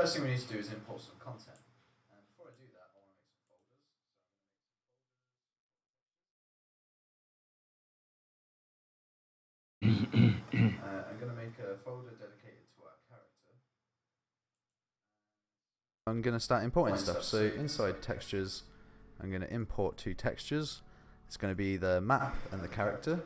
First thing we need to do is import some content. And before I do that, I want to make some folders. I'm going to make a folder dedicated to our character. I'm going to start importing stuff. So inside textures, I'm going to import two textures. It's going to be the map and the character.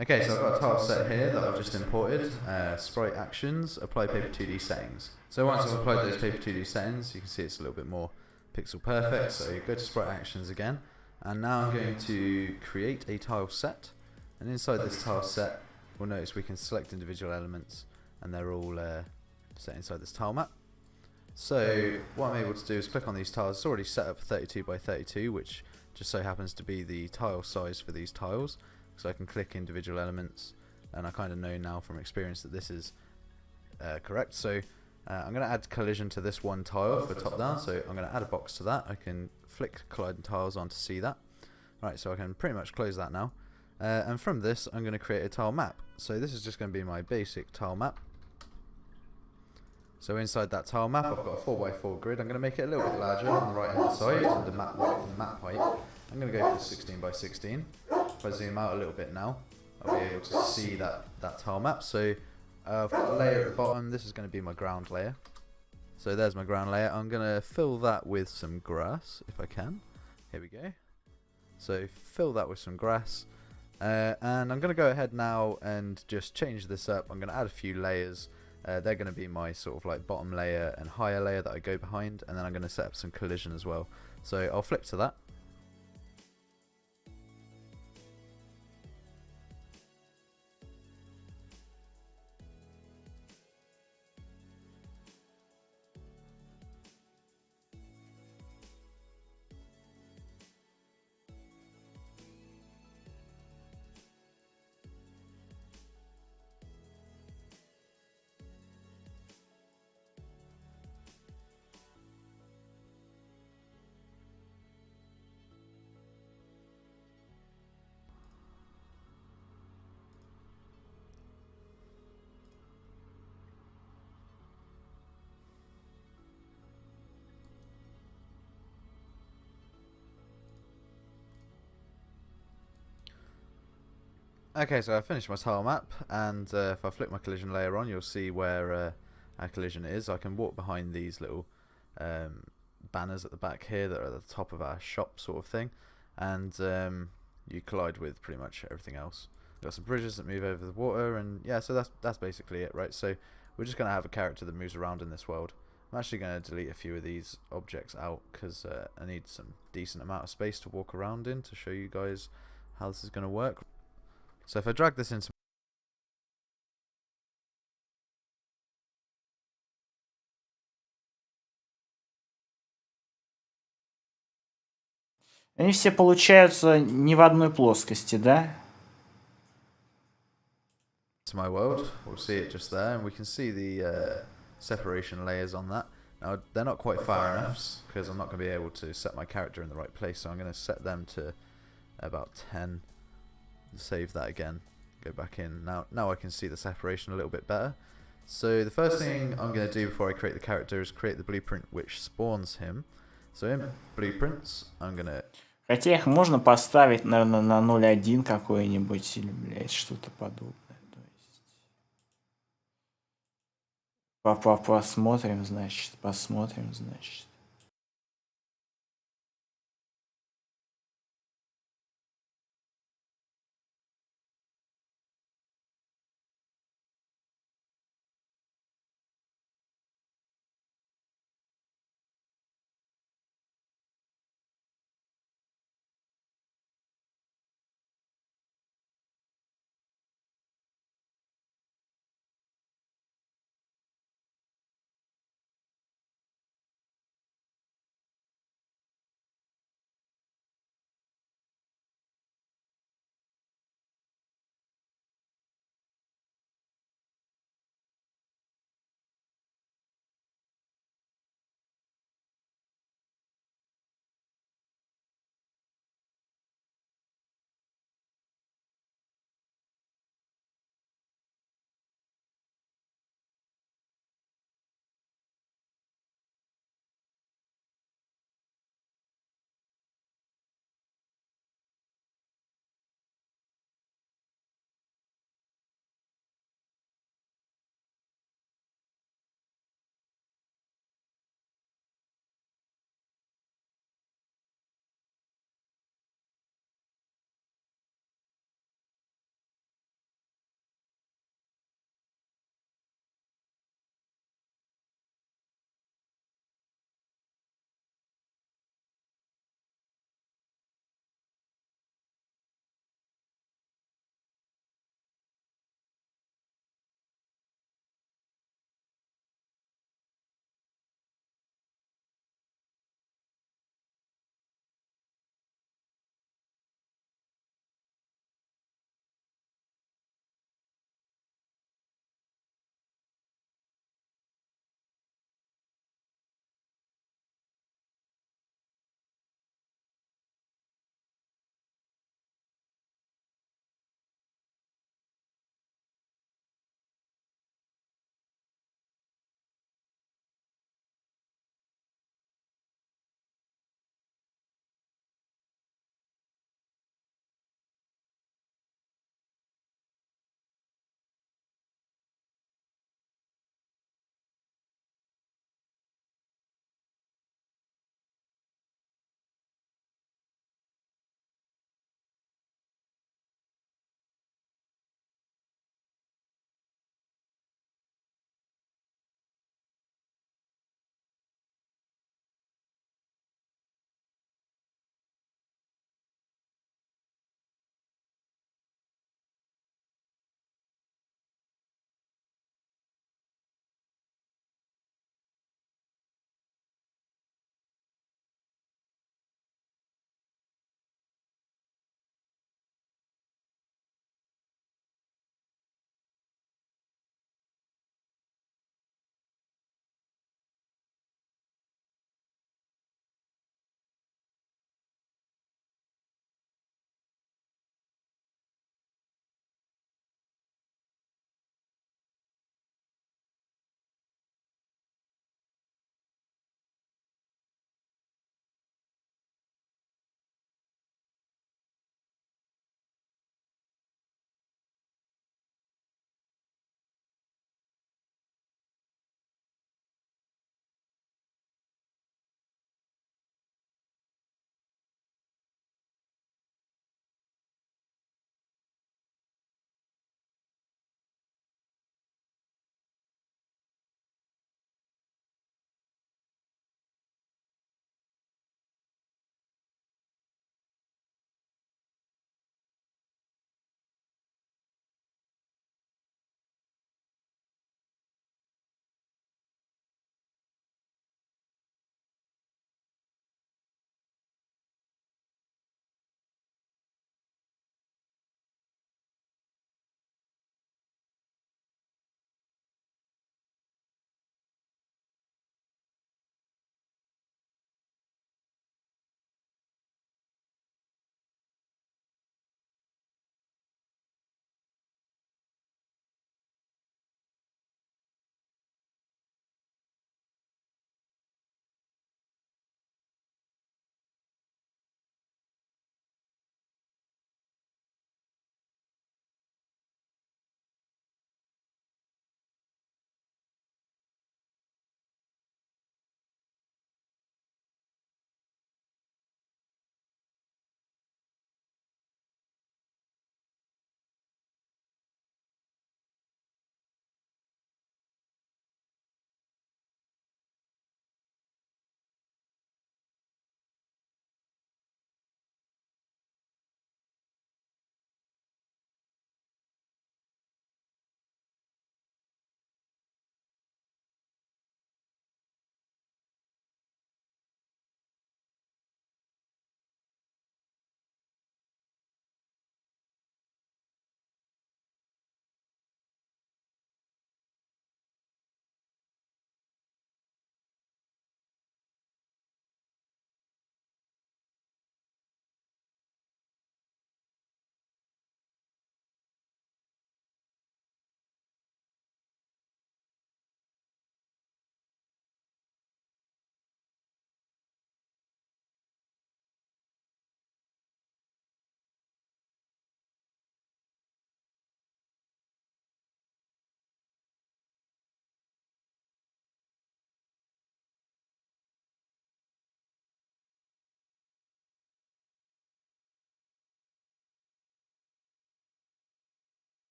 Okay, so I've got a tile set here that I've just imported. Sprite actions, apply paper 2D settings. So once I've applied those paper 2D settings, you can see it's a little bit more pixel perfect. So you go to sprite actions again, and now I'm going to create a tile set. And inside this tile set, we'll notice we can select individual elements, and they're all set inside this tile map. So what I'm able to do is click on these tiles. It's already set up 32 by 32, which just so happens to be the tile size for these tiles. So I can click individual elements, and I kind of know now from experience that this is correct. So I'm going to add collision to this one tile for top down. So I'm going to add a box to that. I can flick colliding tiles on to see that. Right, so I can pretty much close that now. And from this, I'm going to create a tile map. So this is just going to be my basic tile map. So inside that tile map, I've got a 4x4 grid. I'm going to make it a little bit larger on the right hand side under map width and map height. I'm going to go for 16 by 16. If I zoom out a little bit now, I'll be able to see that tile map. So I've got a layer at the bottom. This is going to be my ground layer. So there's my ground layer. I'm going to fill that with some grass if I can. Here we go. So fill that with some grass. And I'm going to go ahead now and just change this up. I'm going to add a few layers. They're going to be my sort of like bottom layer and higher layer that I go behind. And then I'm going to set up some collision as well. So I'll flip to that. Okay, so I finished my tile map, and if I flick my collision layer on, you'll see where our collision is. I can walk behind these little banners at the back here that are at the top of our shop sort of thing, and you collide with pretty much everything else. Got some bridges that move over the water, and yeah, so that's basically it, right? So we're just going to have a character that moves around in this world. I'm actually going to delete a few of these objects out because I need some decent amount of space to walk around in to show you guys how this is going to work. So if I drag this into Они все получаются не в одной плоскости, да? my world, we'll see it just there, and we can see the separation layers on that. Now they're not quite far enough because I'm not going to be able to set my character in the right place, so I'm going to set them to about 10. Save that again, go back in. Now I can see the separation a little bit better. So the first thing I'm going to do before I create the character is create the blueprint which spawns him. So in blueprints, I'm going to... Хотя их можно поставить, наверное, на 0.1 какой-нибудь или, блядь, что-то подобное. То есть... Посмотрим, значит.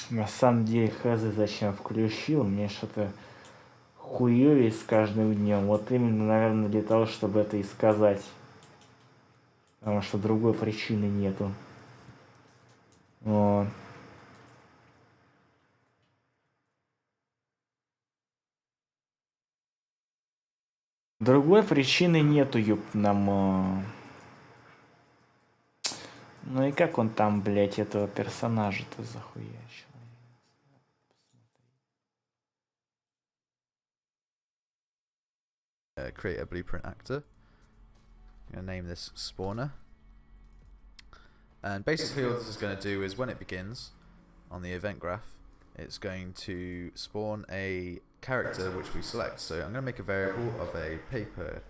На самом деле, хз зачем включил, мне что-то хуёвее с каждым днем. Вот именно, наверное, для того, чтобы это и сказать. Потому что другой причины нету. Вот. Другой причины нету, ёпнама. Ну и как он там, блядь, этого персонажа-то захуячил? Create a blueprint actor. I'm going to name this spawner. And basically all this is going to do is when it begins on the event graph, it's going to spawn a character which we select. So I'm going to make a variable of a paper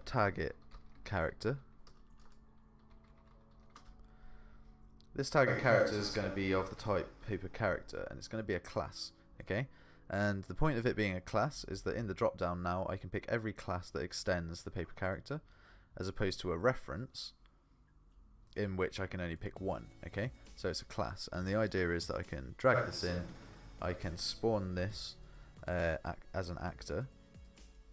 target character. This target character is going to be of the type paper character, and it's going to be a class, okay? And the point of it being a class is that in the drop down now I can pick every class that extends the paper character, as opposed to a reference in which I can only pick one, okay? So it's a class, and the idea is that I can drag this in, I can spawn this as an actor,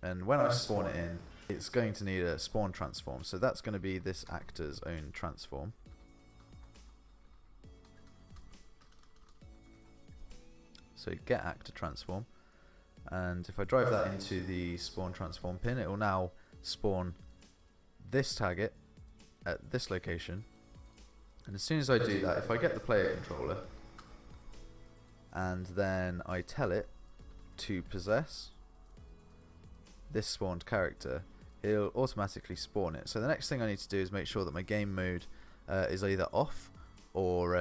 and when I spawn it in, it's going to need a spawn transform, so that's going to be this actor's own transform. So get actor transform, and if I drive that into the spawn transform pin, it will now spawn this target at this location. And as soon as I do that, if I get the player controller and then I tell it to possess this spawned character, it'll automatically spawn it. So the next thing I need to do is make sure that my game mode is either off or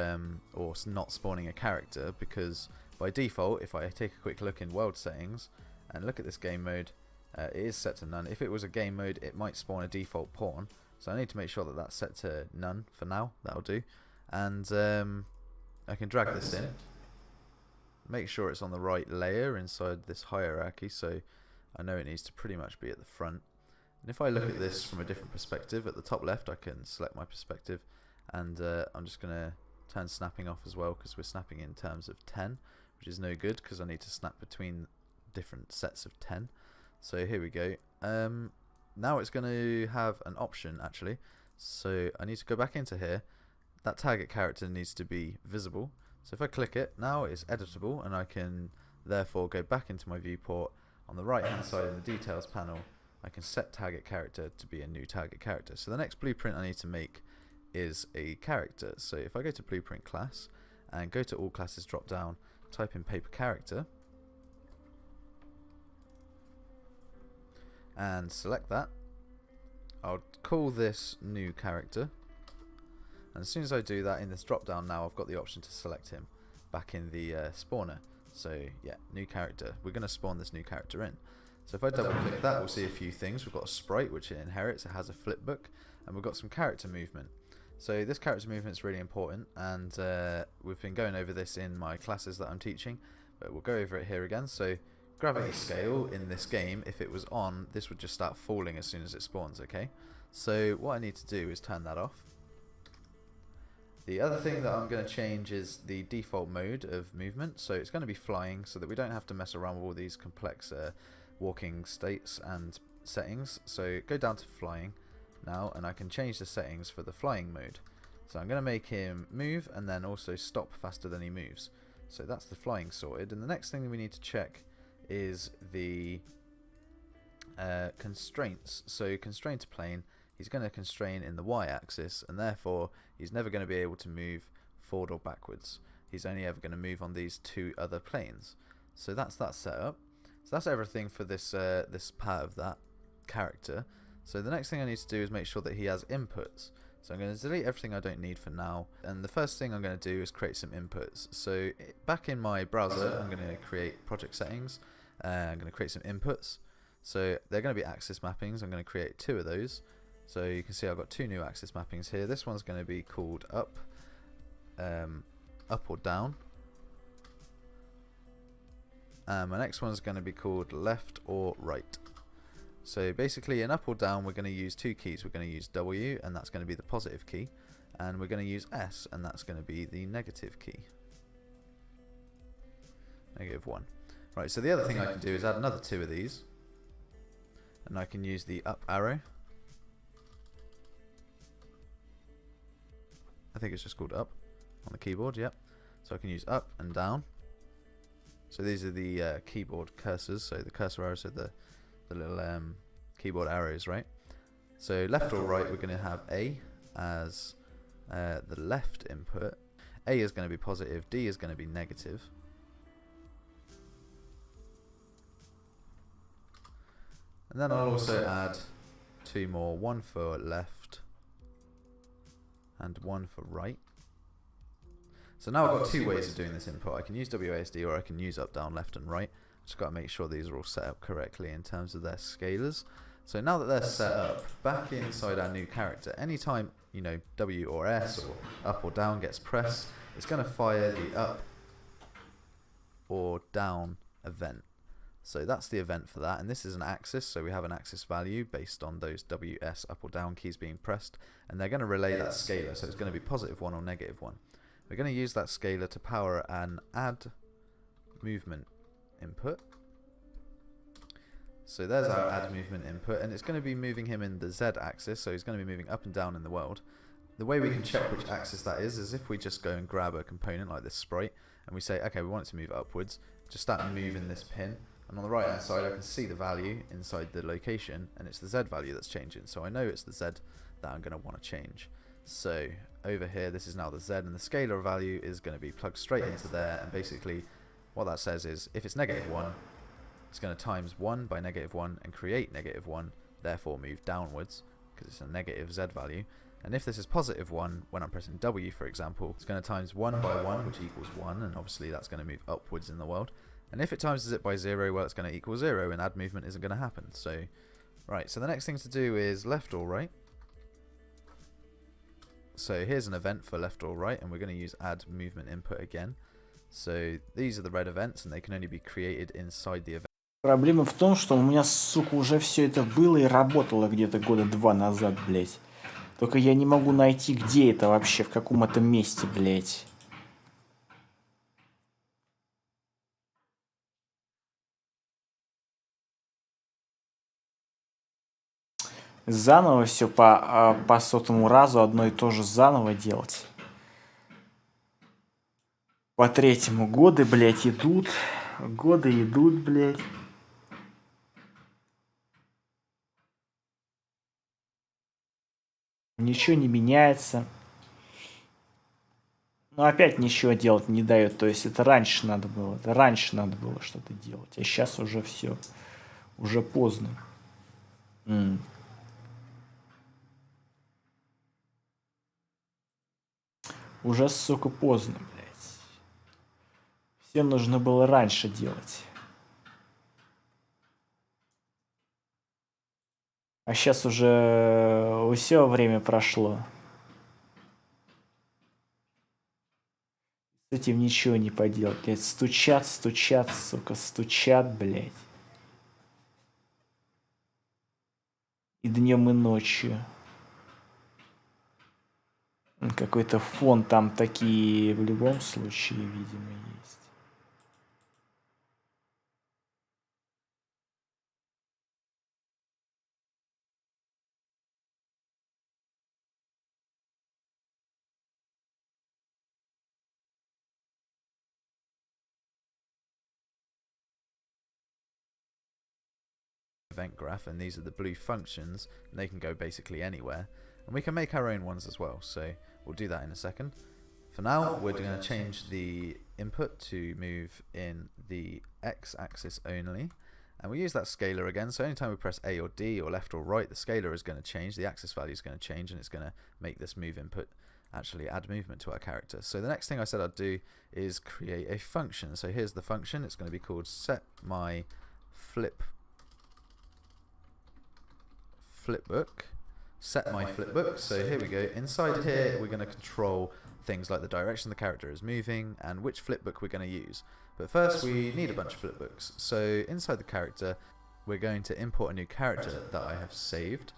not spawning a character, because by default, if I take a quick look in world settings and look at this game mode, it is set to none. If it was a game mode, it might spawn a default pawn. So I need to make sure that that's set to none for now. That'll do. And I can drag this in. Make sure it's on the right layer inside this hierarchy, so I know it needs to pretty much be at the front. And if I look at this from a different perspective, at the top left I can select my perspective, and I'm just going to turn snapping off as well, because we're snapping in terms of 10, which is no good because I need to snap between different sets of 10. So here we go. Now it's going to have an option actually, so I need to go back into here. That target character needs to be visible, so if I click it, now it's editable, and I can therefore go back into my viewport. On the right hand side in the details panel, I can set target character to be a new target character. So the next blueprint I need to make is a character. So if I go to blueprint class and go to all classes drop down, type in paper character and select that, I'll call this new character, and as soon as I do that, in this drop down now I've got the option to select him back in the spawner. So yeah, new character, we're going to spawn this new character in. So if I double click that, we'll see a few things. We've got a sprite which it inherits, it has a flip book, and we've got some character movement. So this character movement is really important, and we've been going over this in my classes that I'm teaching, but we'll go over it here again. So gravity scale in this game, if it was on, this would just start falling as soon as it spawns, okay? So what I need to do is turn that off. The other thing that I'm going to change is the default mode of movement, so it's going to be flying, so that we don't have to mess around with all these complex walking states and settings. So go down to flying now, and I can change the settings for the flying mode. So I'm going to make him move and then also stop faster than he moves. So that's the flying sorted, and the next thing we need to check is the constraints. So constraint to plane, he's going to constrain in the y-axis, and therefore he's never going to be able to move forward or backwards. He's only ever going to move on these two other planes. So that's that setup. So that's everything for this this part of that character. So the next thing I need to do is make sure that he has inputs. So I'm going to delete everything I don't need for now, and the first thing I'm going to do is create some inputs. So back in my browser, I'm going to create project settings. I'm going to create some inputs. So they're going to be axis mappings. I'm going to create 2 of those. So you can see I've got 2 new axis mappings here. This one's going to be called up or down. My next one's going to be called left or right. So basically in up or down we're going to use 2 keys. We're going to use W, and that's going to be the positive key, and we're going to use S, and that's going to be the negative key. -1. Right, so the other thing I can do is add another 2 of these, and I can use the up arrow. I think it's just called up on the keyboard, yep. So I can use up and down. So these are the keyboard cursors, so the cursor arrows are the little keyboard arrows, right? So left or right, we're going to have A as the left input. A is going to be positive, D is going to be negative. And then I'll also add 2 more, one for left and one for right. So now I've got 2 ways of doing this input. I can use WASD or I can use up, down, left and right. Just got to make sure these are all set up correctly in terms of their scalars. So now that they're set up, back inside our new character, anytime, you know, W or S or up or down gets pressed, it's going to fire the up or down event. So that's the event for that, and this is an axis, so we have an axis value based on those W, S, up or down keys being pressed, and they're going to relay that scalar, so it's going to be +1 or -1. We're going to use that scalar to power an add movement input. So there's our add movement input, and it's going to be moving him in the Z axis, so he's going to be moving up and down in the world. The way we can check which axis that is if we just go and grab a component like this sprite, and we say, okay, we want it to move upwards, just start moving this pin, and on the right hand side I can see the value inside the location, and it's the Z value that's changing, so I know it's the Z that I'm going to want to change. So over here, this is now the Z, and the scalar value is going to be plugged straight into there, and basically what that says is if it's -1, it's going to times 1 by -1 and create -1, therefore move downwards because it's a negative Z value. And if this is +1, when I'm pressing W for example, it's going to times 1 by 1, which equals 1, and obviously that's going to move upwards in the world. And if it times it by 0, well, it's going to equal 0, and add movement isn't going to happen. So, right, so the next thing to do is left or right. So here's an event for left or right, and we're going to use add movement input again. So these are the red events, and they can only be created inside the event. Проблема в том, что у меня, сука, уже все это было и работало где-то года 2 назад, блять. Только я не могу найти, где это вообще, в каком это месте, блять. Заново все по 100-му разу одно и то же заново делать. По 3-му годы, блять, идут. Годы идут, блять. Ничего не меняется. Но опять ничего делать не дает. То есть это раньше надо было. Это раньше надо было что-то делать. А сейчас уже все. Уже поздно. Уже, сука, поздно, блядь. Все нужно было раньше делать. А сейчас уже все время прошло. С этим ничего не поделать, блядь. Стучат, сука, стучат, блядь. И днем, и ночью. Какой-то фон там такие в любом случае, видимо, есть. Event graph, and these are the blue functions, and they can go basically anywhere, and we can make our own ones as well, so we'll do that in a second. For now, we're going to change the input to move in the x-axis only, and we use that scalar again, so anytime we press A or D or left or right, the scalar is going to change, the axis value is going to change, and it's going to make this move input actually add movement to our character. So the next thing I said I'd do is create a function. So here's the function. It's going to be called set my flipbook. Set my flipbook. So here we go. Inside here we're going to control things like the direction the character is moving and which flipbook we're going to use. But first we need a bunch of flipbooks. So inside the character we're going to import a new character that I have saved.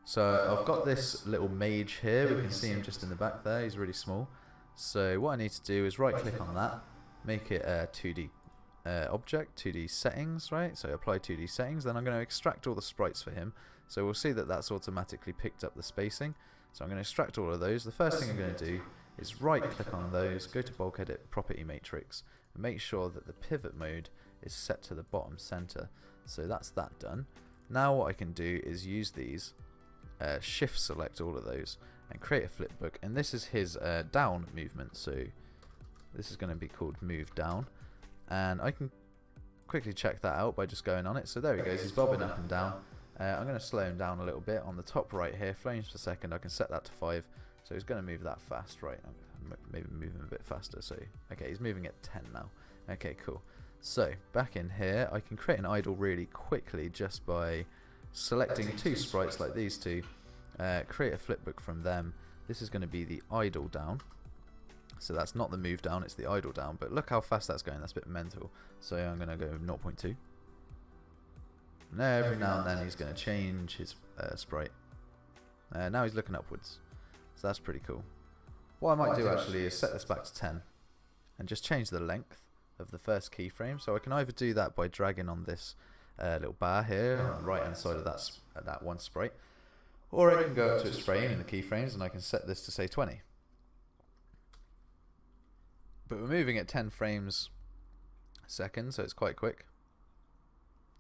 So I've got this little mage here. We can see him just in the back there. He's really small. So what I need to do is right click on that, make it a 2D object, 2D settings, right? So apply 2D settings, then I'm going to extract all the sprites for him. So we'll see that that's automatically picked up the spacing. So I'm going to extract all of those. The first thing I'm going to do is right click on those, go to bulk edit property matrix, and make sure that the pivot mode is set to the bottom center. So that's that done. Now what I can do is use these, shift select all of those, and create a flipbook. And this is his down movement. So this is going to be called move down. And I can quickly check that out by just going on it. So there he goes, he's bobbing up and down. I'm going to slow him down a little bit on the top right here, frames per second. I can set that to 5. So he's going to move that fast, right? Maybe move him a bit faster. So okay, he's moving at 10 now. Okay, cool. So back in here, I can create an idle really quickly just by selecting 2 sprites like these two, create a flipbook from them. This is going to be the idle down. So that's not the move down, it's the idle down. But look how fast that's going, that's a bit mental. So I'm going to go 0.2. Now every now and then he's going to change his sprite. Now he's looking upwards. So that's pretty cool. What I might do actually is set this back to 10 and just change the length of the first keyframe. So I can either do that by dragging on this little bar here on the right hand side of that one sprite, or I can go up to its frame in the keyframes and I can set this to say 20. But we're moving at 10 frames a second, so it's quite quick.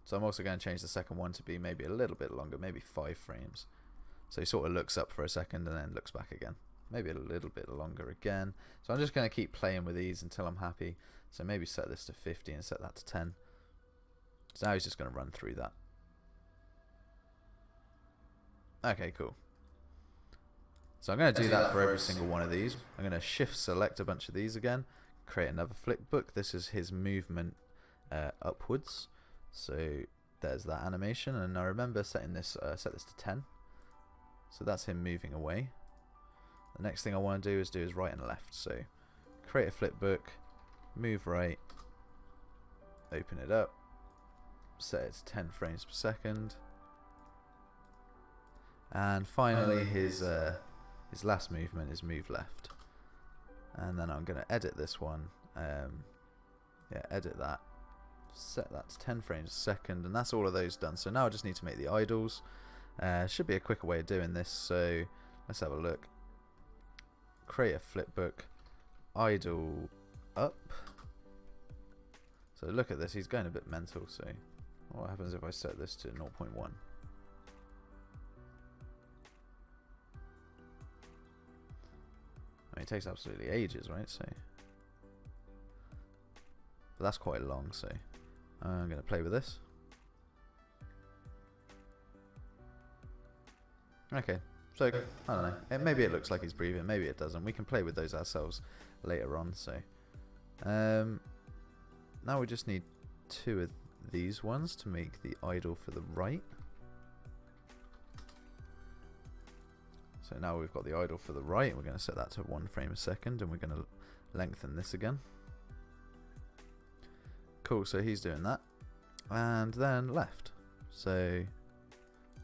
So I'm also going to change the second one to be maybe a little bit longer, maybe 5 frames. So he sort of looks up for a second and then looks back again. Maybe a little bit longer again. So I'm just going to keep playing with these until I'm happy. So maybe set this to 50 and set that to 10. So now he's just going to run through that. Okay, cool. So I'm going to do that for every single one of these. I'm going to shift select a bunch of these again, create another flipbook. This is his movement upwards. So there's that animation, and I remember setting this set this to 10. So that's him moving away. The next thing I want to do is right and left. So create a flipbook, move right, open it up, set it to 10 frames per second, and finally his last movement is move left. And then I'm going to edit this one. Yeah, edit that. Set that to 10 frames a second, and that's all of those done. So now I just need to make the idles. Should be a quicker way of doing this. So let's have a look. Create a flipbook, idle up. So look at this, he's going a bit mental. So what happens if I set this to 0.1? I mean, it takes absolutely ages, right? So, but that's quite long. So I'm going to play with this. Okay, so I don't know. Maybe it looks like he's breathing. Maybe it doesn't. We can play with those ourselves later on. So now we just need 2 of these ones to make the idle for the right. So now we've got the idle for the right. We're going to set that to 1 frame a second, and we're going to lengthen this again. Cool, so he's doing that. And then left. So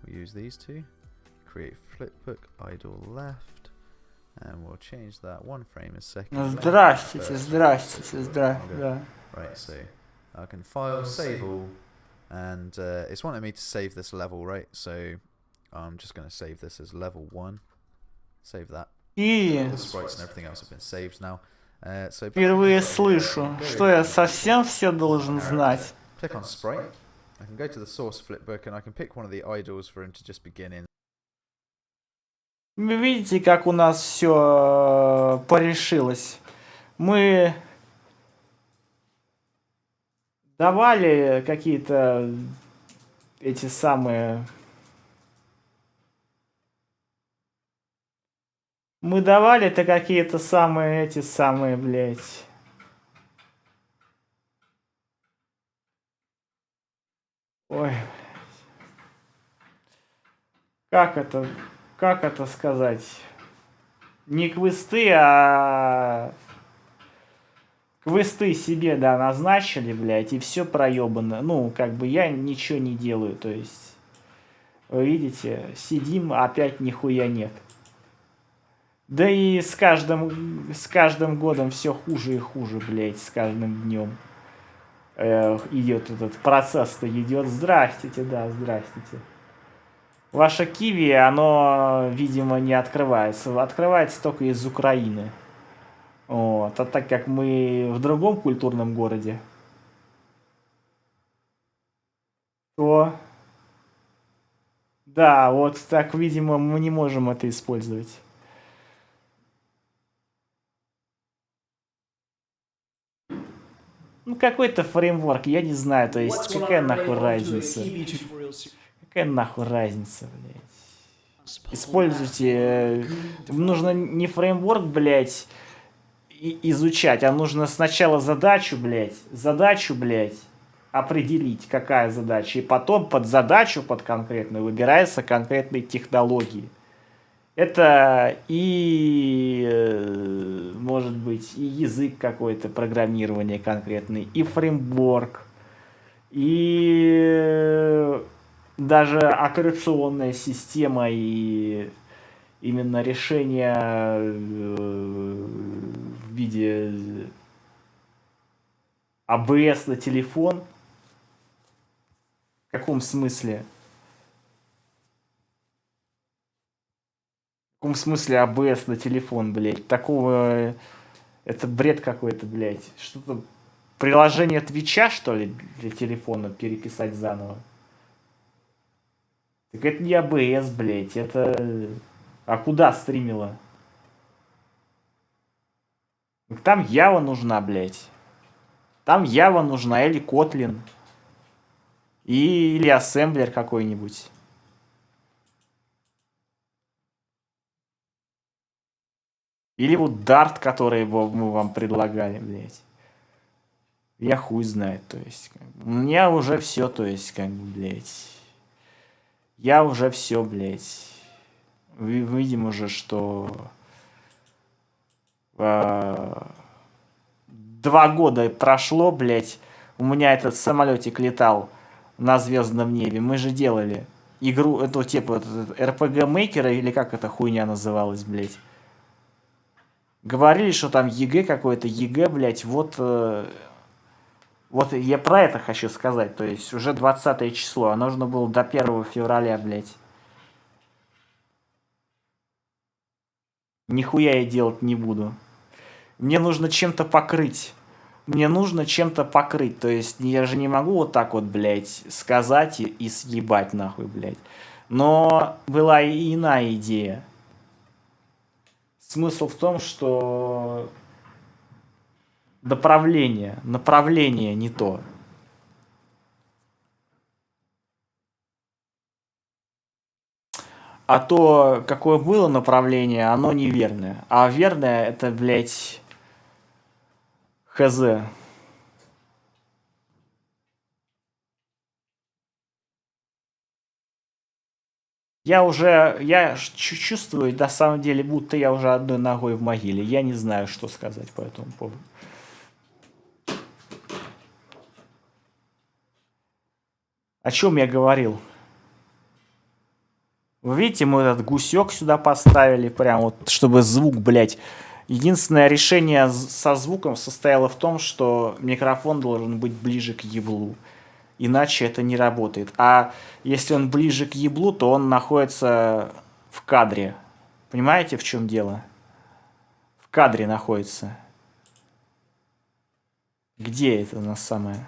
we use these 2. Create flipbook, idle left. And we'll change that 1 frame a second. Здравствуйте, здравствуйте, здравствуйте. Right, so I can file, save all. And it's wanting me to save this level, right? So I'm just going to save this as level 1. Save that. И The sprites and everything else have been saved now. So впервые слышу, что я совсем все должен знать. Click on sprite. I can go to the source flipbook and I can pick one of the idols for him to just begin in. Вы видите, как у нас все порешилось? Мы давали какие-то эти самые... Мы давали-то какие-то самые, эти самые, блядь. Ой. Как это сказать? Не квесты, а квесты себе, да, назначили, блядь, и все проебано. Ну, как бы я ничего не делаю, то есть, вы видите, сидим, опять нихуя нет. Да и с каждым годом все хуже и хуже, блядь, с каждым днем. Идет этот процесс-то идет. Здрастите, да, здрастите. Ваше киви, оно, видимо, не открывается. Открывается только из Украины. Вот. А так как мы в другом культурном городе, то да, вот так, видимо, мы не можем это использовать. Ну, какой-то фреймворк, я не знаю, то есть какая нахуй разница? Какая нахуй разница, блядь? Используйте... Нужно не фреймворк, блядь, изучать, а нужно сначала задачу, блядь, определить, какая задача, и потом под задачу, под конкретную, выбираются конкретные технологии. Это может быть, и язык какой-то программирования конкретный, и фреймворк, и даже операционная система, и именно решение в виде АБС на телефон. В каком смысле? В каком смысле АБС на телефон, блядь? Такого... Это бред какой-то, блядь. Что-то... Приложение Твича, что ли, для телефона переписать заново? Так это не АБС, блядь. Это... А куда стримило? Там Java нужна, блядь. Там Java нужна, или Kotlin. Или ассемблер какой-нибудь. Или вот Dart, который мы вам предлагали, блядь. Я хуй знает, то есть. У меня уже все, то есть, как бы, блядь. Я уже все, блядь. Видим уже, что 2 года прошло, блядь. У меня этот самолетик летал на звездном небе. Мы же делали игру, эту типа RPG Maker, или как эта хуйня называлась, блядь. Говорили, что там ЕГЭ какой-то, ЕГЭ, блядь, вот я про это хочу сказать. То есть уже 20 число, а нужно было до 1 февраля, блядь. Нихуя я делать не буду. Мне нужно чем-то покрыть. Мне нужно чем-то покрыть. То есть я же не могу вот так вот, блядь, сказать и съебать нахуй, блядь. Но была и иная идея. Смысл в том, что направление не то. А то, какое было направление, оно неверное. А верное, это, блядь, хз. Я чувствую, на самом деле, будто я уже одной ногой в могиле. Я не знаю, что сказать по этому поводу. О чем я говорил? Вы видите, мы этот гусек сюда поставили, прям вот, чтобы звук, блядь. Единственное решение со звуком состояло в том, что микрофон должен быть ближе к еблу. Иначе это не работает. А если он ближе к еблу, то он находится в кадре. Понимаете, в чем дело? В кадре находится. Где это на самое?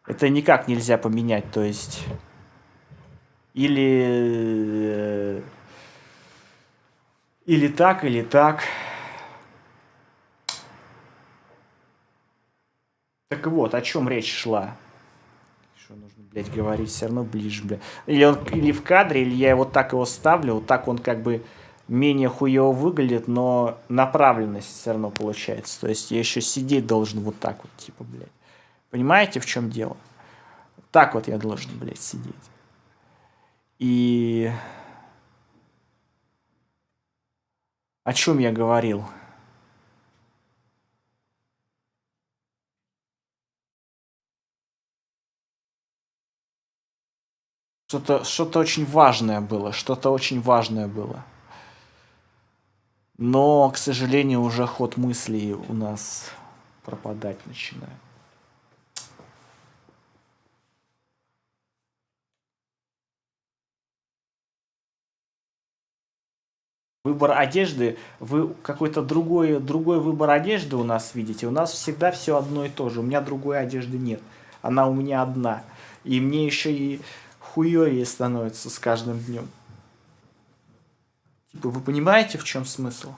Это никак нельзя поменять, то есть... Или так, или так. Так вот, о чем речь шла? Что нужно, блядь, говорить все равно ближе, блядь. Или в кадре, или я вот так его ставлю, вот так он как бы менее хуево выглядит, но направленность все равно получается. То есть я еще сидеть должен вот так вот, типа, блядь. Понимаете, в чем дело? Так вот я должен, блядь, сидеть. И... О чем я говорил? Что-то очень важное было. Что-то очень важное было. Но, к сожалению, уже ход мыслей у нас пропадать начинает. Выбор одежды, вы какой-то другой выбор одежды у нас видите. У нас всегда все одно и то же. У меня другой одежды нет. Она у меня одна. И мне еще и хуёвее становится с каждым днем. Типа, вы понимаете, в чем смысл?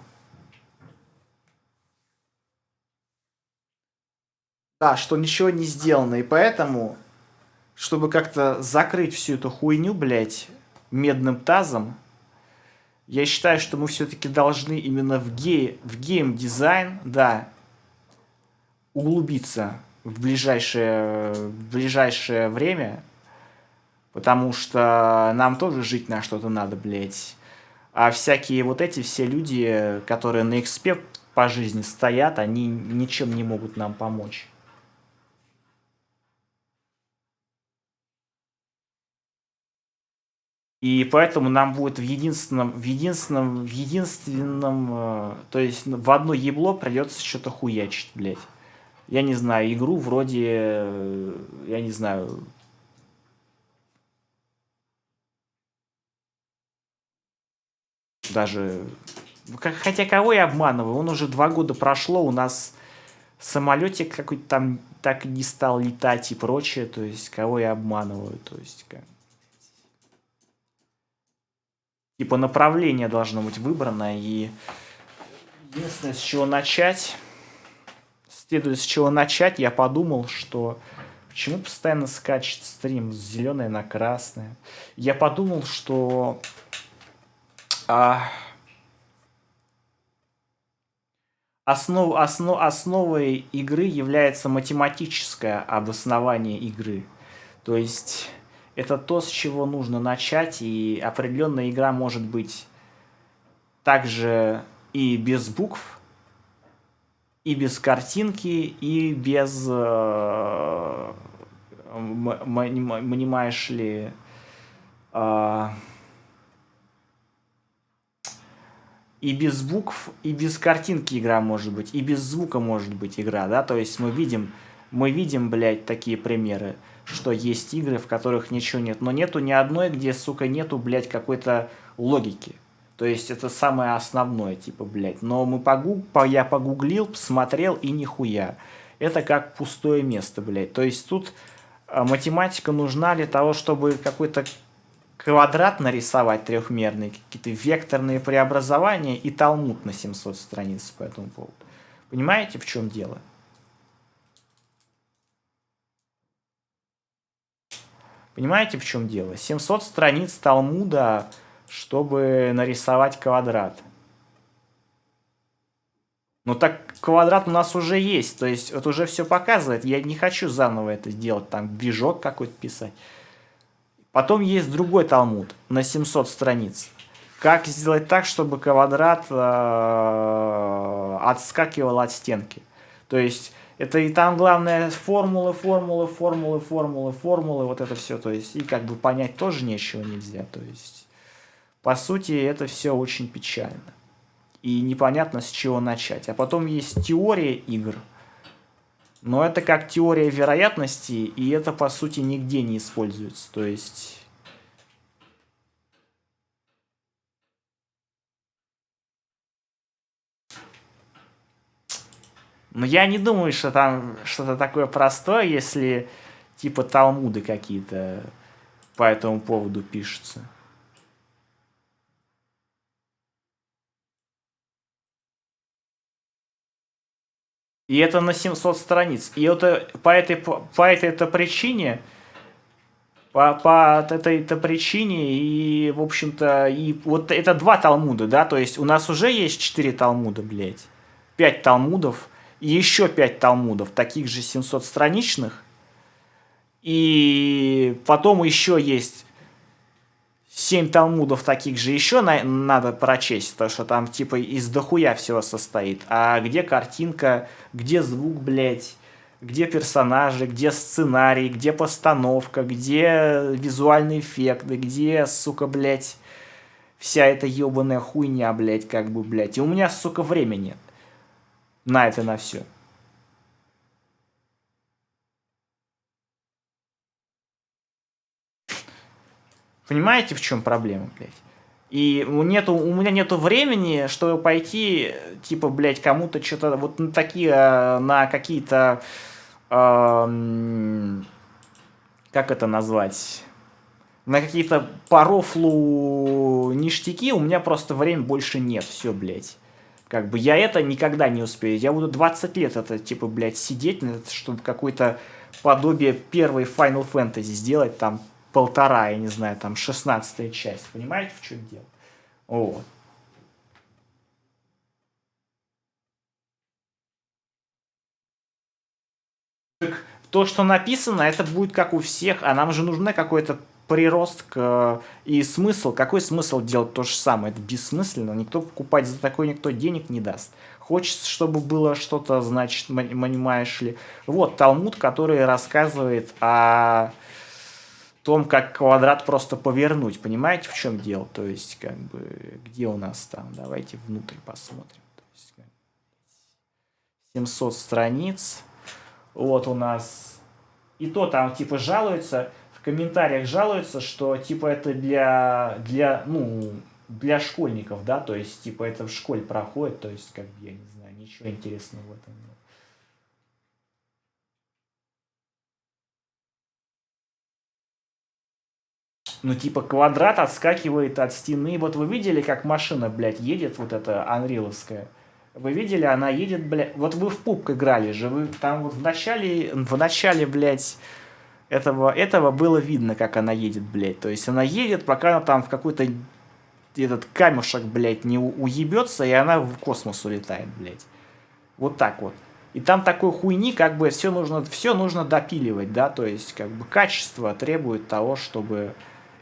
Да, что ничего не сделано. И поэтому, чтобы как-то закрыть всю эту хуйню, блядь, медным тазом, я считаю, что мы все-таки должны именно в гейм-дизайн, да, углубиться в ближайшее время, потому что нам тоже жить на что-то надо, блядь. А всякие вот эти все люди, которые на экспе по жизни стоят, они ничем не могут нам помочь. И поэтому нам будет то есть в одно ебло придется что-то хуячить, блядь. Я не знаю, игру вроде, я не знаю, даже... Хотя кого я обманываю? Он уже 2 года прошло, у нас самолетик какой-то там так и не стал летать и прочее. То есть, кого я обманываю? То есть, типа направление должно быть выбрано. И единственное, с чего начать... Следует с чего начать, я подумал, что... Почему постоянно скачет стрим с зеленое на красное? Я подумал, что... Основой игры является математическое обоснование игры. То есть это то, с чего нужно начать, и определенная игра может быть также и без букв, и без картинки, и без, понимаешь ли, и без букв, и без картинки игра может быть, и без звука может быть игра, да, то есть мы видим, блядь, такие примеры, что есть игры, в которых ничего нет, но нету ни одной, где, сука, нету, блядь, какой-то логики. То есть это самое основное, типа, блядь. Но я погуглил, посмотрел и нихуя. Это как пустое место, блядь. То есть тут математика нужна для того, чтобы какой-то квадрат нарисовать трехмерный, какие-то векторные преобразования и талмуд на 700 страниц по этому поводу. Понимаете, в чем дело? Понимаете, в чем дело? 700 страниц талмуда, чтобы нарисовать квадрат. Ну так квадрат у нас уже есть, то есть это уже все показывает. Я не хочу заново это делать, там движок какой-то писать. Потом есть другой талмуд на 700 страниц. Как сделать так, чтобы квадрат отскакивал от стенки. То есть это и там главное формулы, вот это все. То есть и как бы понять тоже ничего нельзя. То есть по сути это все очень печально. И непонятно, с чего начать. А потом есть теория игр. Но это как теория вероятности, и это, по сути, нигде не используется. То есть... Но я не думаю, что там что-то такое простое, если типа талмуды какие-то по этому поводу пишутся. И это на 700 страниц. И это по этой причине, по этой причине, и, в общем-то, и вот это 2 талмуда, да, то есть у нас уже есть 4 талмуда, блядь, 5 талмудов, и еще 5 талмудов, таких же 700-страничных, и потом еще есть 7 талмудов таких же еще надо прочесть, потому что там типа из дохуя всего состоит. А где картинка, где звук, блядь, где персонажи, где сценарий, где постановка, где визуальные эффекты, где, сука, блядь, вся эта ебаная хуйня, блядь, как бы, блядь. И у меня, сука, времени нет на это, на все. Понимаете, в чем проблема, блядь? И у меня нету времени, чтобы пойти, типа, блядь, кому-то что-то, вот на такие, на какие-то, как это назвать, на какие-то по рофлу ништяки, у меня просто времени больше нет, все, блядь. Как бы я это никогда не успею. Я буду 20 лет это, типа, блядь, сидеть, чтобы какое-то подобие первой Final Fantasy сделать, там, полтора, я не знаю, там, 16-я часть. Понимаете, в чем дело? Вот. То, что написано, это будет как у всех, а нам же нужен какой-то прирост и смысл. Какой смысл делать то же самое? Это бессмысленно. Никто покупать за такой никто денег не даст. Хочется, чтобы было что-то, значит, понимаешь ли. Вот Талмуд, который рассказывает о том, как квадрат просто повернуть. Понимаете, в чем дело? То есть, как бы, где у нас там? Давайте внутрь посмотрим. То есть, 700 страниц. Вот у нас. И то там, типа, жалуются, в комментариях жалуются, что, типа, это для школьников, да, то есть, типа, это в школе проходит, то есть, как бы, я не знаю, ничего интересного в этом нет. Ну, типа, квадрат отскакивает от стены. Вот вы видели, как машина, блядь, едет, вот эта анриловская? Вы видели, она едет, блядь... Вот вы в пубг играли же, вы там вот в начале, блядь, этого было видно, как она едет, блядь. То есть она едет, пока она там в какой-то этот камешек, блядь, не уебется, и она в космос улетает, блядь. Вот так вот. И там такой хуйни, как бы все нужно допиливать, да, то есть как бы качество требует того, чтобы...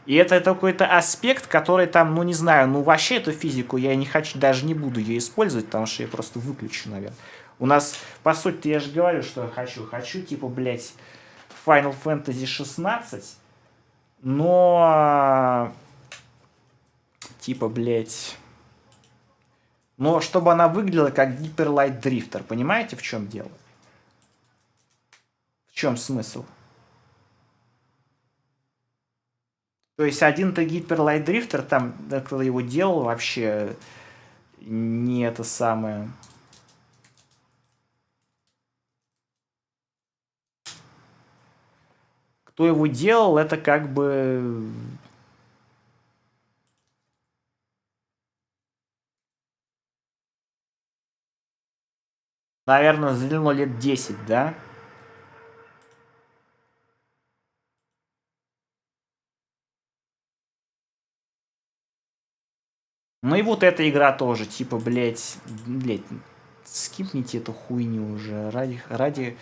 И это какой-то аспект, который там, ну не знаю, ну вообще эту физику я не хочу, даже не буду ее использовать, потому что я просто выключу, наверное. У нас, по сути, я же говорю, что я хочу. Хочу, типа, блядь, Final Fantasy 16, но... Типа, блядь... Но чтобы она выглядела как Hyper Light Drifter. Понимаете, в чем дело? В чем смысл? То есть один-то Hyper Light Drifter, там, кто его делал, вообще не это самое... Кто его делал, это как бы... Наверное, заняло лет 10, да? Ну и вот эта игра тоже, типа, блядь, скипните эту хуйню уже, ради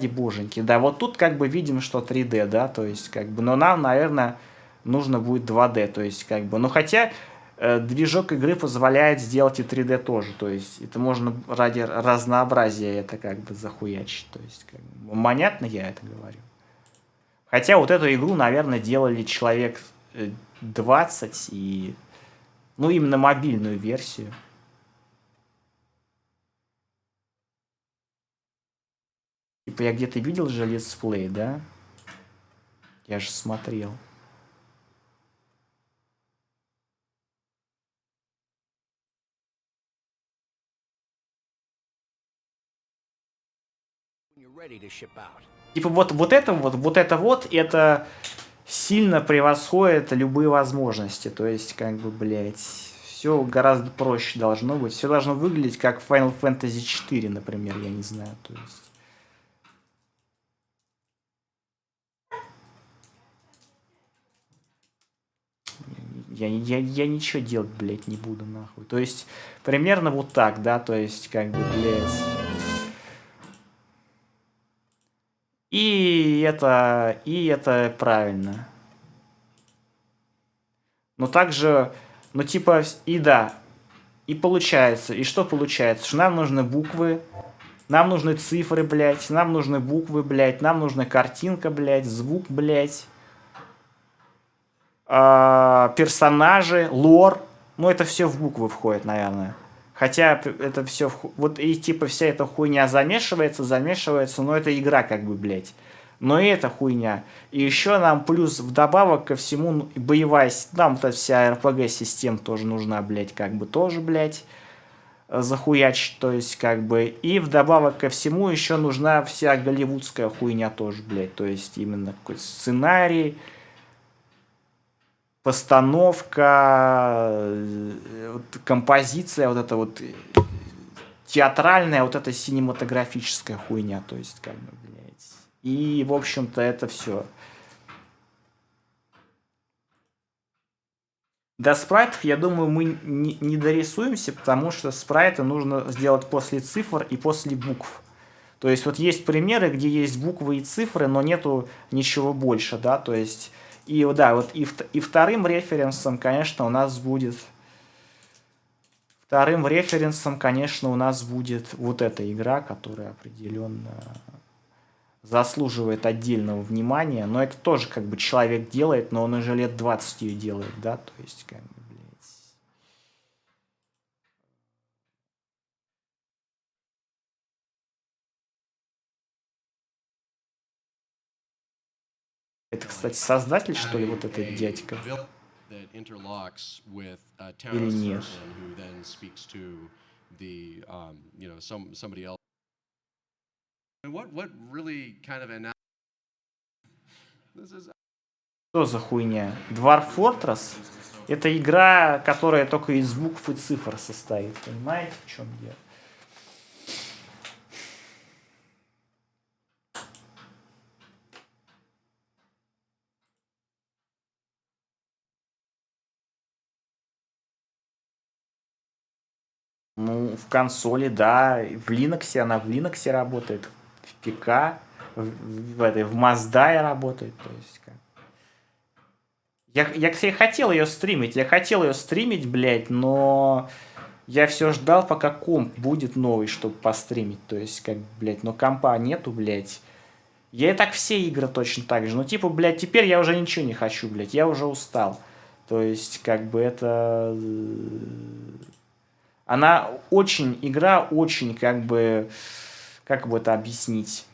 боженьки. Да, вот тут как бы видим, что 3D, да, то есть как бы, но нам, наверное, нужно будет 2D, то есть как бы, ну хотя движок игры позволяет сделать и 3D тоже, то есть это можно ради разнообразия это как бы захуячить, то есть как бы, понятно я это говорю. Хотя вот эту игру, наверное, делали человек 20 и... Ну, именно мобильную версию. Типа я где-то видел же летсплей, да? Я же смотрел. Типа это сильно превосходит любые возможности. То есть, как бы, блядь, все гораздо проще должно быть. Все должно выглядеть как Final Fantasy 4, например, я не знаю. То есть... Я ничего делать, блядь, не буду, нахуй. То есть, примерно вот так, да, то есть, как бы, блядь. И это правильно. Но также, ну типа, и да, и получается, и что получается? Что нам нужны буквы, нам нужны цифры, блядь, нам нужны буквы, блядь, нам нужна картинка, блядь, звук, блядь. персонажи, лор. Ну, это все в буквы входит, наверное. Хотя это все... Вот и типа вся эта хуйня замешивается, но это игра как бы, блядь. Но и эта хуйня. И еще нам плюс вдобавок ко всему боевая... Нам вот эта вся RPG-система тоже нужна, блядь, как бы тоже, блядь, захуячить, то есть как бы. И вдобавок ко всему еще нужна вся голливудская хуйня тоже, блядь. То есть именно какой-то сценарий, постановка, композиция, вот это вот театральная, вот эта синематографическая хуйня, то есть как бы, блядь. И, в общем-то, это все. До спрайтов, я думаю, мы не дорисуемся, потому что спрайты нужно сделать после цифр и после букв. То есть вот есть примеры, где есть буквы и цифры, но нету ничего больше, да, то есть... И да, вот и вторым референсом, конечно, у нас будет... Вторым референсом, конечно, у нас будет вот эта игра, которая определенно заслуживает отдельного внимания. Но это тоже как бы человек делает, но он уже лет 20 ее делает, да, то есть как бы, блядь. Это, кстати, создатель, что ли, вот этот дядька? Или нет? Что за хуйня? Dwarf Fortress? Это игра, которая только из букв и цифр состоит. Понимаете, в чем дело? Ну, в консоли, да. В Linux, она в Linux работает. В ПК, в Mazda работает. То есть, как... Я хотел ее стримить, блядь, но я все ждал, пока комп будет новый, чтобы постримить. То есть, как, блядь, но компа нету, блядь. Я и так все игры точно так же. Ну, типа, блядь, теперь я уже ничего не хочу, блядь. Я уже устал. То есть, как бы это... Она очень, игра очень, как бы... Как бы это объяснить?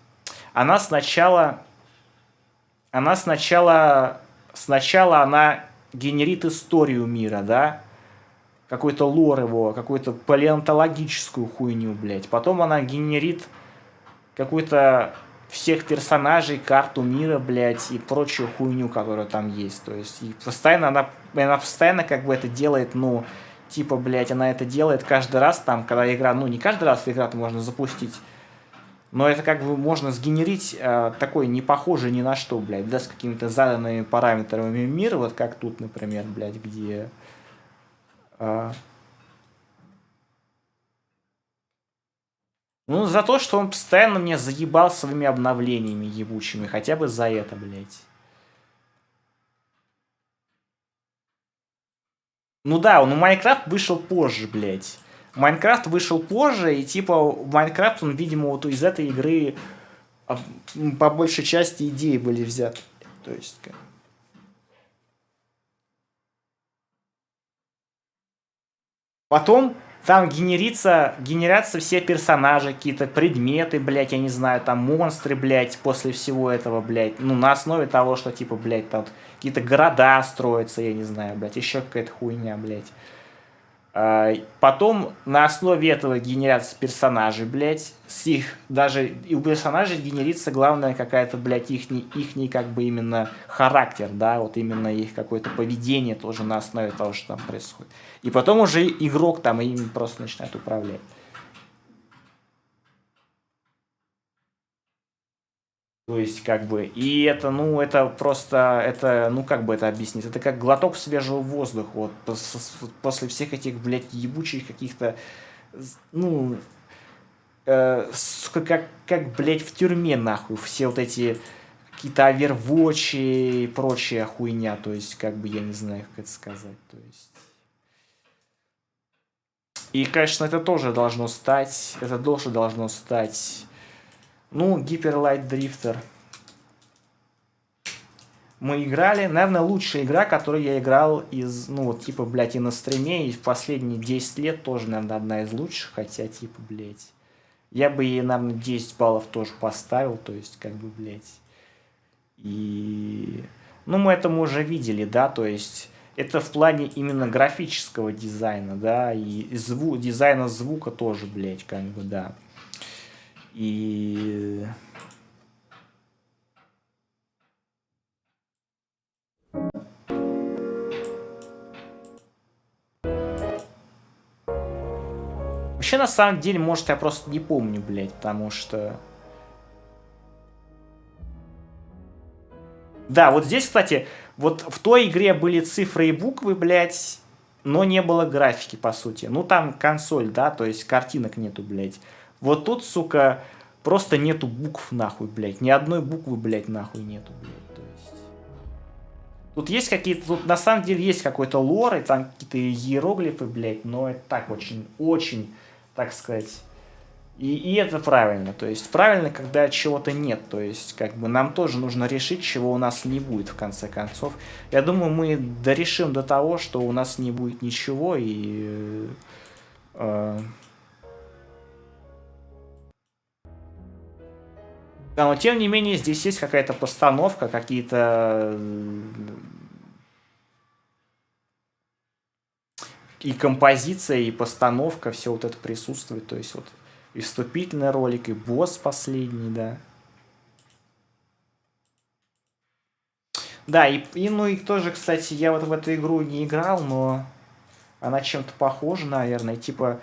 Она сначала... Сначала она генерит историю мира, да? Какой-то лор его, какую-то палеонтологическую хуйню, блядь. Потом она генерит какую-то всех персонажей, карту мира, блядь, и прочую хуйню, которая там есть. То есть, и постоянно она постоянно как бы это делает, ну, типа, блядь, она это делает каждый раз там, когда игра, ну, не каждый раз игра-то можно запустить, но это как бы можно сгенерить такой не похожий ни на что, блядь, да, с какими-то заданными параметрами мира, вот как тут, например, блядь, где... Ну, за то, что он постоянно меня заебал своими обновлениями ебучими. Хотя бы за это, блядь. Ну да, ну Майнкрафт вышел позже, блядь. Майнкрафт вышел позже, и типа Майнкрафт, он, видимо, вот из этой игры по большей части идеи были взяты. То есть... Потом там генерятся все персонажи, какие-то предметы, блядь, я не знаю, там монстры, блядь, после всего этого, блядь. Ну, на основе того, что, типа, блядь, там какие-то города строятся, я не знаю, блядь, еще какая-то хуйня, блядь. Потом на основе этого генерятся персонажи, блядь, с их, даже и у персонажей генерится главное какая-то, блядь, ихний как бы именно характер, да, вот именно их какое-то поведение тоже на основе того, что там происходит. И потом уже игрок там ими просто начинает управлять. То есть, как бы, и это, ну, это просто, это, ну, как бы это объяснить, это как глоток свежего воздуха, вот, после всех этих, блядь, ебучих каких-то, ну, сука, как, блядь, в тюрьме, нахуй, все вот эти какие-то овервочи и прочая хуйня, то есть, как бы, я не знаю, как это сказать, то есть... И, конечно, это тоже должно стать, ну, Hyper Light Drifter. мы играли. Наверное, лучшая игра, которую я играл из, ну, вот, типа, блядь, и на стриме, и в последние 10 лет тоже, наверное, одна из лучших. Хотя, типа, блядь, я бы ей, наверное, 10 баллов тоже поставил. То есть, как бы, блядь. И... Ну, мы это мы уже видели, да, то есть... Это в плане именно графического дизайна, да, и дизайна звука тоже, блядь, как бы, да. И... Вообще, на самом деле, может, я просто не помню, блядь, потому что... Да, вот здесь, кстати, вот в той игре были цифры и буквы, блядь, но не было графики, по сути. Ну, там консоль, да, то есть картинок нету, блядь. Вот тут, сука, просто нету букв, нахуй, блядь. Ни одной буквы, блядь, нахуй нету, блядь. То есть... Тут есть какие-то... Тут на самом деле есть какой-то лор, и там какие-то иероглифы, блядь, но это так очень, очень, так сказать... И это правильно. То есть правильно, когда чего-то нет. То есть, как бы нам тоже нужно решить, чего у нас не будет, в конце концов. Я думаю, мы дорешим до того, что у нас не будет ничего, и... Да, но тем не менее, здесь есть какая-то постановка, какие-то... И композиция, и постановка, все вот это присутствует. То есть вот и вступительный ролик, и босс последний, да. Да, ну и тоже, кстати, я вот в эту игру не играл, но она чем-то похожа, наверное. Типа,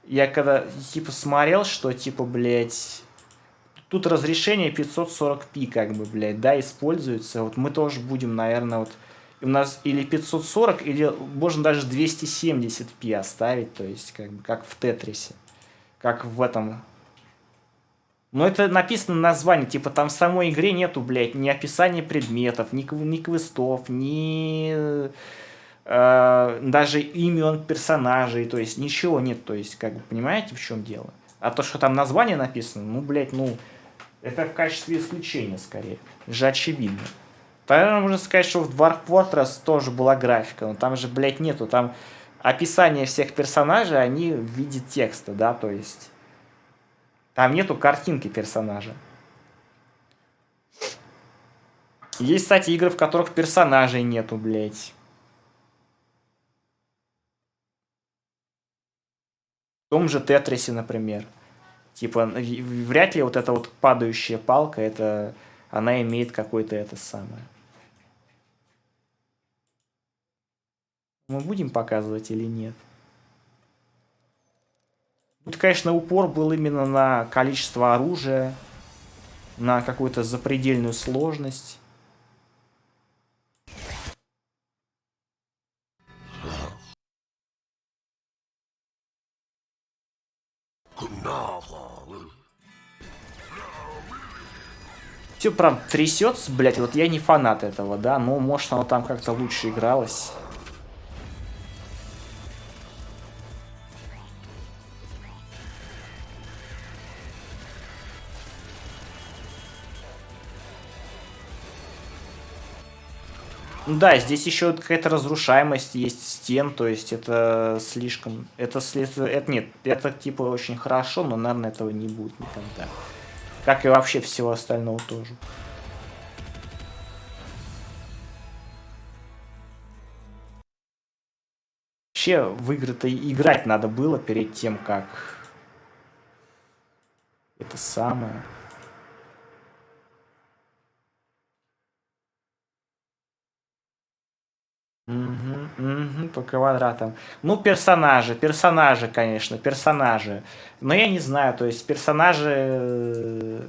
я когда, типа, смотрел, что, типа, блядь, тут разрешение 540p, как бы, блядь, да, используется. Вот мы тоже будем, наверное, вот, у нас или 540, или можно даже 270p оставить, то есть, как бы, как в Тетрисе, как в этом... Но это написано на названии, типа там в самой игре нету, блядь, ни описания предметов, ни квестов, ни даже имен персонажей, то есть ничего нет, то есть, как бы, понимаете, в чем дело? А то, что там название написано, ну, блядь, ну, это в качестве исключения, скорее, же очевидно. Тогда можно сказать, что в Dwarf Fortress тоже была графика, но там же, блядь, нету, там описание всех персонажей, они в виде текста, да, то есть... Там нету картинки персонажа. Есть, кстати, игры, в которых персонажей нету, блядь. В том же Тетрисе, например. Типа, вряд ли вот эта вот падающая палка, это... Она имеет какое-то это самое. Мы будем показывать или нет? Тут, конечно, упор был именно на количество оружия, на какую-то запредельную сложность. Все прям трясется, блядь, вот я не фанат этого, да, но может оно там как-то лучше игралось. Ну да, здесь еще какая-то разрушаемость есть стен, то есть это слишком... Это следствие... Это нет, это типа очень хорошо, но, наверное, этого не будет никогда. Как и вообще всего остального тоже. Вообще в игры-то играть надо было перед тем, как... Это самое... По квадратам. Ну, персонажи, конечно, персонажи. Но я не знаю, то есть персонажи...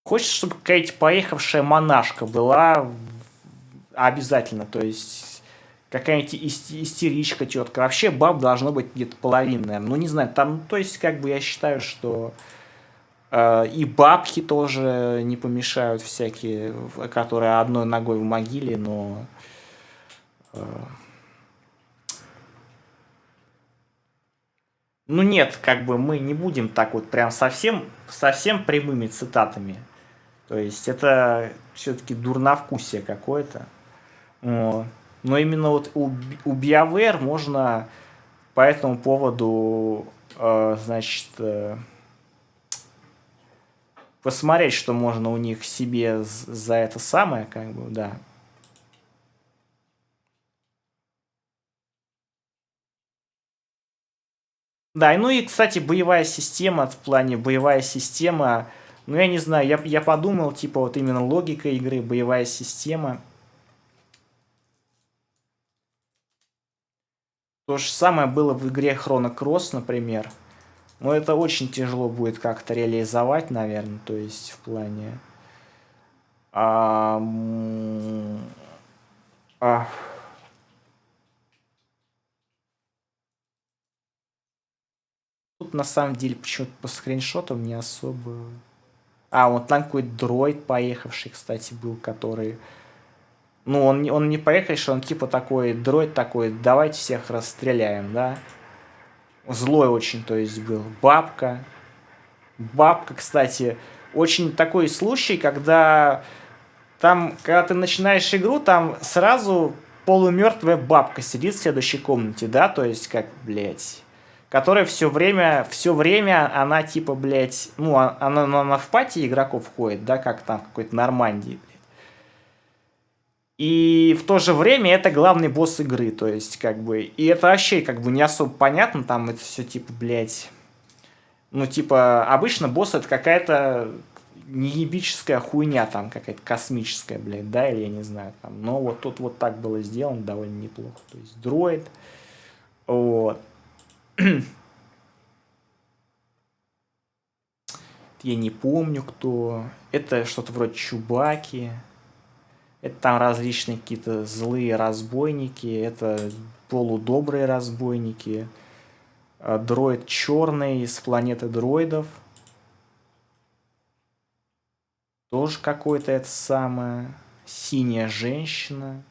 Хочешь, чтобы какая-то поехавшая монашка была обязательно, то есть какая-нибудь истеричка тетка. Вообще баб должно быть где-то половина, наверное. Ну, не знаю, там, то есть, как бы я считаю, что и бабки тоже не помешают всякие, которые одной ногой в могиле, но... Ну нет, как бы мы не будем так вот прям совсем прямыми цитатами. То есть это все-таки дурновкусие какое-то. Вот. Но именно вот у BioWare можно по этому поводу, значит, посмотреть, что можно у них себе за это самое, как бы, да. Да, ну и, кстати, боевая система, в плане боевая система, ну я не знаю, я подумал, типа, вот именно логика игры, боевая система. То же самое было в игре Chrono Cross, например. Но это очень тяжело будет как-то реализовать, наверное, то есть в плане... Тут на самом деле почему-то по скриншотам не особо... вот там какой-то дроид поехавший, кстати, был, который... Ну, он не поехавший, он типа такой, дроид такой, давайте всех расстреляем, да? Злой очень, то есть, был. Бабка. Бабка, кстати, очень такой случай, когда когда ты начинаешь игру, там сразу полумертвая бабка сидит в следующей комнате, да, то есть, как, блядь, которая все время она типа, блядь, ну, она в пати игроков ходит, да, как там в какой-то Нормандии, блядь. И в то же время это главный босс игры, то есть, как бы, и это вообще, как бы, не особо понятно, там это все, типа, блядь, ну, типа, обычно босс это какая-то неебическая хуйня, там, какая-то космическая, блядь, да, или я не знаю, там, но вот тут вот так было сделано довольно неплохо, то есть, дроид, вот. Я не помню, кто. Это что-то вроде Чубаки. Это там различные какие-то злые разбойники. Это полудобрые разбойники. Дроид черный с планеты дроидов. Тоже какой-то это самое. Синяя женщина.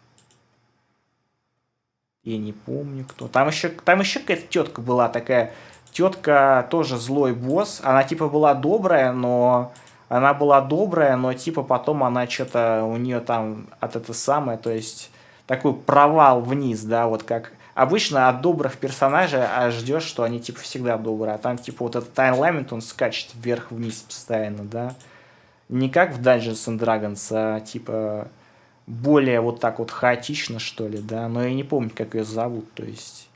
Я не помню кто. Там еще какая-то тетка была такая. Тетка тоже злой босс. Она типа была добрая, но типа потом она что-то у нее там от это самое, то есть такой провал вниз, да, вот как обычно от добрых персонажей ждешь, что они типа всегда добрые, а там типа вот этот таймламент, он скачет вверх-вниз постоянно, да. Не как в Dungeons and Dragons, а типа более вот так вот хаотично, что ли, да, но я не помню, как ее зовут, то есть...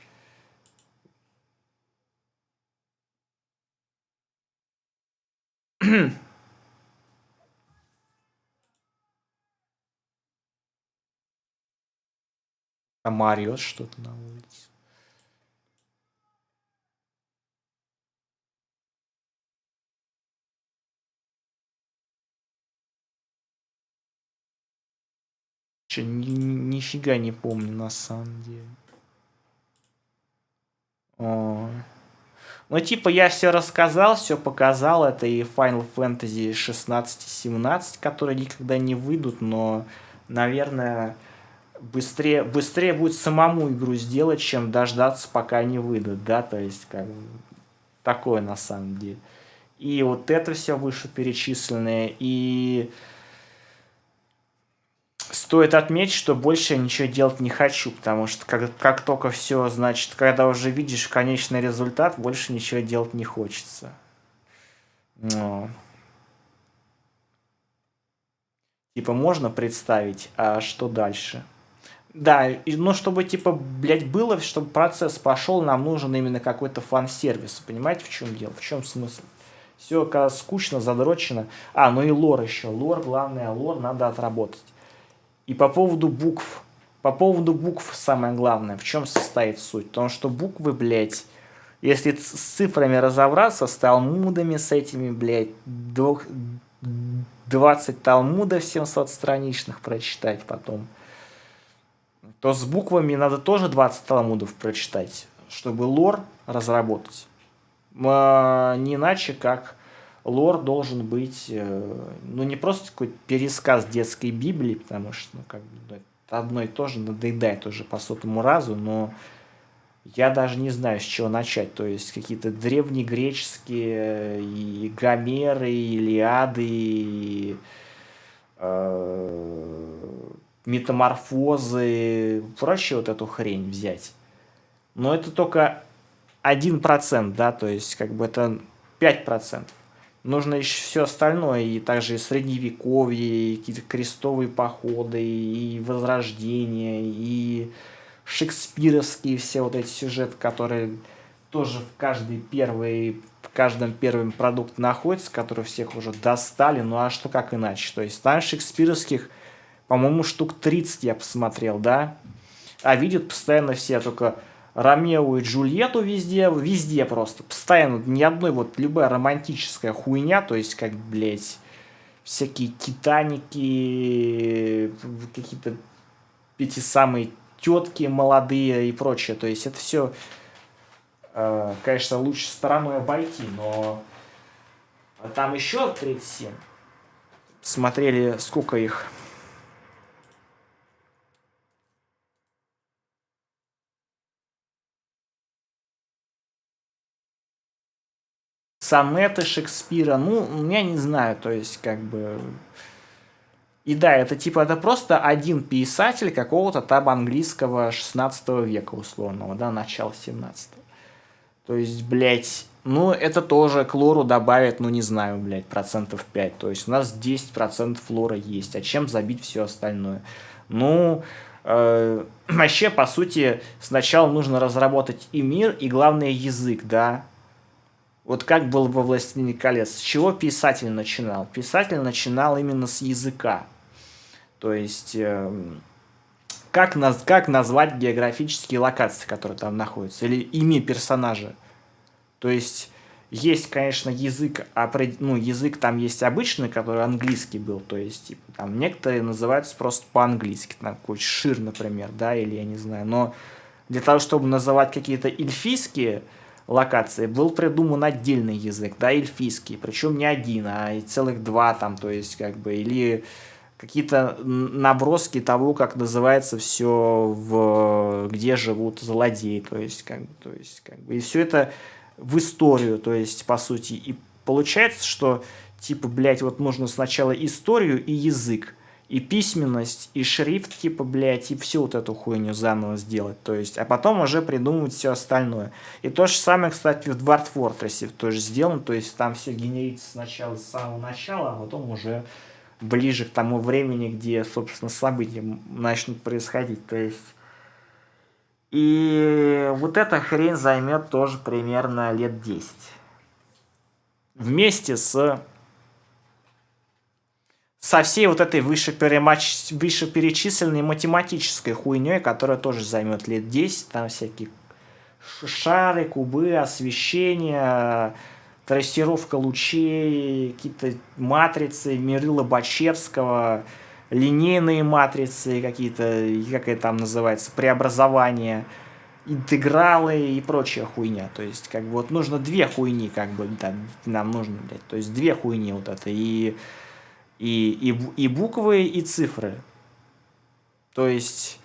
Там орёт что-то на улице. Че, нифига не помню на самом деле. Ой. Ну, типа, я все рассказал, все показал. Это и Final Fantasy 16 и 17, которые никогда не выйдут, но, наверное, быстрее будет самому игру сделать, чем дождаться, пока они выйдут, да, то есть, как бы, такое на самом деле. И вот это все вышеперечисленное, и стоит отметить, что больше я ничего делать не хочу, потому что как только все, значит, когда уже видишь конечный результат, больше ничего делать не хочется. Но... Типа, можно представить, а что дальше? Да, ну, чтобы, типа, блядь, было, чтобы процесс пошел, нам нужен именно какой-то фан-сервис. Понимаете, в чем дело? В чем смысл? Все, когда скучно, задрочено. Ну и лор еще. Лор, главное, лор надо отработать. И по поводу букв самое главное, в чем состоит суть? Потому что буквы, блядь, если с цифрами разобраться, с талмудами, с этими, блядь, 20 талмудов 700-страничных прочитать потом, то с буквами надо тоже 20 талмудов прочитать, чтобы лор разработать. Не иначе, как лор должен быть, ну, не просто какой-то пересказ детской Библии, потому что, ну, как бы, это одно и то же, надоедает уже по сотому разу, но я даже не знаю, с чего начать. То есть какие-то древнегреческие и Гомеры, и Илиады, и метаморфозы, прочее вот эту хрень взять. Но это только 1%, да, то есть как бы это 5%. Нужно еще все остальное, и также и средневековье, и какие-то крестовые походы, и возрождение, и шекспировские все вот эти сюжеты, которые тоже в каждом первом продукте находятся, которые всех уже достали, ну а что как иначе? То есть там шекспировских, по-моему, штук 30 я посмотрел, да? А видят постоянно все только Ромео и Джульетту везде просто. Постоянно ни одной вот любая романтическая хуйня, то есть как, блядь, всякие Титаники, какие-то эти самые тетки молодые и прочее. То есть это все, конечно, лучше стороной обойти, но там еще 37. Смотрели, сколько их. Сонеты Шекспира, ну, я не знаю, то есть, как бы... И да, это типа, это просто один писатель какого-то там английского 16 века условного, да, начала 17-го. То есть, блядь, ну, это тоже к лору добавит, ну, не знаю, блядь, 5%. То есть у нас 10% лора есть, а чем забить все остальное? Ну, вообще, по сути, сначала нужно разработать и мир, и, главное, язык, да. Вот как было во «Властелине колец». С чего писатель начинал? Писатель начинал именно с языка. То есть, как назвать географические локации, которые там находятся, или имя персонажа. То есть, есть, конечно, язык, ну, язык там есть обычный, который английский был, то есть, типа, там некоторые называются просто по-английски, там какой-то Шир, например, да, или я не знаю, но для того, чтобы называть какие-то эльфийские локации, был придуман отдельный язык, да, эльфийский, причем не один, а и целых два там, то есть, как бы, или какие-то наброски того, как называется все, где живут злодеи, то есть, как бы, и все это в историю, то есть, по сути, и получается, что, типа, блядь, вот нужно сначала историю и язык, и письменность, и шрифт, типа, блядь, и всю вот эту хуйню заново сделать, то есть, а потом уже придумывать все остальное. И то же самое, кстати, в Dwarf Fortress тоже сделано, то есть, там все генерится сначала с самого начала, а потом уже ближе к тому времени, где, собственно, события начнут происходить, то есть. И вот эта хрень займет тоже примерно лет 10. Вместе со всей вот этой вышеперечисленной математической хуйней, которая тоже займет лет 10, там всякие шары, кубы, освещение, трассировка лучей, какие-то матрицы, миры Лобачевского, линейные матрицы какие-то, как это там называется, преобразования, интегралы и прочая хуйня. То есть, как бы, вот нужно две хуйни, как бы, да, нам нужно, блядь, то есть, две хуйни вот это, и буквы, и цифры. То есть,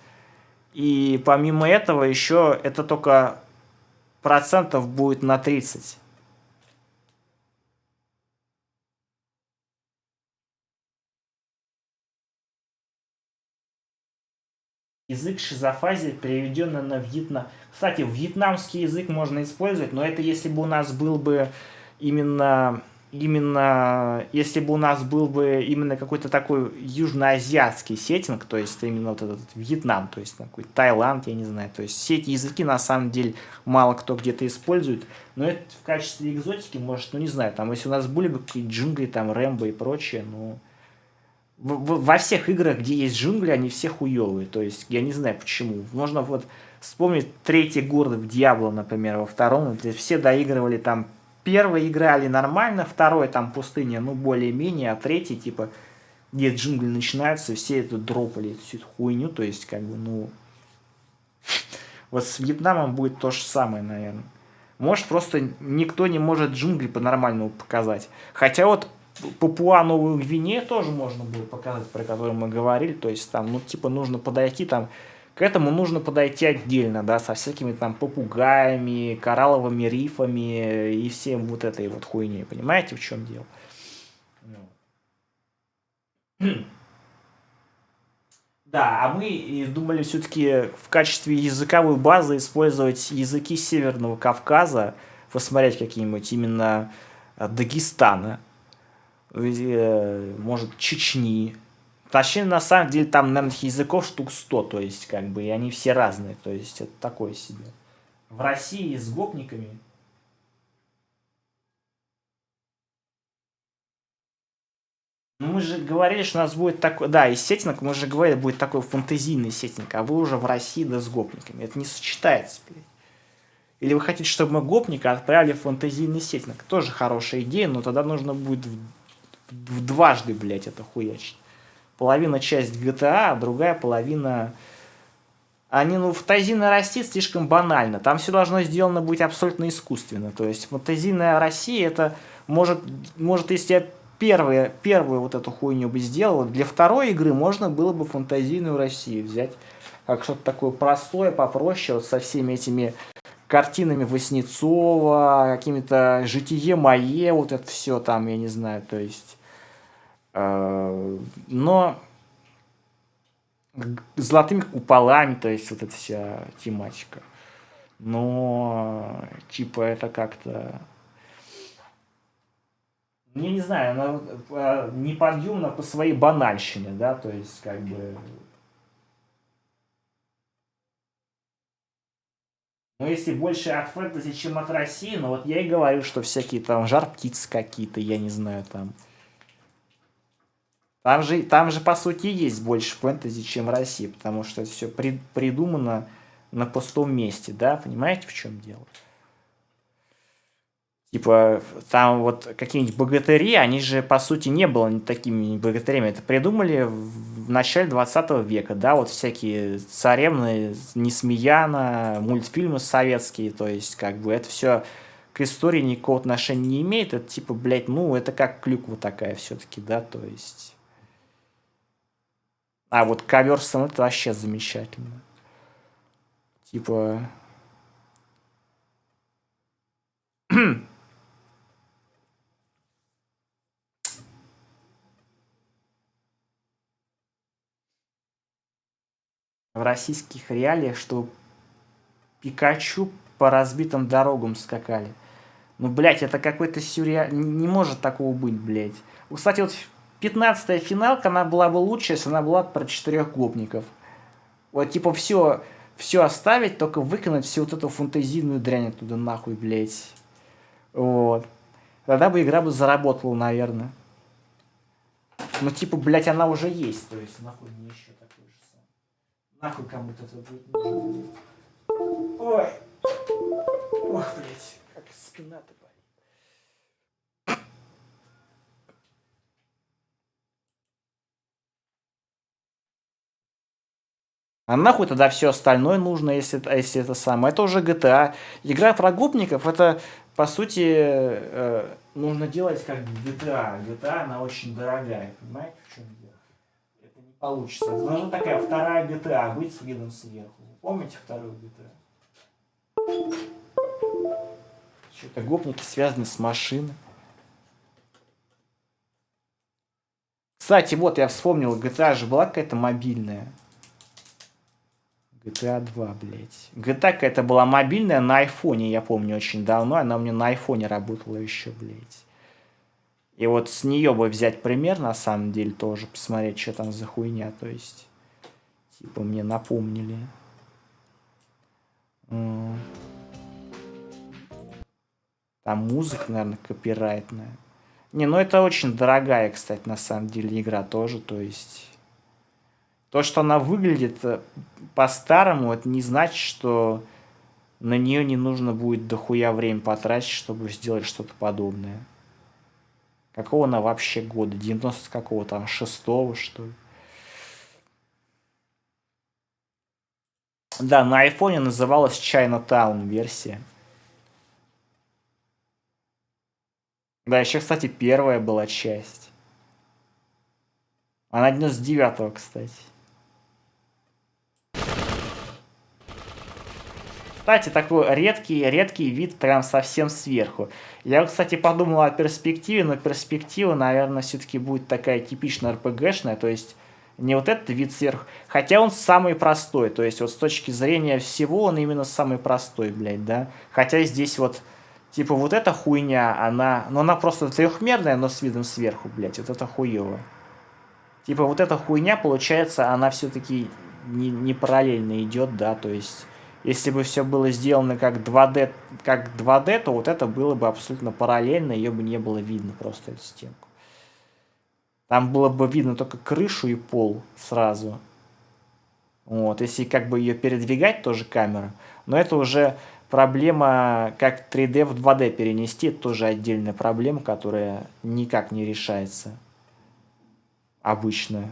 и помимо этого еще это только процентов будет на 30. Язык шизофазии переведенный на вьетнам. Кстати, вьетнамский язык можно использовать, но это если бы у нас был бы именно если бы у нас был бы именно какой-то такой южноазиатский сеттинг, то есть именно вот этот Вьетнам, то есть такой Таиланд, я не знаю, то есть все эти языки на самом деле мало кто где-то использует, но это в качестве экзотики, может, ну не знаю, там если у нас были бы какие-то джунгли, там Рэмбо и прочее, ну во всех играх, где есть джунгли, они все хуёвые, то есть я не знаю почему, можно вот вспомнить третий город в Диабло, например, во втором, где все доигрывали там. Первый играли нормально, второй там пустыня, ну, более-менее, а третий, типа, где джунгли начинаются, все это дропали, всю эту хуйню, то есть, как бы, ну, Вот с Вьетнамом будет то же самое, наверное. Может, просто никто не может джунгли по-нормальному показать. Хотя вот Папуа-Новую Гвинею тоже можно было показать, про которую мы говорили. То есть там, ну, типа, нужно подойти там... К этому нужно подойти отдельно, да, со всякими там попугаями, коралловыми рифами и всем вот этой вот хуйней. Понимаете, в чем дело? Да, а мы думали все-таки в качестве языковой базы использовать языки Северного Кавказа, посмотреть какие-нибудь именно Дагестана, может, Чечни. Точнее, на самом деле, там, наверное, языков штук 100, то есть, как бы, и они все разные, то есть, это такое себе. В России с гопниками. Ну, мы же говорили, что у нас будет такой... Да, и сеттинг, мы же говорили, будет такой фэнтезийный сеттинг, а вы уже в России, да, с гопниками. Это не сочетается, блядь. Или вы хотите, чтобы мы гопника отправили в фэнтезийный сеттинг? Тоже хорошая идея, но тогда нужно будет в дважды, блядь, это хуячить. Половина часть GTA, а другая половина... Они, ну, фантазийная Россия слишком банально. Там все должно сделано быть абсолютно искусственно. То есть фантазийная Россия, это может если я первую вот эту хуйню бы сделал, для второй игры можно было бы фантазийную Россию взять. Как что-то такое простое, попроще, вот со всеми этими картинами Васнецова, какими-то «Житие мое», вот это все там, я не знаю, то есть... но золотыми куполами, то есть вот эта вся тематика. Но, типа, это как-то... Я не знаю, она неподъемна по своей банальщине, да, то есть, как бы... Ну, если больше от фэнтези, чем от России, ну, вот я и говорю, что всякие там жар-птицы какие-то, я не знаю, там... Там же, по сути, есть больше фэнтези, чем в России, потому что это все придумано на пустом месте, да, понимаете, в чем дело? Типа, там вот какие-нибудь богатыри, они же, по сути, не были такими богатырями. Это придумали в начале 20 века, да, вот всякие царевны, Несмеяна, мультфильмы советские, то есть, как бы, это все к истории никакого отношения не имеет. Это, типа, блядь, ну, это как клюква такая все-таки, да, то есть... А вот ковер сам это вообще замечательно. Типа... в российских реалиях, что Пикачу по разбитым дорогам скакали. Ну, блядь, это какой-то сюрреал... Не может такого быть, блядь. Кстати, вот 15-я финалка, она была бы лучше, если она была про 4 гопников. Вот, типа, все оставить, только выкинуть всю вот эту фантазийную дрянь оттуда нахуй, блядь. Вот. Тогда бы игра бы заработала, наверное. Ну, типа, блядь, она уже есть. То есть, нахуй мне еще такой же сам. Нахуй кому-то это будет нужно. Ой. Ох, блядь, как спина-то болит. А нахуй тогда все остальное нужно, если это самое. Это уже GTA. Игра про гопников, это, по сути, нужно делать как GTA. GTA, она очень дорогая, понимаете, в чем дело? Это не получится. Это должна такая вторая GTA быть с видом сверху. Помните вторую GTA? Что-то гопники связаны с машиной. Кстати, вот я вспомнил, GTA же была какая-то мобильная. GTA 2, блядь. GTA какая-то была мобильная на айфоне, я помню, очень давно. Она у меня на айфоне работала еще, блядь. И вот с нее бы взять пример, на самом деле, тоже посмотреть, что там за хуйня. То есть, типа, мне напомнили. Там музыка, наверное, копирайтная. Не, ну это очень дорогая, кстати, на самом деле, игра тоже. То есть, то, что она выглядит по-старому, это не значит, что на нее не нужно будет дохуя время потратить, чтобы сделать что-то подобное. Какого она вообще года? 90 какого там? 6-го, что ли? Да, на айфоне называлась Chinatown версия. Да, еще, кстати, первая была часть. Она 99-го, кстати. Кстати, такой редкий вид прям совсем сверху. Я, кстати, подумал о перспективе, но перспектива, наверное, все-таки будет такая типично РПГшная, то есть не вот этот вид сверху, хотя он самый простой, то есть вот с точки зрения всего он именно самый простой, блядь, да. Хотя здесь вот, типа вот эта хуйня, она, ну она просто трехмерная, но с видом сверху, блядь, вот это хуево. Типа вот эта хуйня, получается, она все-таки не параллельно идет, да, то есть если бы все было сделано как 2D, то вот это было бы абсолютно параллельно, ее бы не было видно просто, эту стенку. Там было бы видно только крышу и пол сразу. Вот, если как бы ее передвигать, тоже камера. Но это уже проблема, как 3D в 2D перенести, это тоже отдельная проблема, которая никак не решается обычно.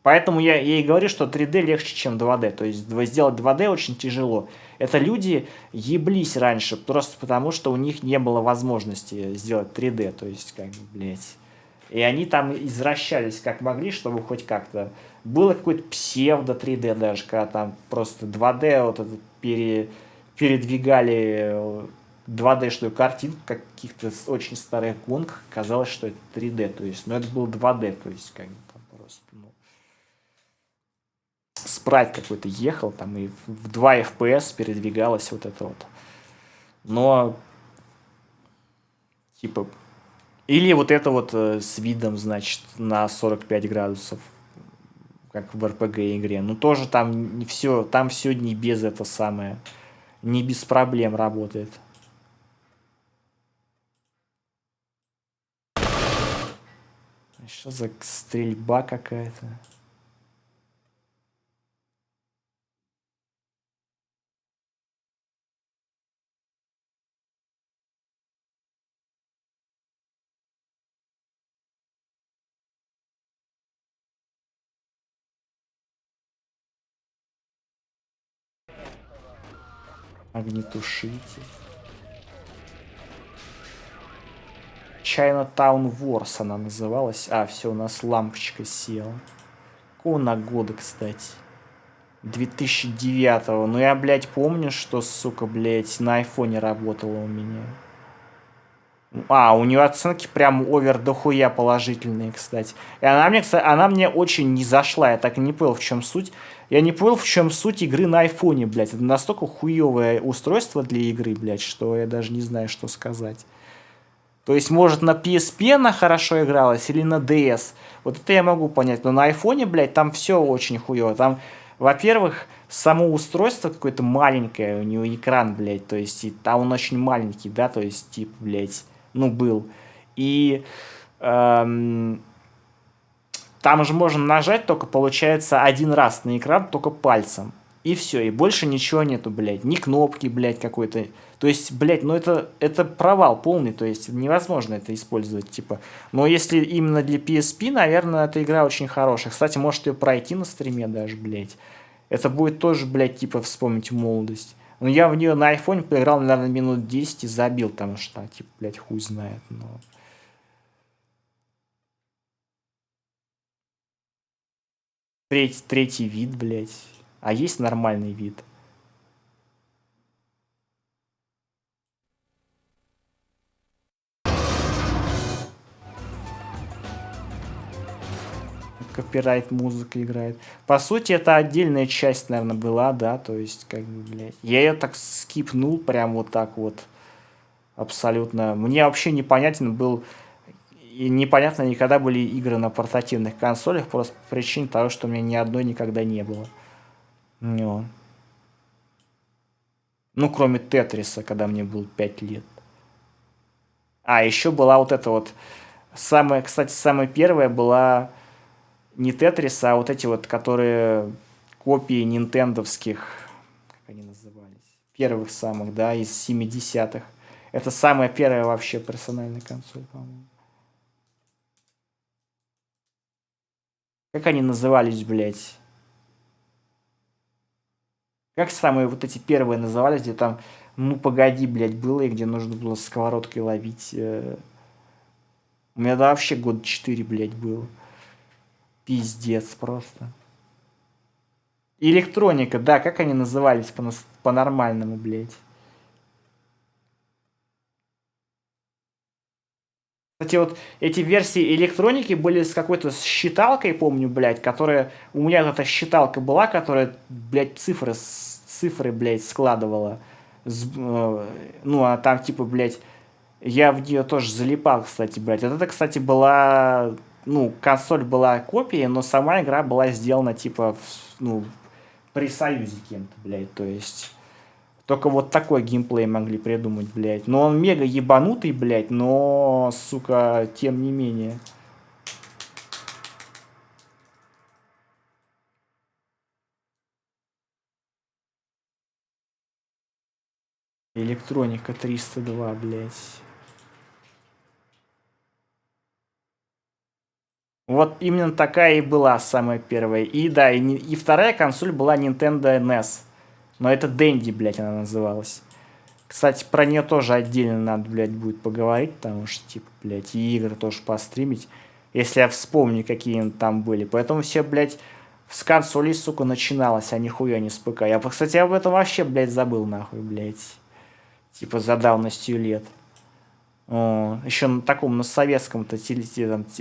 Поэтому я и говорю, что 3D легче, чем 2D. То есть сделать 2D очень тяжело. Это люди еблись раньше, просто потому, что у них не было возможности сделать 3D. То есть, как бы, блядь. И они там извращались как могли, чтобы хоть как-то... Было какое-то псевдо 3D даже, когда там просто 2D вот это передвигали 2D-шную картинку каких-то очень старых гонках. Казалось, что это 3D. То есть, но это был 2D. То есть, как бы там просто... Ну, спрайт какой-то ехал, там и в 2 FPS передвигалось вот это вот. Но, типа, или вот это вот с видом, значит, на 45 градусов, как в RPG игре. Ну, тоже там не все, там все не без это самое, не без проблем работает. Что за стрельба какая-то? Огнетушитель. Chinatown Wars она называлась. А, все, у нас лампочка села. Какого она года, кстати? 2009-го. Ну я, блядь, помню, что, сука, блядь, на айфоне работала у меня. А, у нее оценки прям овер дохуя положительные, кстати. И она мне очень не зашла. Я так и не понял, в чем суть. Я не понял, в чем суть игры на айфоне, блядь. Это настолько хуевое устройство для игры, блядь, что я даже не знаю, что сказать. То есть, может, на PSP она хорошо игралась или на DS. Вот это я могу понять. Но на айфоне, блядь, там все очень хуево. Там, во-первых, само устройство какое-то маленькое, у него экран, блядь, то есть, и там он очень маленький, да, то есть, типа, блядь, ну, был. И там же можно нажать только, получается, один раз на экран, только пальцем. И все, и больше ничего нету, блядь. Ни кнопки, блядь, какой-то. То есть, блядь, ну это провал полный, то есть невозможно это использовать, типа. Но если именно для PSP, наверное, эта игра очень хорошая. Кстати, может ее пройти на стриме даже, блядь. Это будет тоже, блядь, типа вспомнить молодость. Но я в нее на айфоне поиграл, наверное, минут 10 и забил, потому что, типа, блядь, хуй знает. Но... Третий вид, блядь. А есть нормальный вид? Копирайт музыка играет. По сути, это отдельная часть, наверное, была, да, то есть, как бы, блядь. Я ее так скипнул, прям вот так вот. Абсолютно. Мне вообще непонятен был... И непонятно никогда были игры на портативных консолях, просто по причине того, что у меня ни одной никогда не было. Ну, ну кроме Тетриса, когда мне было 5 лет. А, еще была вот эта вот... Самая, кстати, самая первая была не Тетриса, а вот эти вот, которые копии нинтендовских, как они назывались, первых самых, да, из 70-х. Это самая первая вообще персональная консоль, по-моему. Как они назывались, блядь? Как самые вот эти первые назывались, где там «Ну, погоди», блядь, было, и где нужно было сковородкой ловить. У меня да вообще год 4, блядь, было. Пиздец просто. Электроника, да, как они назывались по-нормальному, блядь. Кстати, вот эти версии электроники были с какой-то считалкой, помню, блядь, которая... У меня эта считалка была, которая, блядь, цифры, блядь, складывала. Ну, а там, типа, блядь, я в нее тоже залипал, кстати, блядь. Вот это, кстати, была... Ну, консоль была копией, но сама игра была сделана, типа, ну, при Союзе кем-то, блядь, то есть... Только вот такой геймплей могли придумать, блядь. Но он мега ебанутый, блядь, но, сука, тем не менее. Электроника 302, блядь. Вот именно такая и была самая первая. И да, и вторая консоль была Nintendo NES. Но это Dendy, блядь, она называлась. Кстати, про нее тоже отдельно надо, блядь, будет поговорить, потому что, типа, блядь, и игры тоже постримить, если я вспомню, какие там были. Поэтому все, блядь, с консолей, сука, начиналось, а нихуя не с ПК. Я, кстати, об этом вообще, блядь, забыл, нахуй, блядь. Типа, за давностью лет. Еще на таком, на советском-то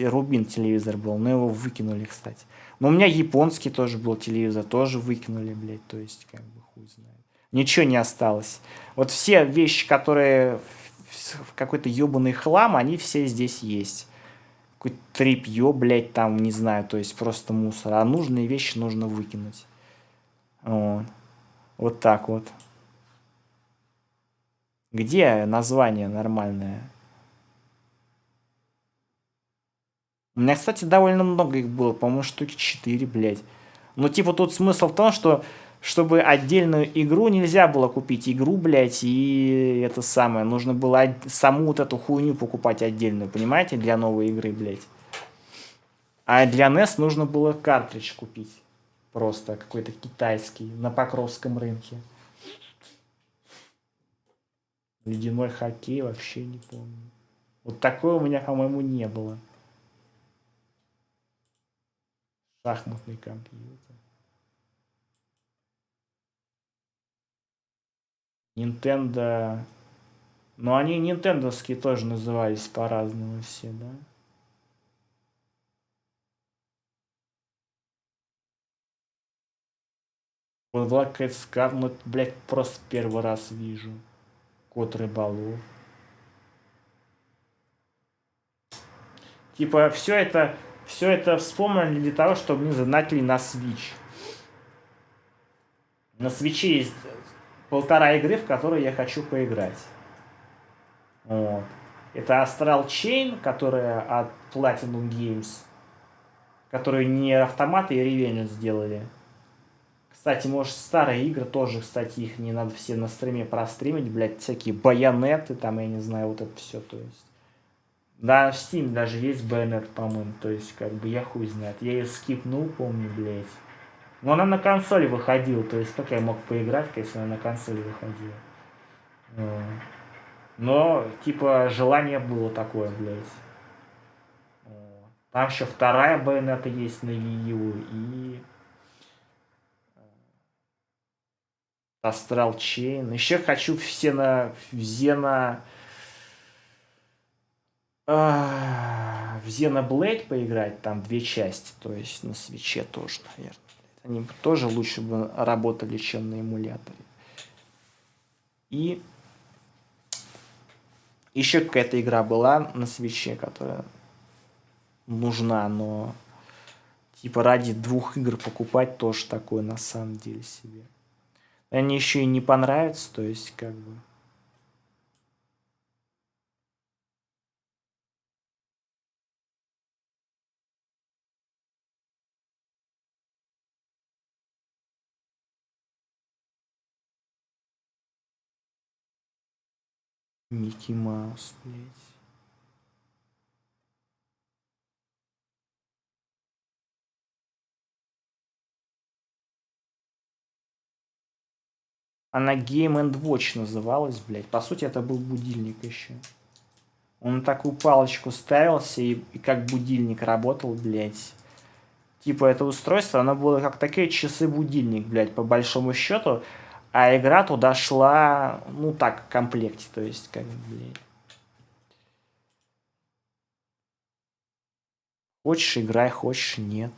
Рубин телевизор был, но его выкинули, кстати. Но у меня японский тоже был телевизор, тоже выкинули, блядь, то есть, как бы, хуй знает. Ничего не осталось. Вот все вещи, которые в какой-то ебаный хлам, они все здесь есть. Какой-то трипье, блядь, там, не знаю, то есть просто мусор. А нужные вещи нужно выкинуть. Вот, вот так вот. Где название нормальное? У меня, кстати, довольно много их было, по-моему, штуки 4, блядь. Ну, типа, тут смысл в том, что чтобы отдельную игру нельзя было купить игру, блядь, и это самое. Нужно было саму вот эту хуйню покупать отдельную, понимаете, для новой игры, блядь. А для NES нужно было картридж купить. Просто какой-то китайский, на Покровском рынке. Ледяной хоккей вообще не помню. Вот такое у меня, по-моему, не было. Шахматный компьютер. Nintendo. Но они нинтендовские тоже назывались по-разному все, да? Вот Black Cat Scar, ну, блядь, просто первый раз вижу. Кот рыболов. Типа, все это вспомнили для того, чтобы мне занатили на Switch. На свече есть полтора игры, в которые я хочу поиграть. Вот. Это Astral Chain, которая от Platinum Games, которую не автоматы и Revenge сделали. Кстати, может, старые игры тоже, кстати, их не надо все на стриме простримить, блядь, всякие байонеты, там, я не знаю, вот это все, то есть. Да, в Steam даже есть байонет, по-моему, то есть, как бы, я хуй знает. Я ее скипнул, помню, блядь. Но она на консоли выходила, то есть, как я мог поиграть, если она на консоли выходила. Но, типа, желание было такое, блядь. Там еще вторая байонета есть на Wii U и Astral Chain. Еще хочу в Xenoblade поиграть, там две части, то есть на свече тоже, наверное. Они тоже лучше бы работали, чем на эмуляторе. И еще какая-то игра была на свече, которая нужна, но типа ради двух игр покупать тоже такое на самом деле себе. Они еще и не понравятся, то есть как бы... Микки Маус, блядь. Она Game and Watch называлась, блядь. По сути, это был будильник еще. Он на такую палочку ставился и как будильник работал, блядь. Типа, это устройство, оно было как такие часы-будильник, блядь, по большому счету. А игра туда шла, ну так, в комплекте, то есть, как, блядь. Хочешь играй, хочешь нет.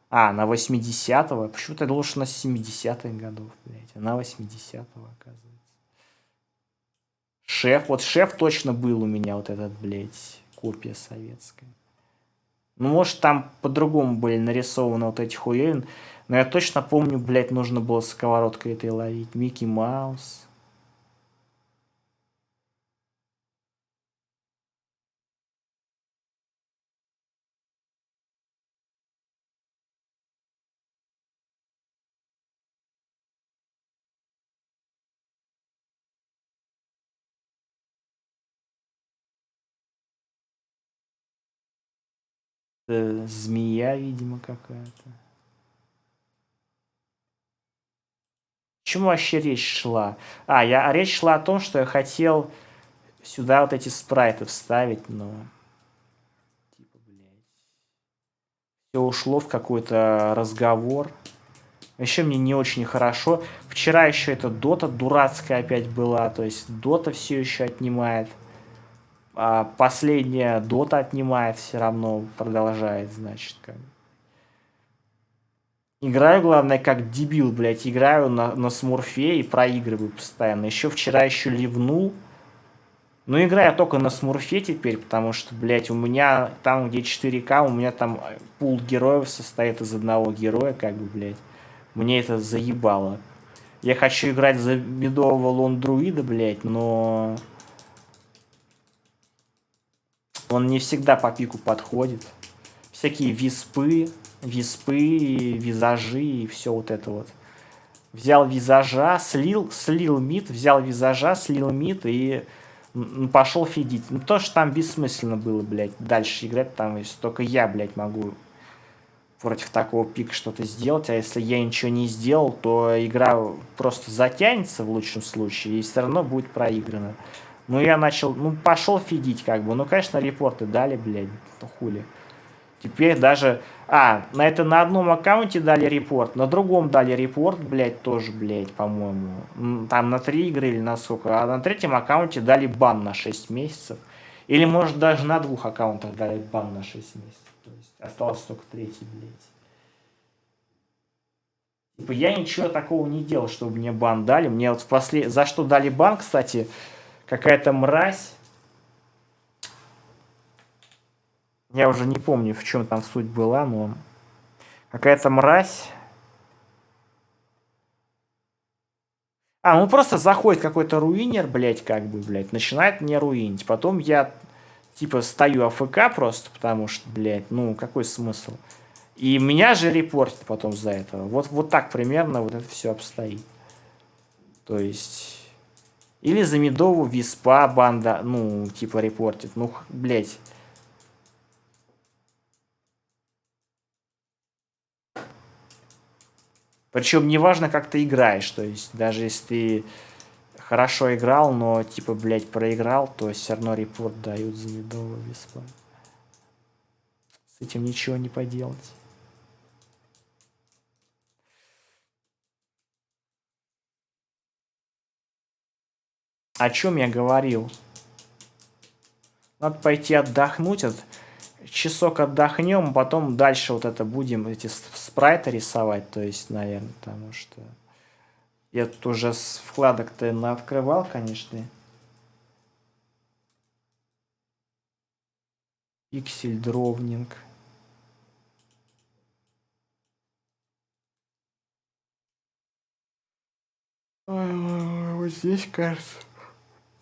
А, на 80-го? Почему-то я думал, что на 70-х годов, блядь. А на 80-го, оказывается. Шеф, вот шеф точно был у меня, вот этот, блядь, копия советская. Ну, может, там по-другому были нарисованы вот эти хуевин, но я точно помню, блядь, нужно было сковородкой этой ловить. Микки Маус. Змея, видимо, какая-то. О чем вообще речь шла? Речь шла о том, что я хотел сюда вот эти спрайты вставить, но... Типа, блядь. Все ушло в какой-то разговор. Еще мне не очень хорошо. Вчера еще эта дота дурацкая опять была. То есть дота все еще отнимает. А последняя дота отнимает все равно. Продолжает, значит, как. Играю, главное, как дебил, блядь. Играю на смурфе и проигрываю постоянно. Еще вчера еще ливнул. Ну, играю только на смурфе теперь, потому что, блядь, у меня там, где 4К, у меня там пул героев состоит из одного героя, как бы, блядь. Мне это заебало. Я хочу играть за медового лондруида, блядь, но... Он не всегда по пику подходит. Всякие виспы, визажи и все вот это вот. Взял визажа, слил мид, взял визажа, слил мид и пошел фидить. Ну, то, что там бессмысленно было, блядь, дальше играть, там, если только я, блядь, могу против такого пика что-то сделать, а если я ничего не сделал, то игра просто затянется в лучшем случае и все равно будет проиграна. Ну, я начал, пошел фидить, как бы. Ну, конечно, репорты дали, блядь, ну, хули. Теперь даже... на одном аккаунте дали репорт, на другом дали репорт, блядь, тоже, блядь, по-моему. Там на 3 игры или на сколько. А на третьем аккаунте дали бан на 6 месяцев. Или, может, даже на 2 аккаунтах дали бан на 6 месяцев. То есть осталось только третий, блядь. Типа я ничего такого не делал, чтобы мне бан дали. Мне вот за что дали бан, кстати, какая-то мразь. Я уже не помню, в чем там суть была, но... Какая-то мразь. Просто заходит какой-то руинер, блядь, как бы, блядь, начинает меня руинить. Потом я, типа, стою АФК просто, потому что, блядь, какой смысл? И меня же репортят потом за это. Вот так примерно вот это все обстоит. То есть... Или за медову виспа банда, типа, репортит. Блядь. Причем неважно, как ты играешь. То есть, даже если ты хорошо играл, но, типа, блядь, проиграл, то все равно репорт дают за медового виспа. С этим ничего не поделать. О чем я говорил? Надо пойти отдохнуть. Часок отдохнем, потом дальше вот это будем эти спрайты рисовать. То есть, наверное, потому что я тут уже с вкладок-то открывал, конечно. Пиксель дровнинг. Вот здесь, кажется,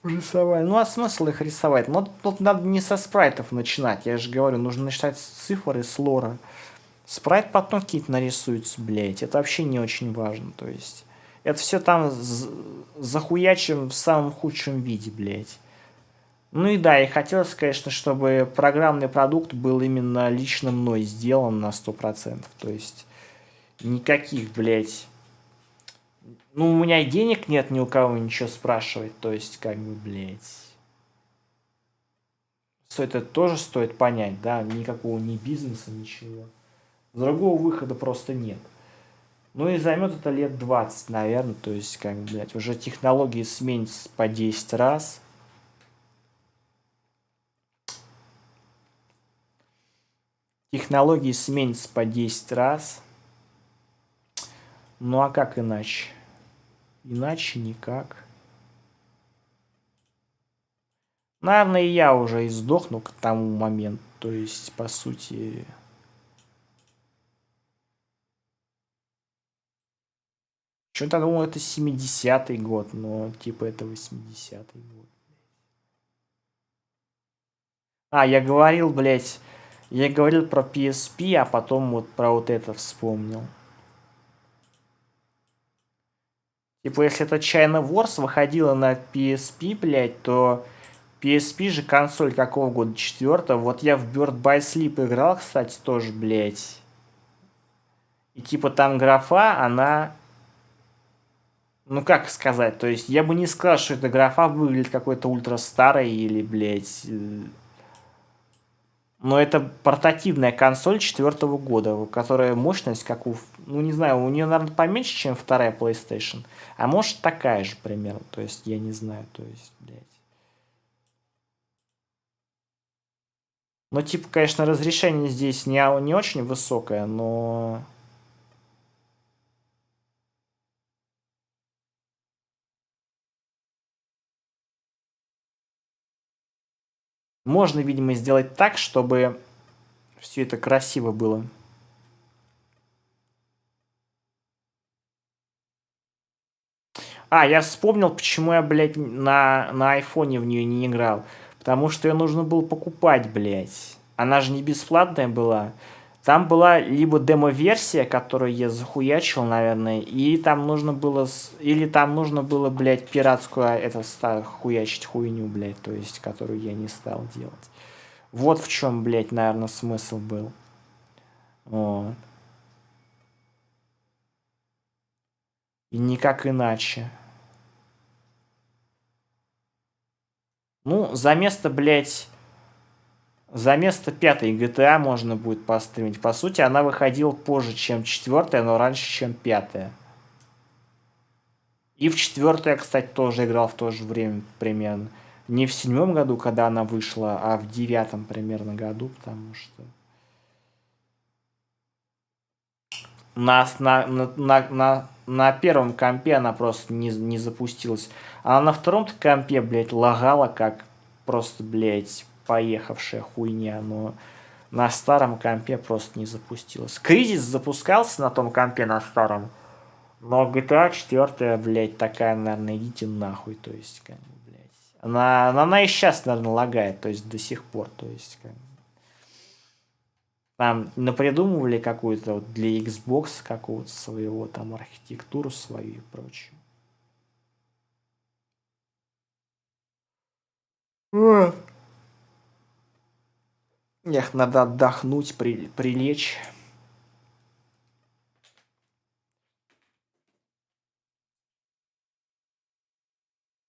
рисовали. А смысл их рисовать? Тут надо не со спрайтов начинать. Я же говорю, нужно начинать с цифр и с лора. Спрайт потом какие-то нарисуются, блядь. Это вообще не очень важно. То есть, это все там захуячим в самом худшем виде, блядь. И да, и хотелось, конечно, чтобы программный продукт был именно лично мной сделан на 100%. То есть, никаких, блядь, Ну, у меня и денег нет ни у кого ничего спрашивать, то есть, как бы, блядь. Это тоже стоит понять, да, никакого ни бизнеса, ничего. Другого выхода просто нет. Ну и займет это лет 20, наверное, то есть, как бы, блядь, уже технологии сменятся по 10 раз. Технологии сменятся по 10 раз. Ну а как иначе? Иначе никак. Наверное, и я уже и сдохну к тому моменту. То есть, по сути... Что-то думал, это 70-й год, но типа это 80-й год. А, я говорил, блядь, я говорил про PSP, а потом вот про вот это вспомнил. Типа, если это China Wars выходила на PSP, блядь, то PSP же консоль какого года? 4-го. Вот я в Bird by Sleep играл, кстати, тоже, блядь. И типа там графа, она... Ну, как сказать, то есть я бы не сказал, что эта графа выглядит какой-то ультра старой или, блядь... Но это портативная консоль 4-го года, которая мощность, как у... Ну, не знаю, у нее, наверное, поменьше, чем вторая PlayStation. А может, такая же примерно. То есть, я не знаю, то есть, блядь. Ну, типа, конечно, разрешение здесь не очень высокое, но... Можно, видимо, сделать так, чтобы все это красиво было. А, я вспомнил, почему я, блядь, на айфоне в нее не играл. Потому что ее нужно было покупать, блядь. Она же не бесплатная была. Там была либо демо-версия, которую я захуячил, наверное, и там нужно было... Или там нужно было, блядь, пиратскую хуячить хуйню, блядь, то есть, которую я не стал делать. Вот в чем, блядь, наверное, смысл был. Вот. И никак иначе. Ну, за место, блядь... За место 5-й GTA можно будет постримить. По сути, она выходила позже, чем 4-я, но раньше, чем 5-я. И в 4-ю я, кстати, тоже играл в то же время примерно. Не в 7-м году, когда она вышла, а в 9-м примерно году, потому что... На первом компе она просто не запустилась. А на втором компе, блядь, лагала как просто, блядь, поехавшая хуйня. Но на старом компе просто не запустилась. Кризис запускался на том компе на старом. Но GTA 4, блядь, такая, наверное, идите нахуй. То есть, как бы, блядь. Она и сейчас, наверное, лагает. То есть, до сих пор. То есть, как бы. Там напридумывали какую-то вот для Xbox какого-то своего, там, архитектуру свою и прочее. Эх, надо отдохнуть, прилечь.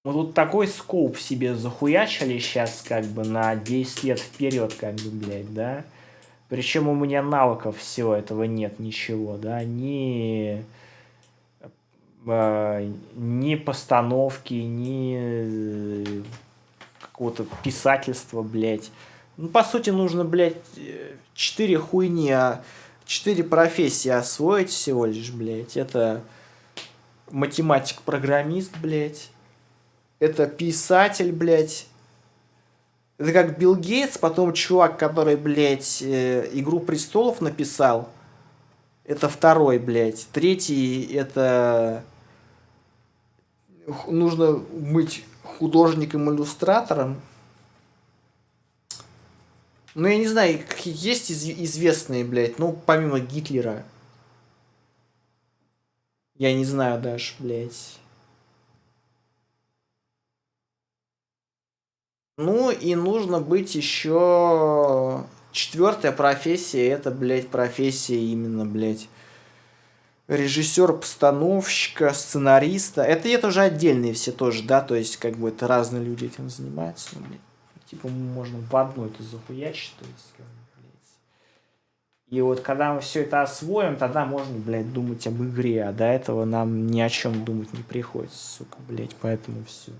Мы тут такой скоп себе захуячили сейчас, как бы, на 10 лет вперед, как бы, блядь, да? Причем у меня навыков всего этого нет, ничего, да? Ни постановки, ни какого-то писательства, блядь. Ну, по сути, нужно, блядь, 4 хуйни, 4 профессии освоить всего лишь, блядь. Это математик-программист, блядь. Это писатель, блядь. Это как Билл Гейтс, потом чувак, который, блядь, «Игру престолов» написал. Это второй, блядь. Третий, это... Нужно быть художником-иллюстратором. Ну, я не знаю, какие есть известные, блядь, ну, помимо Гитлера. Я не знаю даже, блядь. Ну, и нужно быть еще... Четвертая профессия, это, блядь, профессия именно, блядь, режиссера, постановщика, сценариста. Это уже отдельные все тоже, да, то есть как бы это разные люди этим занимаются. Ну, блин, типа можно в одно это захуячить, то есть как бы, блядь. И вот когда мы все это освоим, тогда можно, блядь, думать об игре, а до этого нам ни о чем думать не приходится, сука, блядь, поэтому все.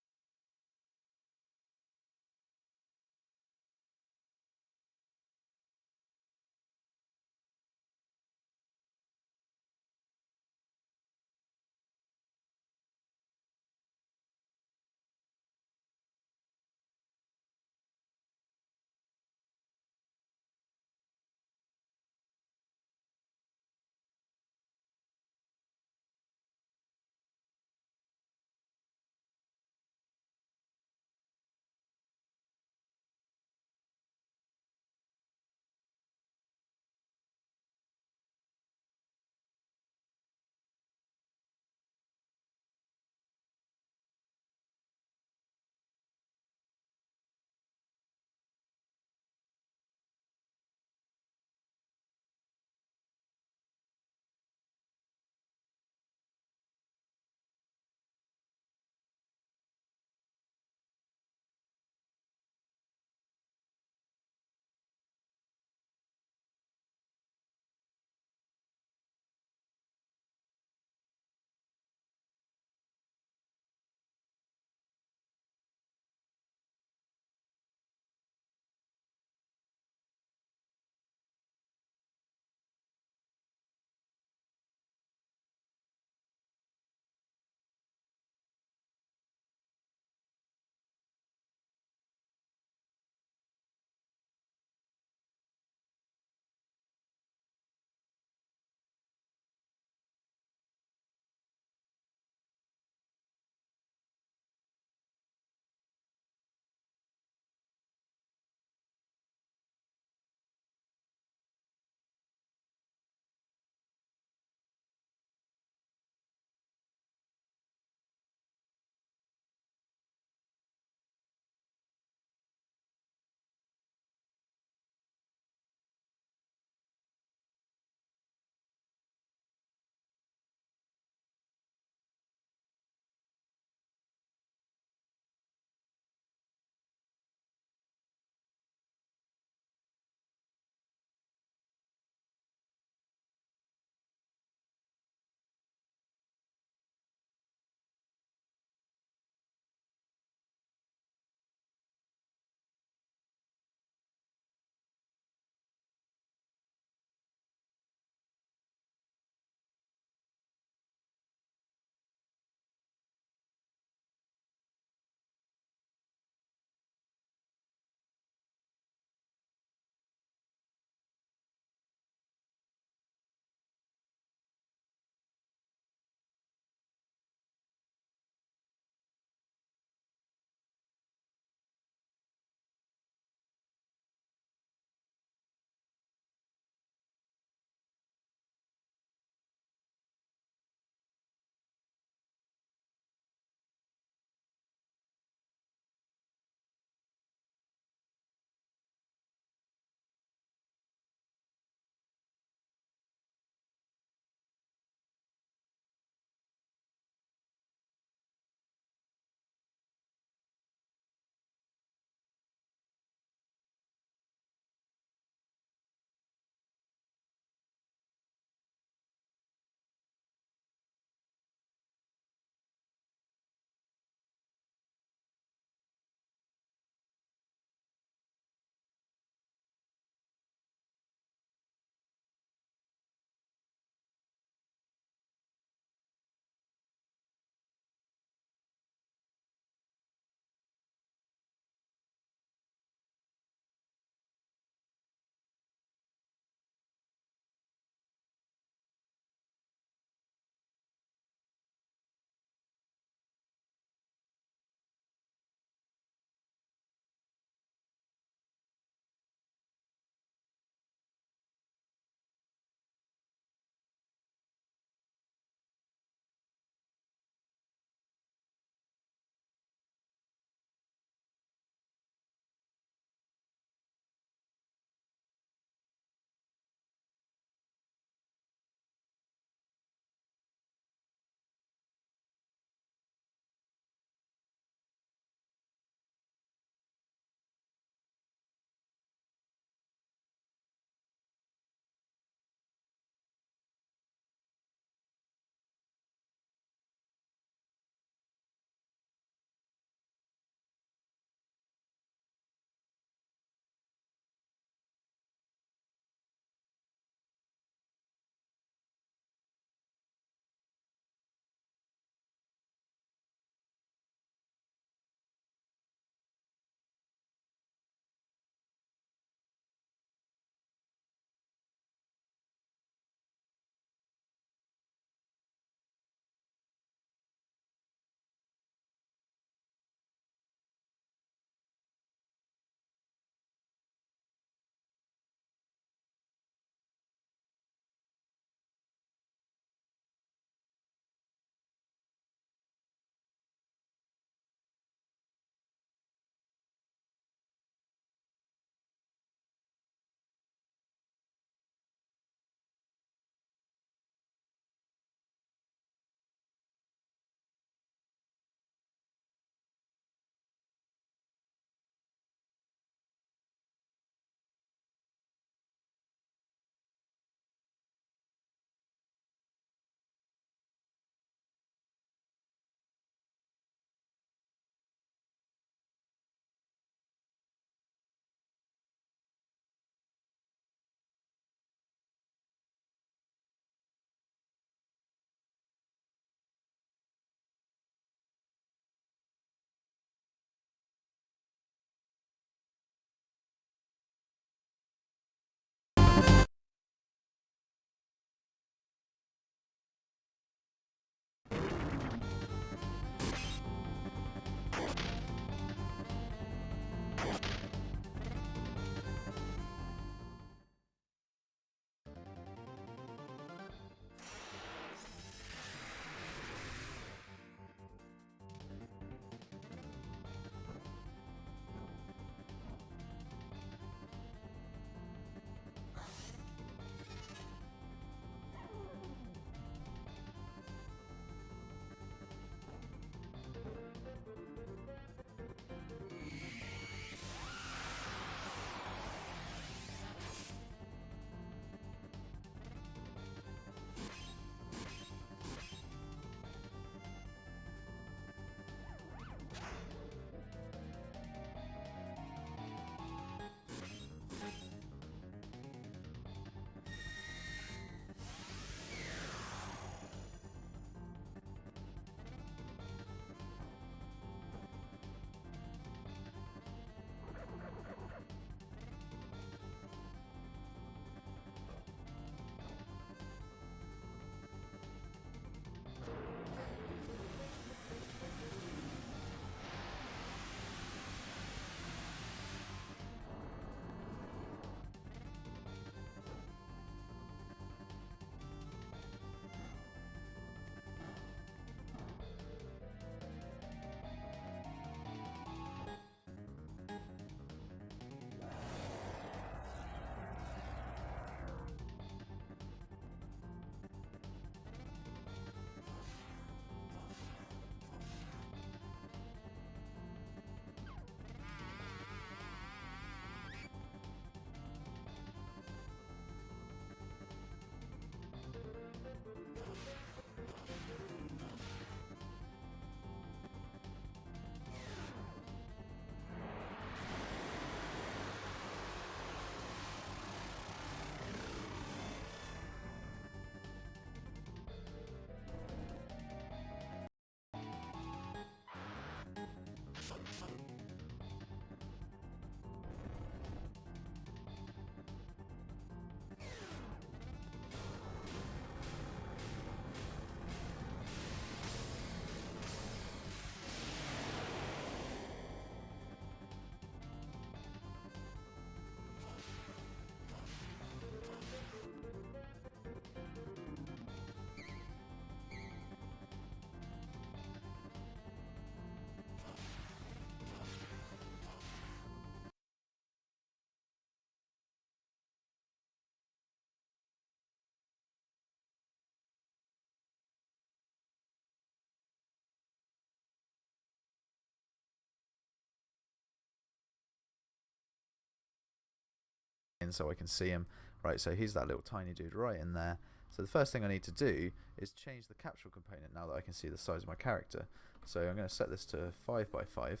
in so I can see him. Right, so he's that little tiny dude right in there. So the first thing I need to do is change the capsule component now that I can see the size of my character. So I'm going to set this to 5 by 5.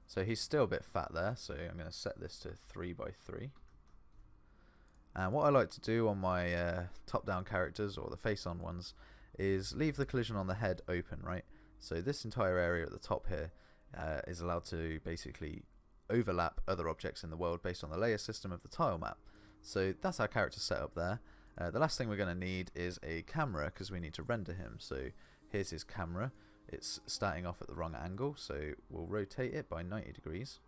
So he's still a bit fat there, so I'm going to set this to 3 by 3. And what I like to do on my top-down characters, or the face-on ones, is leave the collision on the head open, right? So this entire area at the top here is allowed to basically overlap other objects in the world based on the layer system of the tile map. So that's our character set up there. The last thing we're going to need is a camera, because we need to render him. So here's his camera. It's starting off at the wrong angle, so we'll rotate it by 90 degrees.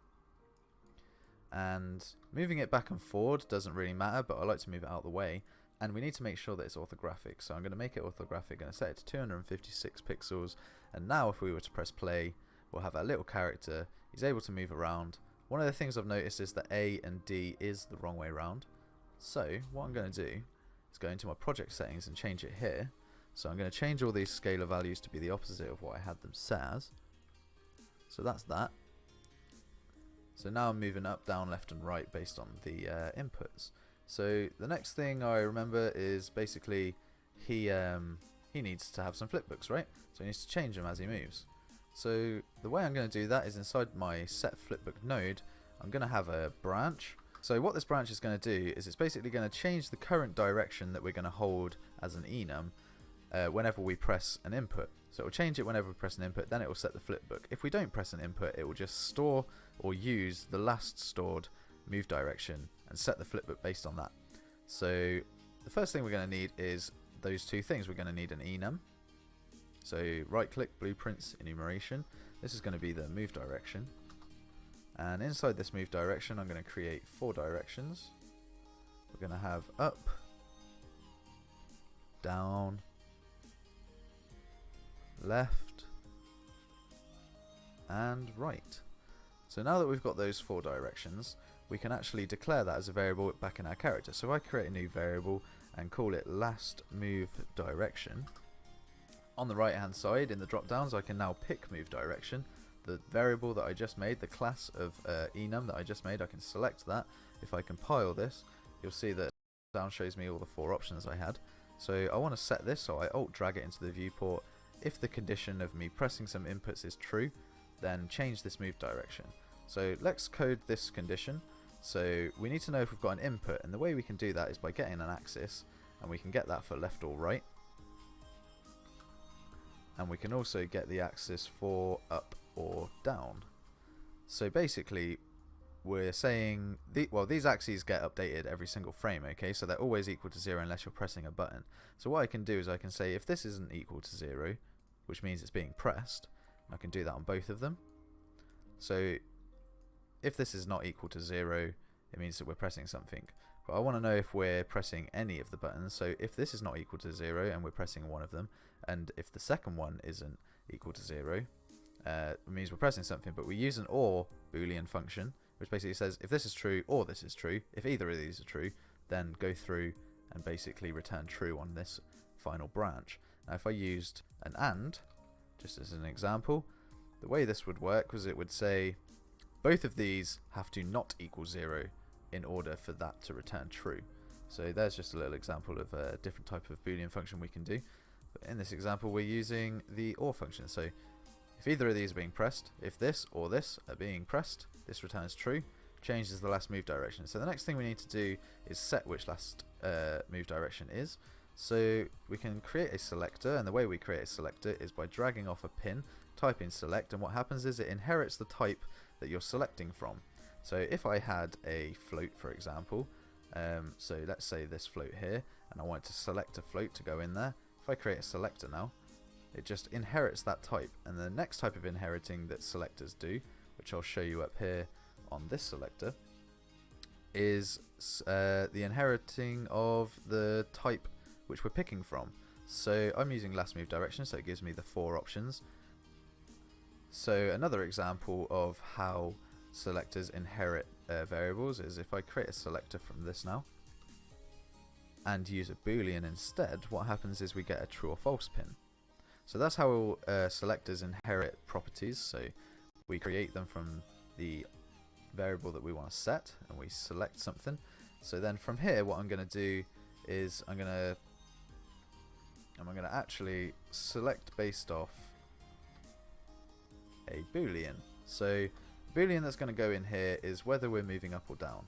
And moving it back and forward doesn't really matter, but I like to move it out of the way. And we need to make sure that it's orthographic, so I'm going to make it orthographic, going to set it to 256 pixels. And now if we were to press play, we'll have our little character. He's able to move around. One of the things I've noticed is that A and D is the wrong way around. So what I'm going to do is go into my project settings and change it here. So I'm going to change all these scalar values to be the opposite of what I had them set as. So that's that. So now I'm moving up, down, left and right based on the inputs. So the next thing I remember is basically he needs to have some flipbooks, right? So he needs to change them as he moves. So the way I'm going to do that is inside my set flipbook node, I'm going to have a branch. So what this branch is going to do is it's basically going to change the current direction that we're going to hold as an enum whenever we press an input. So it will change it whenever we press an input, then it will set the flipbook. If we don't press an input, it will just store or use the last stored move direction and set the flipbook based on that. So the first thing we're going to need is those two things. We're going to need an enum. So right click, blueprints, enumeration. This is going to be the move direction. And inside this move direction, I'm going to create 4 directions. We're going to have up, down, left, and right. So now that we've got those 4 directions, we can actually declare that as a variable back in our character. So if I create a new variable and call it last move direction, on the right hand side in the drop downs I can now pick move direction. The variable that I just made, the class of enum that I just made, I can select that. If I compile this, you'll see that down shows me all the 4 options I had. So I want to set this, so I alt drag it into the viewport. If the condition of me pressing some inputs is true, then change this move direction. So let's code this condition. So we need to know if we've got an input, and the way we can do that is by getting an axis, and we can get that for left or right. And we can also get the axis for up or down. So basically we're saying these axes get updated every single frame, okay, so they're always equal to 0 unless you're pressing a button. So what I can do is I can say if this isn't equal to 0, which means it's being pressed, and I can do that on both of them. So if this is not equal to 0, it means that we're pressing something. But I want to know if we're pressing any of the buttons. So if this is not equal to 0 and we're pressing one of them, and if the second one isn't equal to 0, it means we're pressing something. But we use an OR Boolean function, which basically says if this is true or this is true, if either of these are true, then go through and basically return true on this final branch. Now if I used an AND, just as an example, the way this would work was it would say both of these have to not equal 0 in order for that to return true. So there's just a little example of a different type of Boolean function we can do. But in this example we're using the OR function. So if either of these are being pressed, if this or this are being pressed, this returns true, changes the last move direction. So the next thing we need to do is set which last move direction is. So we can create a selector, and the way we create a selector is by dragging off a pin, type in select, and what happens is it inherits the type that you're selecting from. So if I had a float, for example, so let's say this float here, and I want to select a float to go in there. If I create a selector now, it just inherits that type, and the next type of inheriting that selectors do, which I'll show you up here on this selector, is the inheriting of the type which we're picking from. So I'm using last move direction, so it gives me the 4 options. So another example of how selectors inherit variables is if I create a selector from this now and use a Boolean instead, what happens is we get a true or false pin. So that's how selectors inherit properties. So we create them from the variable that we want to set, and we select something. So then from here, what I'm going to do is I'm going to actually select based off a boolean. So the boolean that's going to go in here is whether we're moving up or down,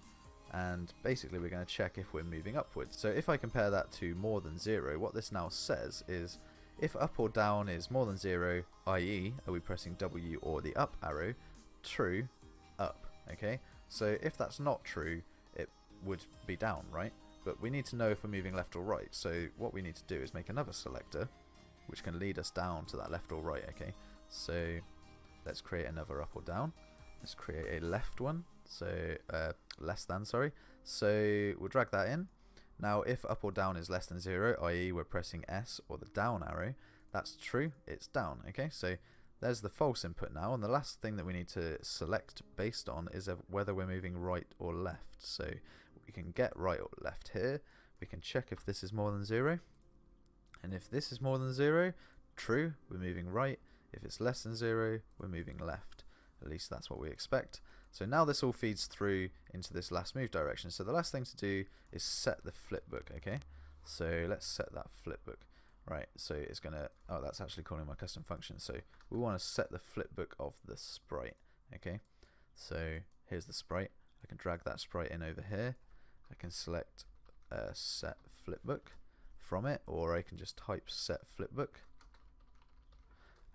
and basically we're going to check if we're moving upwards. So if I compare that to more than 0, what this now says is if up or down is more than 0, i.e. are we pressing W or the up arrow, true, up. Okay, so if that's not true, it would be down, right? But we need to know if we're moving left or right. So what we need to do is make another selector which can lead us down to that left or right. Okay, so let's create another up or down. Let's create a left one, so less than, sorry. So we'll drag that in. Now if up or down is less than 0, i.e. we're pressing S or the down arrow, that's true, it's down. Okay, so there's the false input now, and the last thing that we need to select based on is whether we're moving right or left. So we can get right or left here. We can check if this is more than 0, and if this is more than 0, true, we're moving right. If it's less than 0, we're moving left. At least that's what we expect. So now this all feeds through into this last move direction. So the last thing to do is set the flipbook. Okay, so let's set that flipbook. Right, so it's gonna, oh, that's actually calling my custom function. So we want to set the flipbook of the sprite. Okay, so here's the sprite. I can drag that sprite in over here. I can select set flipbook from it, or I can just type set flipbook,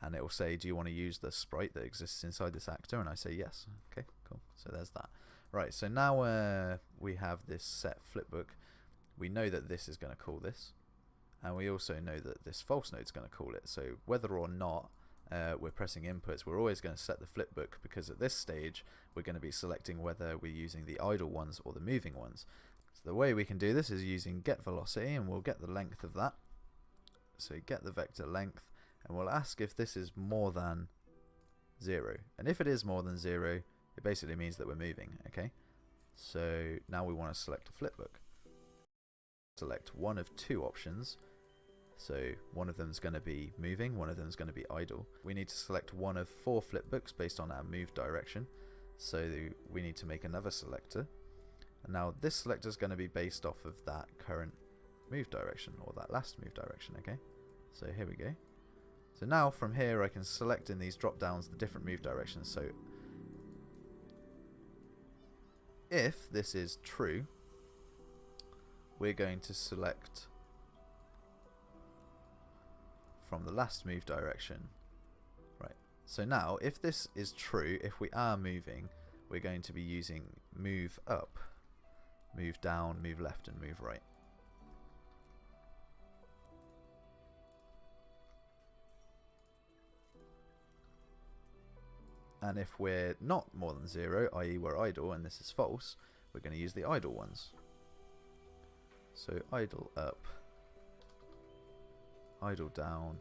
and it will say, do you want to use the sprite that exists inside this actor? And I say yes. Okay, cool. So there's that. Right, so now we have this set flipbook. We know that this is going to call this, and we also know that this false node is going to call it. So whether or not we're pressing inputs, we're always going to set the flipbook, because at this stage we're going to be selecting whether we're using the idle ones or the moving ones. So the way we can do this is using get velocity, and we'll get the length of that. So get the vector length, and we'll ask if this is more than 0. And if it is more than 0, it basically means that we're moving. Okay, so now we want to select a flipbook. Select one of two options. So one of them is going to be moving, one of them is going to be idle. We need to select one of 4 flipbooks based on our move direction. So we need to make another selector. And now this selector is going to be based off of that current move direction, or that last move direction. Okay, so here we go. So now from here I can select in these drop downs the different move directions. So if this is true, we're going to select from the last move direction. Right, so now if this is true, if we are moving, we're going to be using move up, move down, move left, and move right. And if we're not more than 0, i.e. we're idle and this is false, we're going to use the idle ones. So idle up, idle down,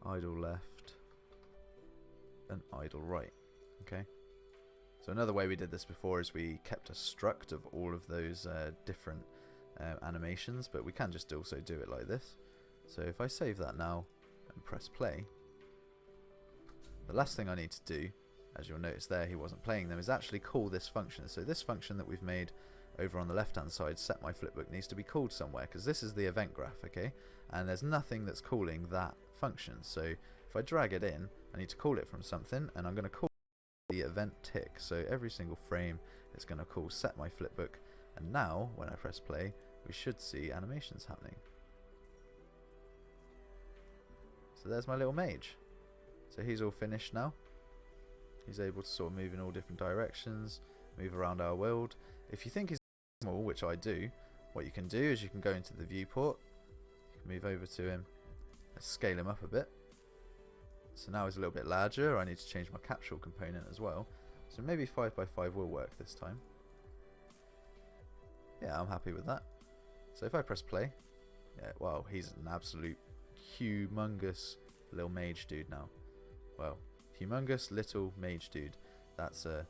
idle left, and idle right. Okay. So another way we did this before is we kept a struct of all of those different animations, but we can just also do it like this. So if I save that now and press play, the last thing I need to do, as you'll notice there he wasn't playing them, is actually call this function. So this function that we've made over on the left hand side, set my flipbook, needs to be called somewhere, because this is the event graph. Okay, and there's nothing that's calling that function. So if I drag it in, I need to call it from something, and I'm going to call the event tick. So every single frame it's going to call set my flipbook, and now when I press play we should see animations happening. So there's my little mage. So he's all finished now. He's able to sort of move in all different directions, move around our world. If you think he's small, which I do, what you can do is you can go into the viewport, you can move over to him, and scale him up a bit. So now he's a little bit larger. I need to change my capsule component as well. So maybe 5x5 will work this time. Yeah, I'm happy with that. So if I press play, yeah, wow, he's an absolute humongous little mage dude now. Well, humongous little mage dude. That's a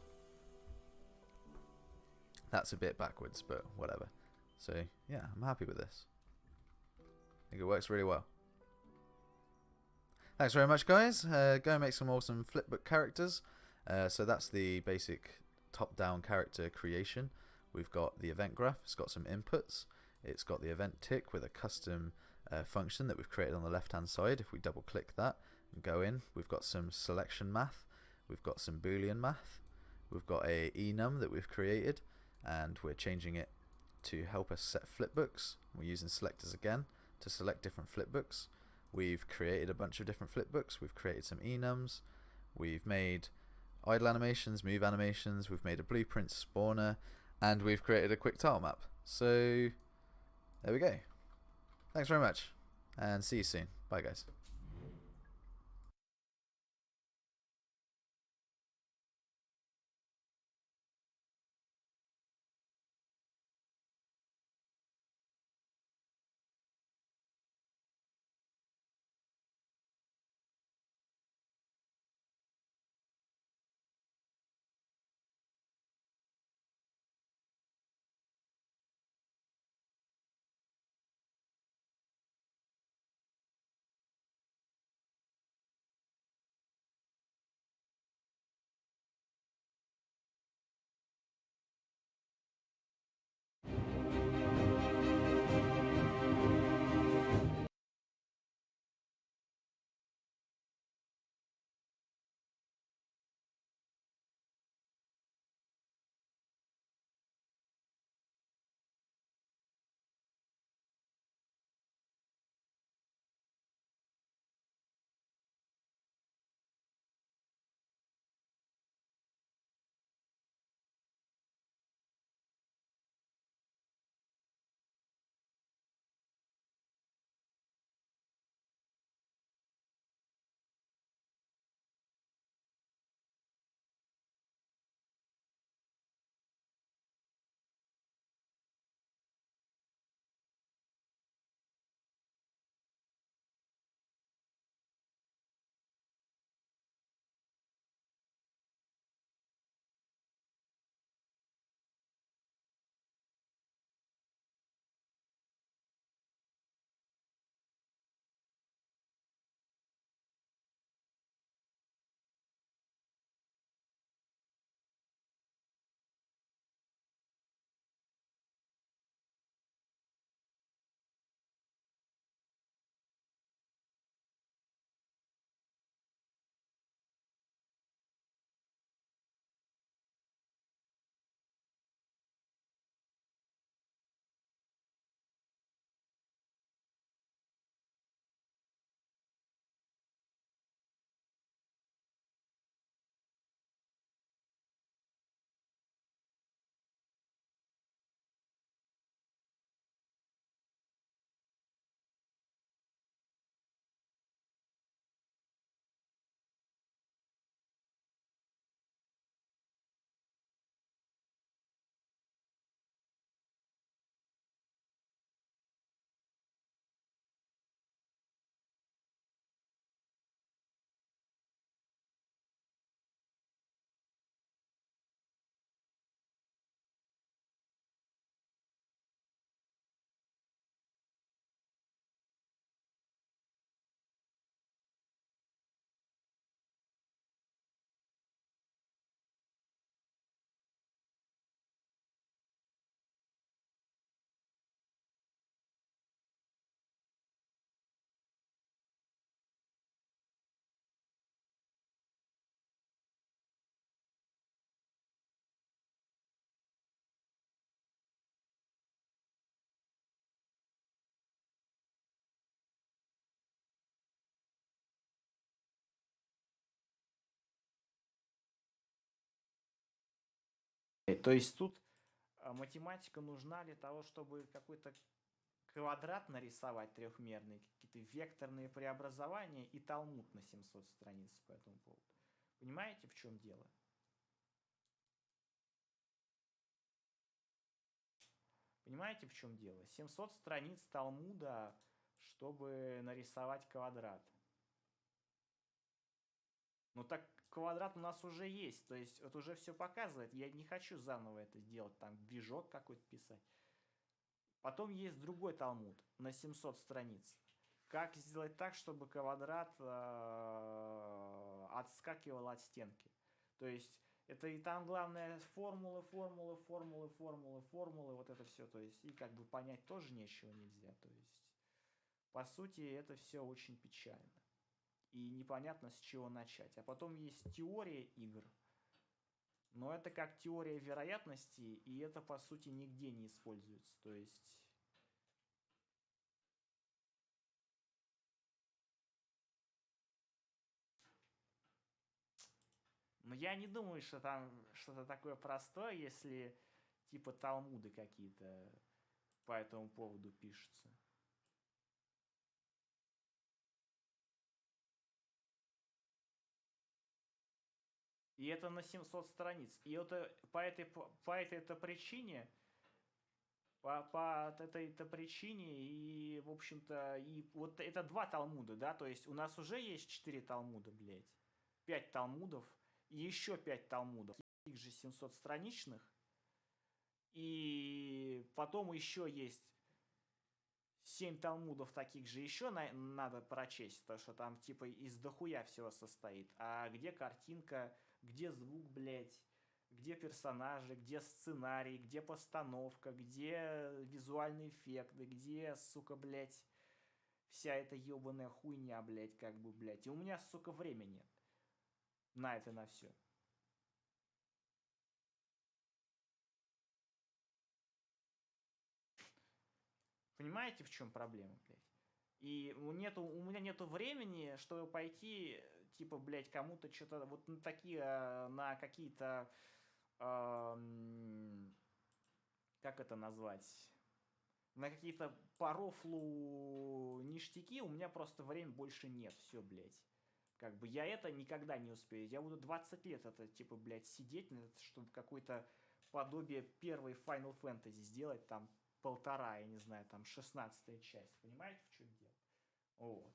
bit backwards, but whatever. So yeah, I'm happy with this. I think it works really well. Thanks very much, guys. Go and make some awesome flipbook characters. So that's the basic top-down character creation. We've got the event graph. It's got some inputs. It's got the event tick with a custom function that we've created on the left-hand side. If we double-click that and go in, we've got some selection math. We've got some Boolean math. We've got a enum that we've created, and we're changing it to help us set flipbooks. We're using selectors again to select different flipbooks. We've created a bunch of different flipbooks. We've created some enums. We've made idle animations, move animations. We've made a blueprint spawner, and we've created a quick tile map. So there we go. Thanks very much, and see you soon. Bye, guys. То есть тут математика нужна для того, чтобы какой-то квадрат нарисовать трехмерный, какие-то векторные преобразования и талмуд на 700 страниц по этому поводу. Понимаете, в чем дело? Понимаете, в чем дело? 700 страниц талмуда, чтобы нарисовать квадрат. Ну так квадрат у нас уже есть, то есть это уже все показывает. Я не хочу заново это делать, там движок какой-то писать. Потом есть другой талмуд на 700 страниц. Как сделать так, чтобы квадрат отскакивал от стенки? То есть это и там главное формулы, формулы, формулы, формулы, формулы, вот это все. То есть и как бы понять тоже ничего нельзя. То есть по сути это все очень печально. И непонятно с чего начать. А потом есть теория игр. Но это как теория вероятности, и это по сути нигде не используется. То есть... Но я не думаю, что там что-то такое простое, если типа талмуды какие-то по этому поводу пишутся. И это на 700 страниц. И это по этой-то причине, по этой-то причине, и, в общем-то, и вот это два Талмуда, да, то есть у нас уже есть 4 Талмуда, блядь, 5 Талмудов, и еще 5 Талмудов, их же 700-страничных, и потом еще есть 7 талмудов таких же еще надо прочесть, потому что там типа из дохуя всего состоит. А где картинка, где звук, блядь, где персонажи, где сценарий, где постановка, где визуальные эффекты, где, сука, блядь, вся эта ебаная хуйня, блядь, как бы, блядь. И у меня, сука, времени нет на это, на все. Понимаете, в чем проблема, блядь? И у меня нету времени, чтобы пойти, типа, блядь, кому-то что-то, вот на такие, на какие-то, как это назвать, на какие-то по рофлу ништяки у меня просто времени больше нет, все, блядь. Как бы я это никогда не успею. Я буду 20 лет это, типа, блядь, сидеть, чтобы какое-то подобие первой Final Fantasy сделать, там, полтора, я не знаю, там, 16-я часть. Понимаете, в чем дело? Вот.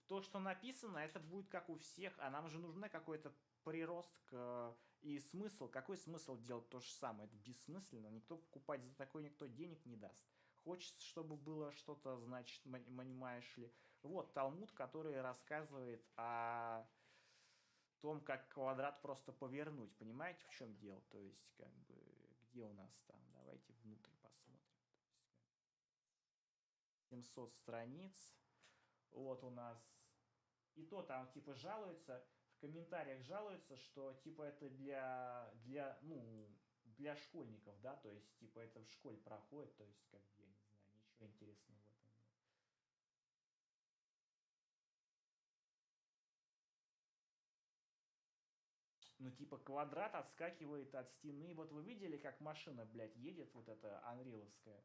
То, что написано, это будет как у всех, а нам же нужна какой-то прирост и смысл. Какой смысл делать то же самое? Это бессмысленно. Никто покупать за такой никто денег не даст. Хочется, чтобы было что-то, значит, понимаешь ли. Вот Талмуд, который рассказывает о том, как квадрат просто повернуть. Понимаете, в чем дело? То есть, как бы, где у нас там? Давайте внутрь посмотрим. То есть, 700 страниц. Вот у нас и то там типа жалуются, в комментариях жалуются, что типа это для школьников, да, то есть типа это в школе проходит, то есть как бы, я не знаю, ничего интересного в этом нет. Ну, типа, квадрат отскакивает от стены. Вот вы видели, как машина, блядь, едет, вот эта анриловская?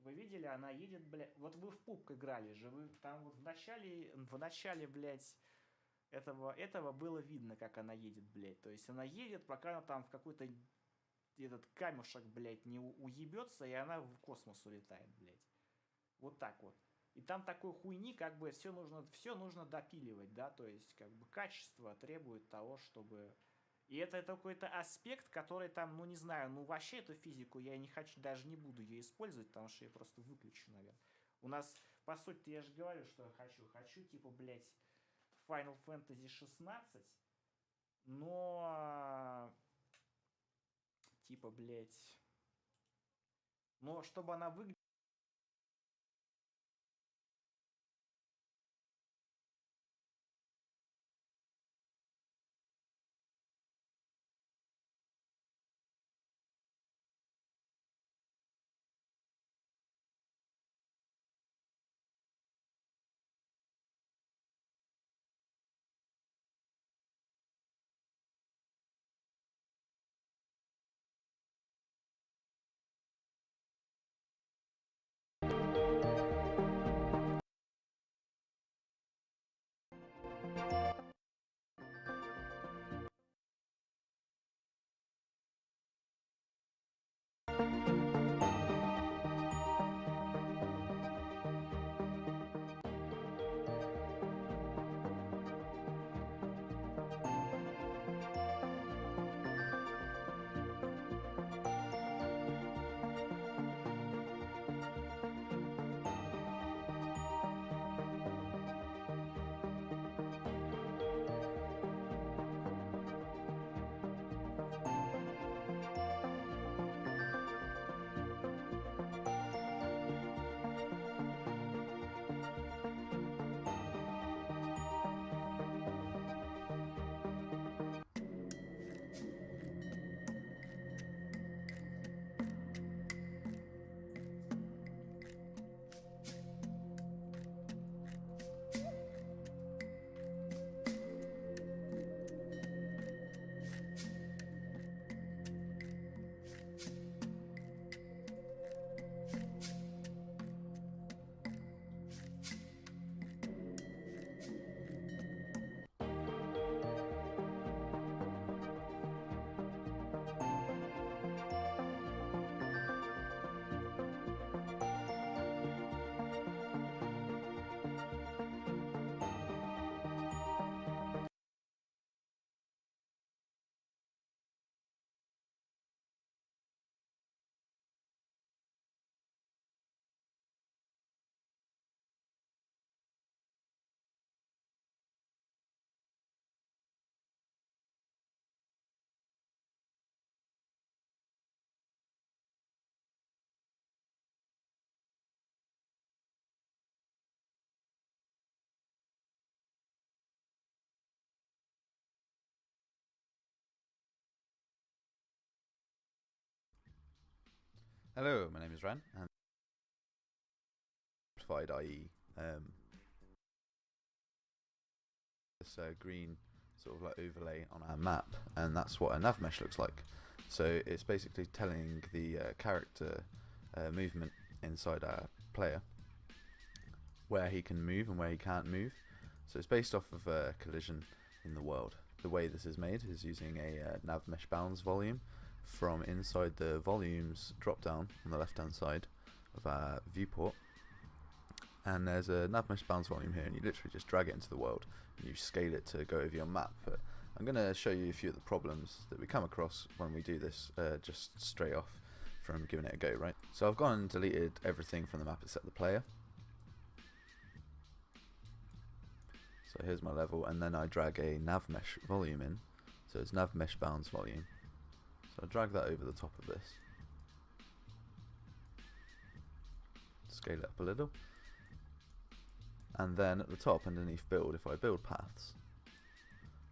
Вы видели, она едет, блядь... Вот вы в пубг играли же, вы там вот в начале, блядь, этого было видно, как она едет, блядь. То есть она едет, пока она там в какой-то этот камешек, блядь, не уебется, и она в космос улетает, блядь. Вот так вот. И там такой хуйни, как бы все нужно допиливать, да, то есть как бы качество требует того, чтобы... И это какой-то аспект, который там, ну не знаю, ну вообще эту физику я не хочу, даже не буду ее использовать, потому что я просто выключу, наверное. У нас, по сути, я же говорю, что я хочу. Хочу, типа, блядь, Final Fantasy 16, но, типа, блядь, но чтобы она выглядела Hello, my name is Ran, and simplified, i.e., this green sort of like overlay on our map, and that's what a nav mesh looks like. So it's basically telling the character movement inside our player, where he can move and where he can't move. So it's based off of a collision in the world. The way this is made is using a nav mesh bounds volume from inside the volumes drop down on the left hand side of our viewport, and there's a nav mesh bounds volume here, and you literally just drag it into the world and you scale it to go over your map. But I'm going to show you a few of the problems that we come across when we do this just straight off from giving it a go, right? So I've gone and deleted everything from the map except the player. So here's my level, and then I drag a nav mesh volume in. So it's nav mesh bounds volume. So I drag that over the top of this. Scale it up a little. And then at the top underneath build, if I build paths,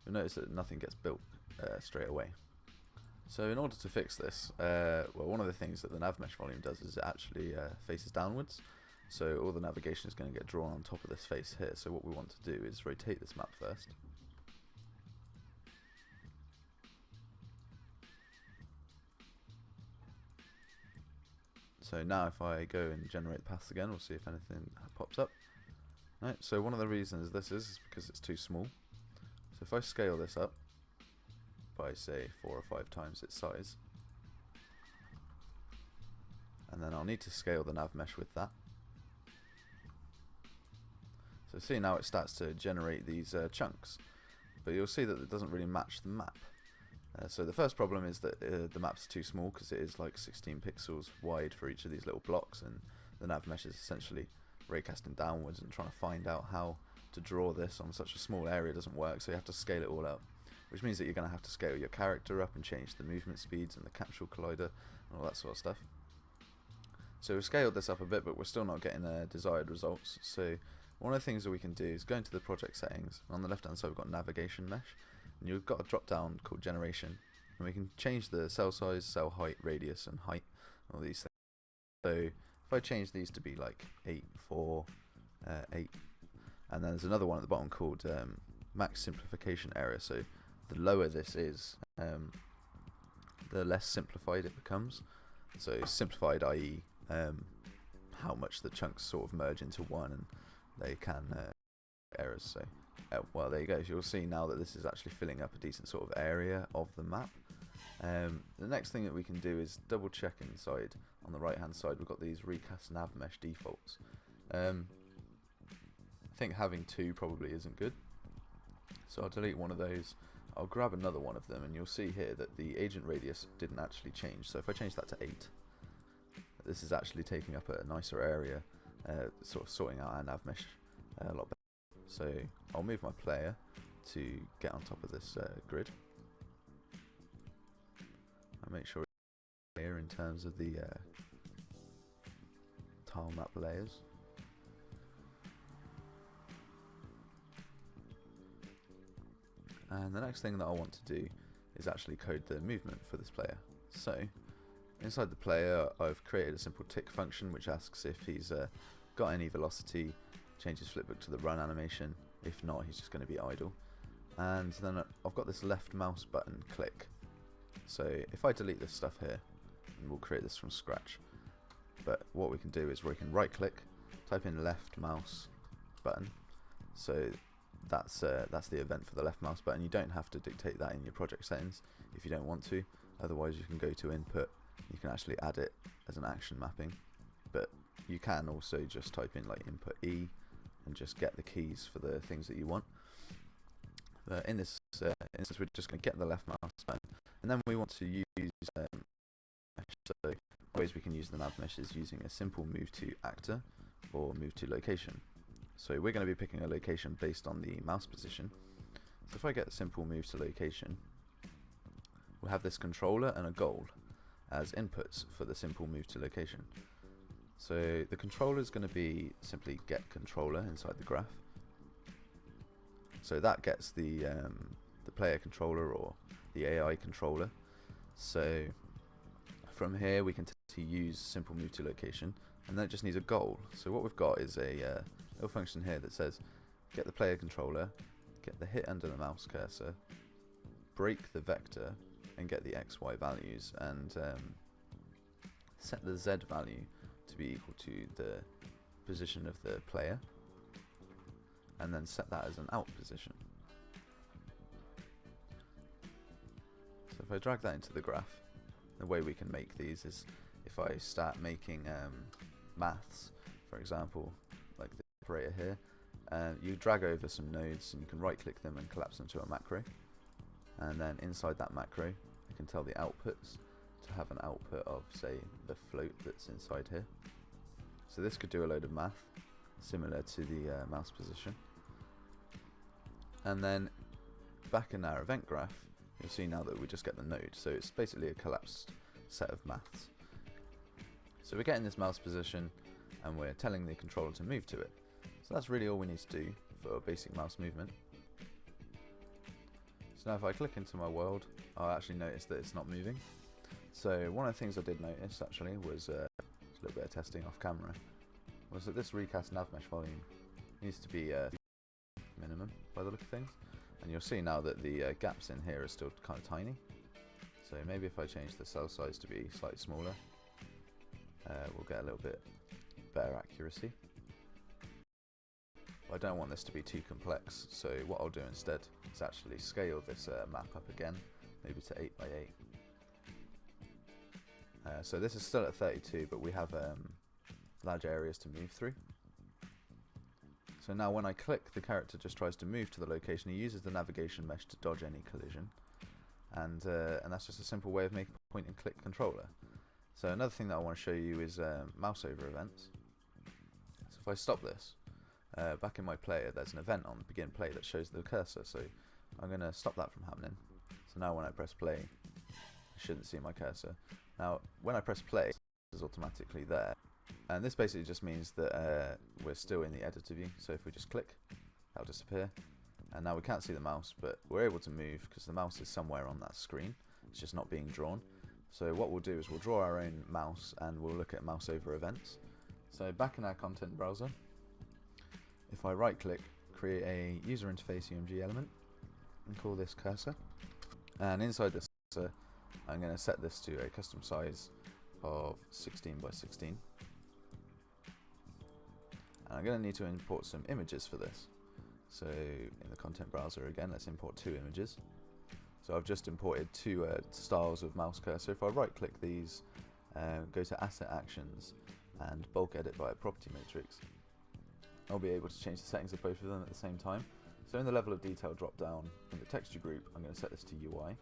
you'll notice that nothing gets built straight away. So in order to fix this, well, one of the things that the nav mesh volume does is it actually faces downwards. So all the navigation is going to get drawn on top of this face here. So what we want to do is rotate this map first. So now if I go and generate paths again, we'll see if anything pops up. Right, so one of the reasons this is because it's too small. So if I scale this up by say 4 or 5 times its size, and then I'll need to scale the nav mesh with that. So see, now it starts to generate these chunks, but you'll see that it doesn't really match the map. So the first problem is that the map's too small, because it is like 16 pixels wide for each of these little blocks, and the nav mesh is essentially raycasting downwards, and trying to find out how to draw this on such a small area doesn't work, so you have to scale it all up, which means that you're going to have to scale your character up and change the movement speeds and the capsule collider and all that sort of stuff. So we've scaled this up a bit, but we're still not getting the desired results. So one of the things that we can do is go into the project settings, and on the left hand side we've got navigation mesh, and you've got a drop down called generation, and we can change the cell size, cell height, radius and height, all these things. So if I change these to be like 8, 4, 8, and then there's another one at the bottom called max simplification area. So the lower this is, the less simplified it becomes. So simplified, i.e. How much the chunks sort of merge into one, and they can errors. So well, there you go. You'll see now that this is actually filling up a decent sort of area of the map. The next thing that we can do is double check inside. On the right hand side we've got these recast nav mesh defaults. I think having 2 probably isn't good, so I'll delete one of those. I'll grab another one of them, and you'll see here that the agent radius didn't actually change. So if I change that to 8, this is actually taking up a nicer area, sort of sorting out our nav mesh a lot better. So I'll move my player to get on top of this grid. I'll make sure it's clear in terms of the tile map layers. And the next thing that I want to do is actually code the movement for this player. So inside the player I've created a simple tick function which asks if he's got any velocity, changes flipbook to the run animation. If not, he's just going to be idle. And then I've got this left mouse button click. So if I delete this stuff here, and we'll create this from scratch, but what we can do is we can right click, type in left mouse button. So that's the event for the left mouse button. You don't have to dictate that in your project settings if you don't want to. Otherwise you can go to input, you can actually add it as an action mapping, but you can also just type in like input E and just get the keys for the things that you want. In this instance we're just going to get the left mouse button, and then we want to use mesh. So ways we can use the nav mesh is using a simple move to actor or move to location. So we're going to be picking a location based on the mouse position. So if I get a simple move to location, we'll have this controller and a goal as inputs for the simple move to location. So the controller is going to be simply get controller inside the graph. So that gets the player controller or the AI controller. So from here we can to use simple move to location, and then it just needs a goal. So what we've got is a little function here that says get the player controller, get the hit under the mouse cursor, break the vector, and get the XY values, and set the Z value to be equal to the position of the player, and then set that as an out position. So if I drag that into the graph, the way we can make these is if I start making maths, for example, like the operator here, you drag over some nodes and you can right click them and collapse them to a macro, and then inside that macro you can tell the outputs to have an output of, say, the float that's inside here. So this could do a load of math similar to the mouse position. And then back in our event graph, you'll see now that we just get the node, so it's basically a collapsed set of maths. So we're getting this mouse position and we're telling the controller to move to it. So that's really all we need to do for basic mouse movement. So now if I click into my world, I'll actually notice that it's not moving. So one of the things I did notice actually was a little bit of testing off camera, was that this recast nav mesh volume needs to be minimum by the look of things, and you'll see now that the gaps in here are still kind of tiny. So maybe if I change the cell size to be slightly smaller, we'll get a little bit better accuracy. I don't want this to be too complex, so what I'll do instead is actually scale this map up again, maybe to 8 by 8. So this is still at 32, but we have large areas to move through. So now when I click, the character just tries to move to the location. He uses the navigation mesh to dodge any collision, and that's just a simple way of making a point and click controller. So another thing that I want to show you is mouse over events. So if I stop this, back in my player there's an event on begin play that shows the cursor, so I'm going to stop that from happening. So now when I press play, I shouldn't see my cursor. Now when I press play, it's automatically there, and this basically just means that we're still in the editor view. So if we just click, that'll disappear, and now we can't see the mouse, but we're able to move because the mouse is somewhere on that screen. It's just not being drawn. So what we'll do is we'll draw our own mouse and we'll look at mouse over events. So back in our content browser, if I right click, create a user interface UMG element and call this cursor, and inside this cursor I'm going to set this to a custom size of 16 by 16, and I'm going to need to import some images for this. So in the content browser again, let's import 2 images. So I've just imported 2 styles of mouse cursor. If I right click these, go to asset actions and bulk edit via property matrix, I'll be able to change the settings of both of them at the same time. So in the level of detail drop down in the texture group, I'm going to set this to UI,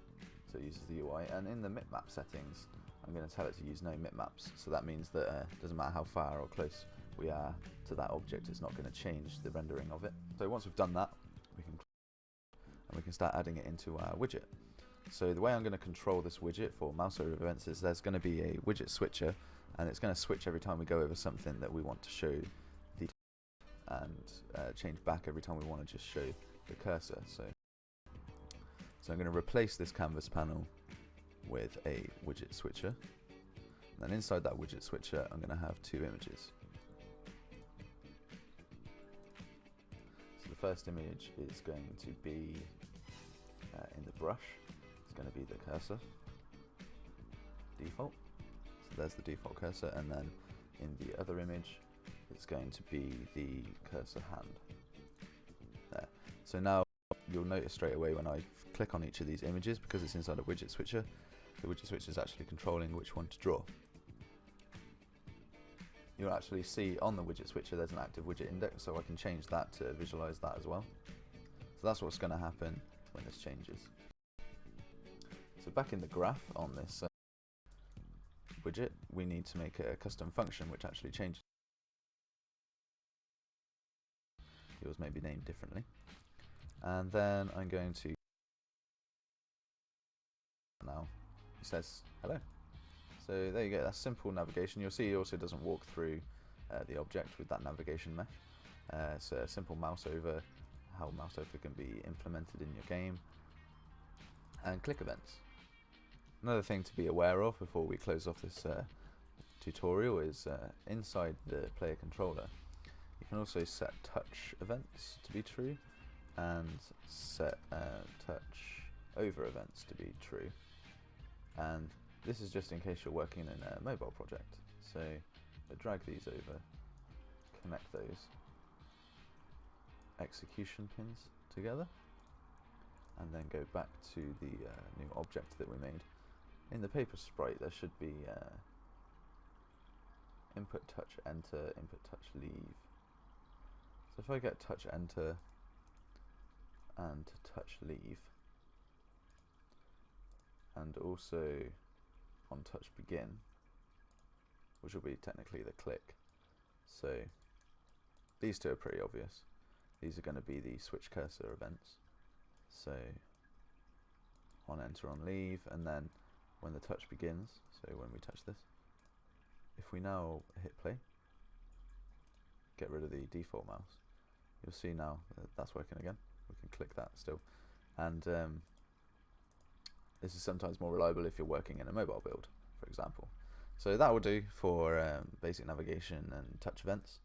so it uses the UI, and in the mipmap settings I'm going to tell it to use no mipmaps. So that means that it doesn't matter how far or close we are to that object, it's not going to change the rendering of it. So once we've done that, we can start adding it into our widget. So the way I'm going to control this widget for mouse over events is there's going to be a widget switcher, and it's going to switch every time we go over something that we want to show the and change back every time we want to just show the cursor. So I'm going to replace this canvas panel with a widget switcher, and then inside that widget switcher I'm going to have 2 images. So the first image is going to be in the brush. It's going to be the cursor default. So there's the default cursor, and then in the other image it's going to be the cursor hand there. So now you'll notice straight away when I click on each of these images, because it's inside a widget switcher, the widget switcher is actually controlling which one to draw. You'll actually see on the widget switcher there's an active widget index, so I can change that to visualize that as well. So that's what's going to happen when this changes. So back in the graph on this widget, we need to make a custom function which actually changes. Yours may be named differently. And then I'm going to, now it says hello. So there you go, that's simple navigation. You'll see it also doesn't walk through the object with that navigation mesh. It's a simple mouse over, how mouse over can be implemented in your game. And click events. Another thing to be aware of before we close off this tutorial is inside the player controller, you can also set touch events to be true and set touch over events to be true. And this is just in case you're working in a mobile project. So drag these over, connect those execution pins together, and then go back to the new object that we made. In the paper sprite there should be input touch enter, input touch leave. So if I get touch enter and touch leave, and also on touch begin, which will be technically the click. So these two are pretty obvious. These are going to be the switch cursor events. So on enter, on leave, and then when the touch begins, so when we touch this, if we now hit play, get rid of the default mouse, you'll see now that that's working again. We can click that still, and this is sometimes more reliable if you're working in a mobile build, for example. So that will do for basic navigation and touch events.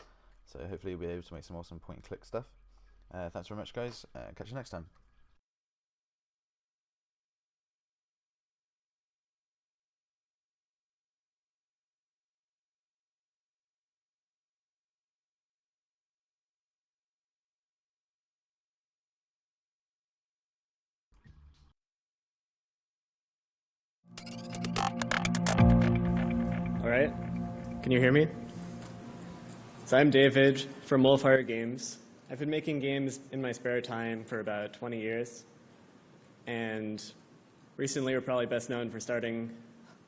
So hopefully you'll be able to make some awesome point and click stuff. Thanks very much, guys. Catch you next time. All right, can you hear me? So I'm David from Wolfire Games. I've been making games in my spare time for about 20 years. And recently we're probably best known for starting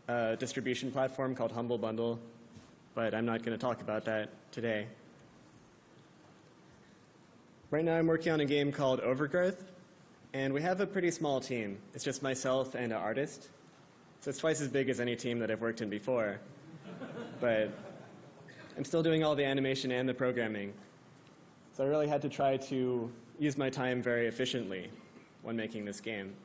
a distribution platform called Humble Bundle, but I'm not going to talk about that today. Right now I'm working on a game called Overgrowth, and we have a pretty small team. It's just myself and an artist. So it's twice as big as any team that I've worked in before. But I'm still doing all the animation and the programming. So I really had to try to use my time very efficiently when making this game.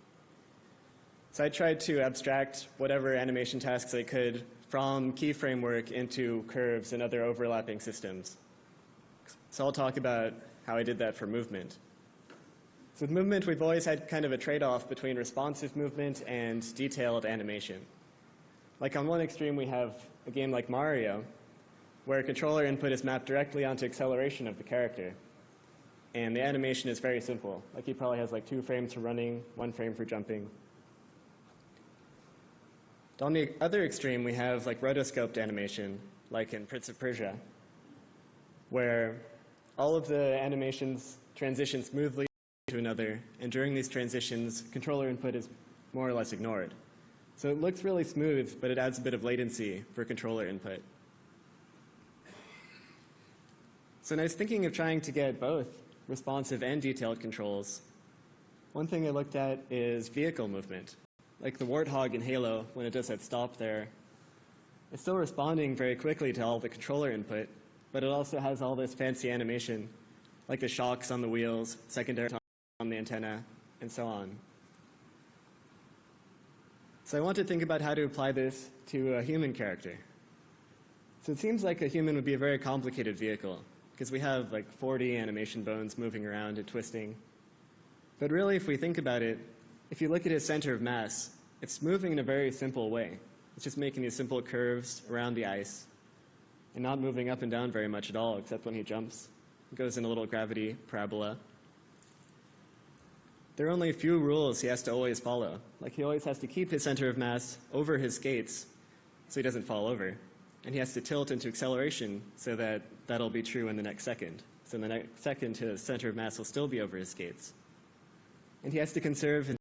So I tried to abstract whatever animation tasks I could from keyframe work into curves and other overlapping systems. So I'll talk about how I did that for movement. So with movement, we've always had kind of a trade-off between responsive movement and detailed animation. Like on one extreme, we have a game like Mario, where controller input is mapped directly onto acceleration of the character. And the animation is very simple. Like he probably has like 2 frames for running, 1 frame for jumping. On the other extreme, we have like rotoscoped animation, like in Prince of Persia, where all of the animations transition smoothly to another, and during these transitions, controller input is more or less ignored. So it looks really smooth, but it adds a bit of latency for controller input. So when I was thinking of trying to get both responsive and detailed controls, one thing I looked at is vehicle movement. Like the Warthog in Halo, when it does that stop there, it's still responding very quickly to all the controller input, but it also has all this fancy animation, like the shocks on the wheels, secondary on the antenna, and so on. So I want to think about how to apply this to a human character. So it seems like a human would be a very complicated vehicle, because we have like 40 animation bones moving around and twisting. But really, if we think about it, if you look at his center of mass, it's moving in a very simple way. It's just making these simple curves around the ice and not moving up and down very much at all, except when he jumps. It goes in a little gravity parabola. There are only a few rules he has to always follow. Like he always has to keep his center of mass over his skates so he doesn't fall over. And he has to tilt into acceleration so that that'll be true in the next second. So in the next second, his center of mass will still be over his skates. And he has to conserve his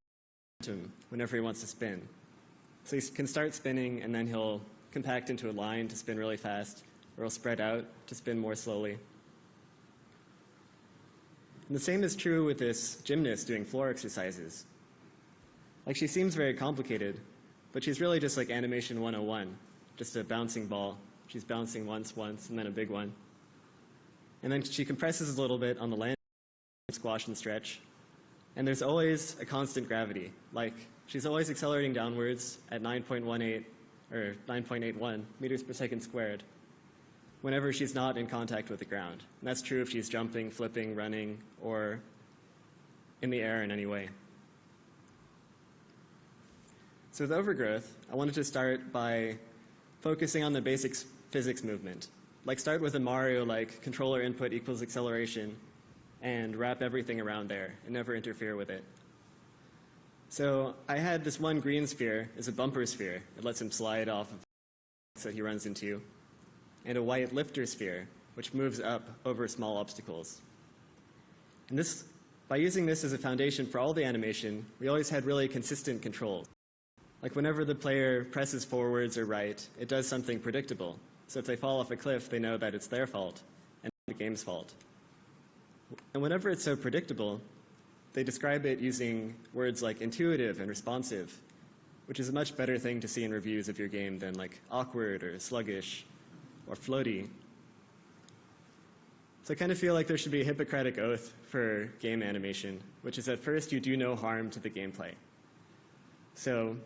momentum whenever he wants to spin. So he can start spinning, and then he'll compact into a line to spin really fast, or he'll spread out to spin more slowly. And the same is true with this gymnast doing floor exercises. Like she seems very complicated, but she's really just like animation 101, just a bouncing ball. She's bouncing once, and then a big one. And then she compresses a little bit on the land, squash and stretch. And there's always a constant gravity. Like she's always accelerating downwards at 9.18 or 9.81 meters per second squared, whenever she's not in contact with the ground. And that's true if she's jumping, flipping, running, or in the air in any way. So with overgrowth, I wanted to start by focusing on the basic physics movement. Like start with a Mario-like controller input equals acceleration and wrap everything around there and never interfere with it. So I had this one green sphere as a bumper sphere. It lets him slide off of that he runs into, and a white lifter sphere, which moves up over small obstacles. And by using this as a foundation for all the animation, we always had really consistent control. Like whenever the player presses forwards or right, it does something predictable. So if they fall off a cliff, they know that it's their fault and not the game's fault. And whenever it's so predictable, they describe it using words like intuitive and responsive, which is a much better thing to see in reviews of your game than like awkward or sluggish or floaty. So I kind of feel like there should be a Hippocratic oath for game animation, which is that first you do no harm to the gameplay. So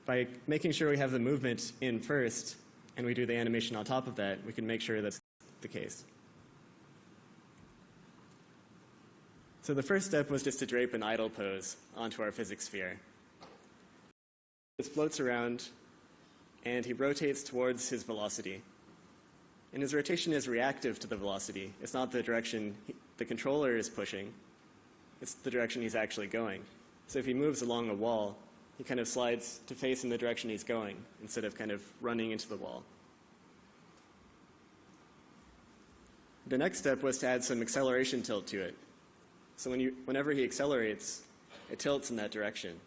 by making sure we have the movement in first and we do the animation on top of that, we can make sure that's the case. So the first step was just to drape an idle pose onto our physics sphere. This floats around and he rotates towards his velocity. And his rotation is reactive to the velocity. It's not the direction the controller is pushing. It's the direction he's actually going. So if he moves along a wall, he kind of slides to face in the direction he's going instead of kind of running into the wall. The next step was to add some acceleration tilt to it. So whenever he accelerates, it tilts in that direction.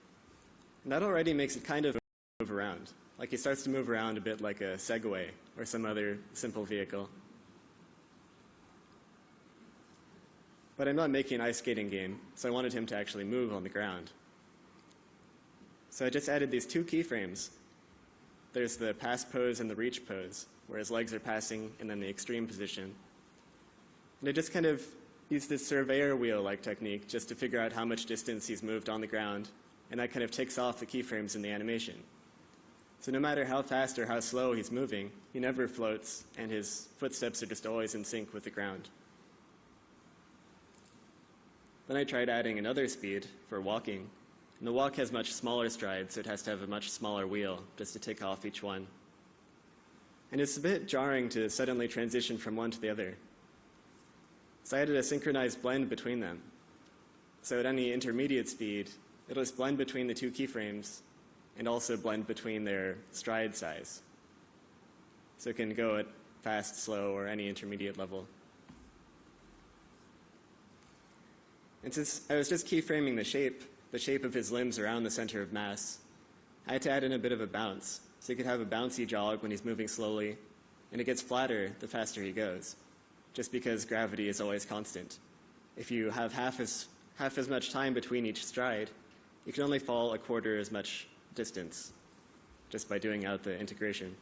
And that already makes it kind of move around. Like he starts to move around a bit like a Segway or some other simple vehicle. But I'm not making an ice skating game, so I wanted him to actually move on the ground. So I just added these two keyframes. There's the pass pose and the reach pose, where his legs are passing, and then the extreme position. And I just kind of used this surveyor wheel-like technique just to figure out how much distance he's moved on the ground, and that kind of ticks off the keyframes in the animation. So no matter how fast or how slow he's moving, he never floats, and his footsteps are just always in sync with the ground. Then I tried adding another speed for walking. And the walk has much smaller strides, so it has to have a much smaller wheel just to tick off each one. And it's a bit jarring to suddenly transition from one to the other. So I added a synchronized blend between them. So at any intermediate speed, it'll just blend between the two keyframes and also blend between their stride size. So it can go at fast, slow, or any intermediate level. And since I was just keyframing the shape of his limbs around the center of mass, I had to add in a bit of a bounce. So he could have a bouncy jog when he's moving slowly, and it gets flatter the faster he goes, just because gravity is always constant. If you have half as much time between each stride, you can only fall a quarter as much distance just by doing out the integration.